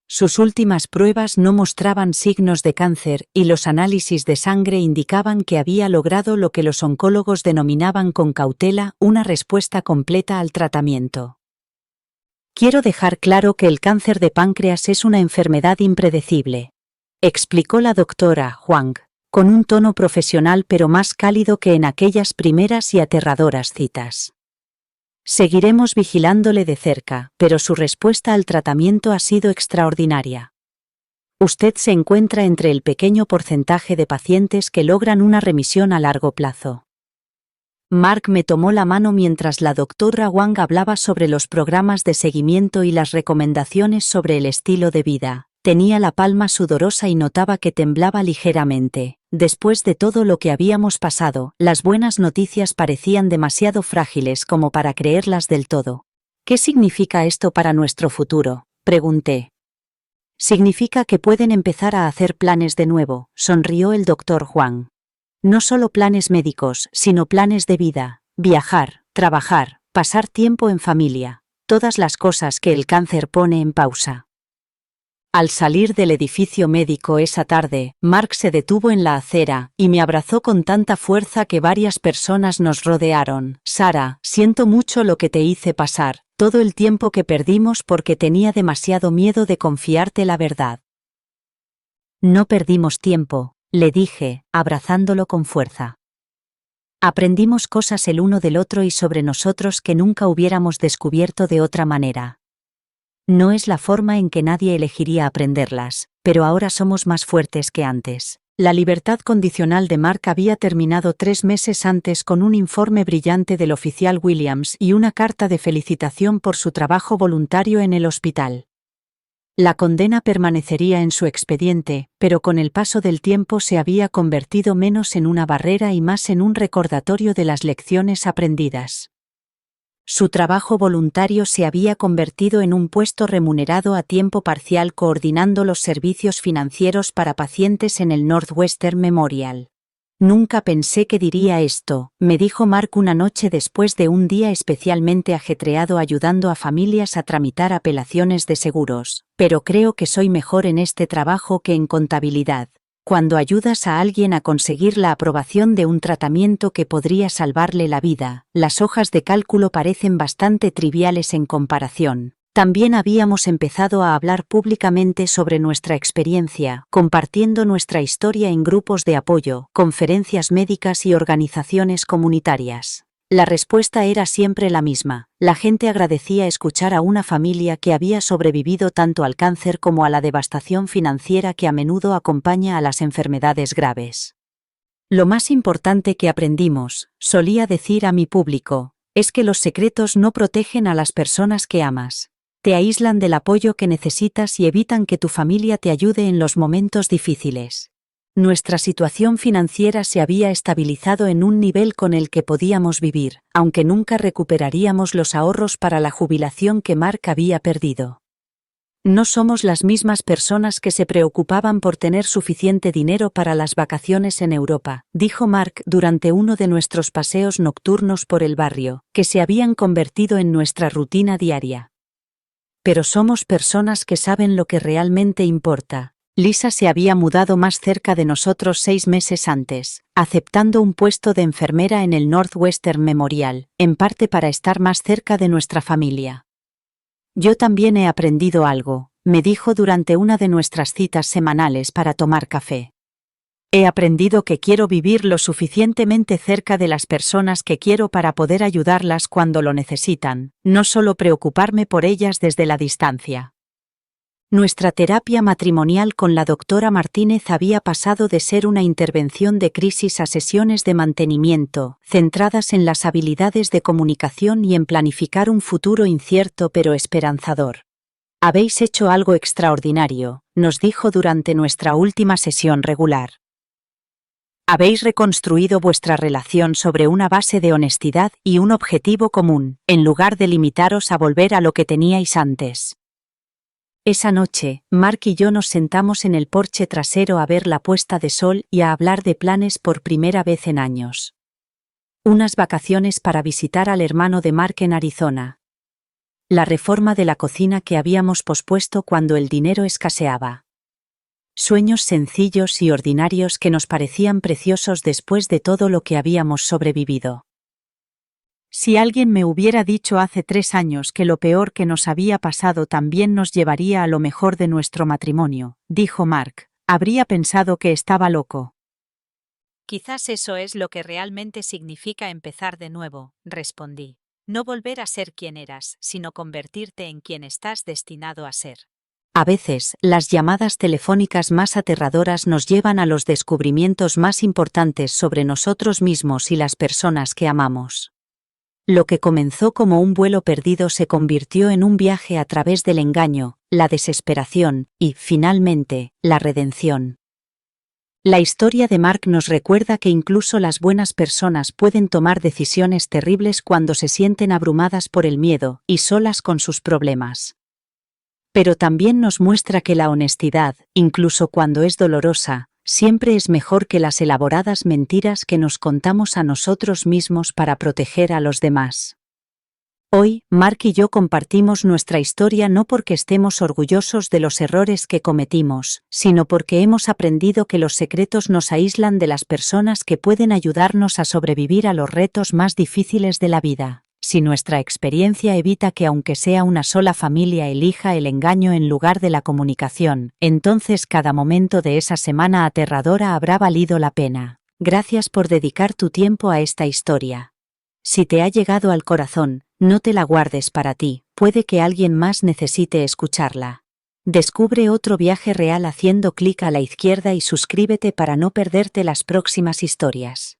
Sus últimas pruebas no mostraban signos de cáncer y los análisis de sangre indicaban que había logrado lo que los oncólogos denominaban con cautela una respuesta completa al tratamiento. Quiero dejar claro que el cáncer de páncreas es una enfermedad impredecible, explicó la doctora Huang, con un tono profesional pero más cálido que en aquellas primeras y aterradoras citas. Seguiremos vigilándole de cerca, pero su respuesta al tratamiento ha sido extraordinaria. Usted se encuentra entre el pequeño porcentaje de pacientes que logran una remisión a largo plazo. Mark me tomó la mano mientras la doctora Wang hablaba sobre los programas de seguimiento y las recomendaciones sobre el estilo de vida. Tenía la palma sudorosa y notaba que temblaba ligeramente. Después de todo lo que habíamos pasado, las buenas noticias parecían demasiado frágiles como para creerlas del todo. ¿Qué significa esto para nuestro futuro?, pregunté. Significa que pueden empezar a hacer planes de nuevo, sonrió el doctor Huang. No solo planes médicos, sino planes de vida, viajar, trabajar, pasar tiempo en familia, todas las cosas que el cáncer pone en pausa. Al salir del edificio médico esa tarde, Mark se detuvo en la acera y me abrazó con tanta fuerza que varias personas nos rodearon. Sara, siento mucho lo que te hice pasar, todo el tiempo que perdimos porque tenía demasiado miedo de confiarte la verdad. No perdimos tiempo, le dije, abrazándolo con fuerza. Aprendimos cosas el uno del otro y sobre nosotros que nunca hubiéramos descubierto de otra manera. No es la forma en que nadie elegiría aprenderlas, pero ahora somos más fuertes que antes. La libertad condicional de Mark había terminado 3 meses antes con un informe brillante del oficial Williams y una carta de felicitación por su trabajo voluntario en el hospital. La condena permanecería en su expediente, pero con el paso del tiempo se había convertido menos en una barrera y más en un recordatorio de las lecciones aprendidas. Su trabajo voluntario se había convertido en un puesto remunerado a tiempo parcial coordinando los servicios financieros para pacientes en el Northwestern Memorial. Nunca pensé que diría esto, me dijo Mark una noche después de un día especialmente ajetreado ayudando a familias a tramitar apelaciones de seguros, pero creo que soy mejor en este trabajo que en contabilidad. Cuando ayudas a alguien a conseguir la aprobación de un tratamiento que podría salvarle la vida, las hojas de cálculo parecen bastante triviales en comparación. También habíamos empezado a hablar públicamente sobre nuestra experiencia, compartiendo nuestra historia en grupos de apoyo, conferencias médicas y organizaciones comunitarias. La respuesta era siempre la misma. La gente agradecía escuchar a una familia que había sobrevivido tanto al cáncer como a la devastación financiera que a menudo acompaña a las enfermedades graves. Lo más importante que aprendimos, solía decir a mi público, es que los secretos no protegen a las personas que amas. Te aíslan del apoyo que necesitas y evitan que tu familia te ayude en los momentos difíciles. Nuestra situación financiera se había estabilizado en un nivel con el que podíamos vivir, aunque nunca recuperaríamos los ahorros para la jubilación que Mark había perdido. No somos las mismas personas que se preocupaban por tener suficiente dinero para las vacaciones en Europa, dijo Mark durante uno de nuestros paseos nocturnos por el barrio, que se habían convertido en nuestra rutina diaria. Pero somos personas que saben lo que realmente importa. Lisa se había mudado más cerca de nosotros 6 meses antes, aceptando un puesto de enfermera en el Northwestern Memorial, en parte para estar más cerca de nuestra familia. Yo también he aprendido algo, me dijo durante una de nuestras citas semanales para tomar café. He aprendido que quiero vivir lo suficientemente cerca de las personas que quiero para poder ayudarlas cuando lo necesitan, no solo preocuparme por ellas desde la distancia. Nuestra terapia matrimonial con la doctora Martínez había pasado de ser una intervención de crisis a sesiones de mantenimiento, centradas en las habilidades de comunicación y en planificar un futuro incierto pero esperanzador. Habéis hecho algo extraordinario, nos dijo durante nuestra última sesión regular. Habéis reconstruido vuestra relación sobre una base de honestidad y un objetivo común, en lugar de limitaros a volver a lo que teníais antes. Esa noche, Mark y yo nos sentamos en el porche trasero a ver la puesta de sol y a hablar de planes por primera vez en años. Unas vacaciones para visitar al hermano de Mark en Arizona. La reforma de la cocina que habíamos pospuesto cuando el dinero escaseaba. Sueños sencillos y ordinarios que nos parecían preciosos después de todo lo que habíamos sobrevivido. Si alguien me hubiera dicho hace 3 años que lo peor que nos había pasado también nos llevaría a lo mejor de nuestro matrimonio, dijo Mark, habría pensado que estaba loco. Quizás eso es lo que realmente significa empezar de nuevo, respondí. No volver a ser quien eras, sino convertirte en quien estás destinado a ser. A veces, las llamadas telefónicas más aterradoras nos llevan a los descubrimientos más importantes sobre nosotros mismos y las personas que amamos. Lo que comenzó como un vuelo perdido se convirtió en un viaje a través del engaño, la desesperación y, finalmente, la redención. La historia de Mark nos recuerda que incluso las buenas personas pueden tomar decisiones terribles cuando se sienten abrumadas por el miedo y solas con sus problemas. Pero también nos muestra que la honestidad, incluso cuando es dolorosa, siempre es mejor que las elaboradas mentiras que nos contamos a nosotros mismos para proteger a los demás. Hoy, Mark y yo compartimos nuestra historia no porque estemos orgullosos de los errores que cometimos, sino porque hemos aprendido que los secretos nos aíslan de las personas que pueden ayudarnos a sobrevivir a los retos más difíciles de la vida. Si nuestra experiencia evita que aunque sea una sola familia elija el engaño en lugar de la comunicación, entonces cada momento de esa semana aterradora habrá valido la pena. Gracias por dedicar tu tiempo a esta historia. Si te ha llegado al corazón, no te la guardes para ti, puede que alguien más necesite escucharla. Descubre otro viaje real haciendo clic a la izquierda y suscríbete para no perderte las próximas historias.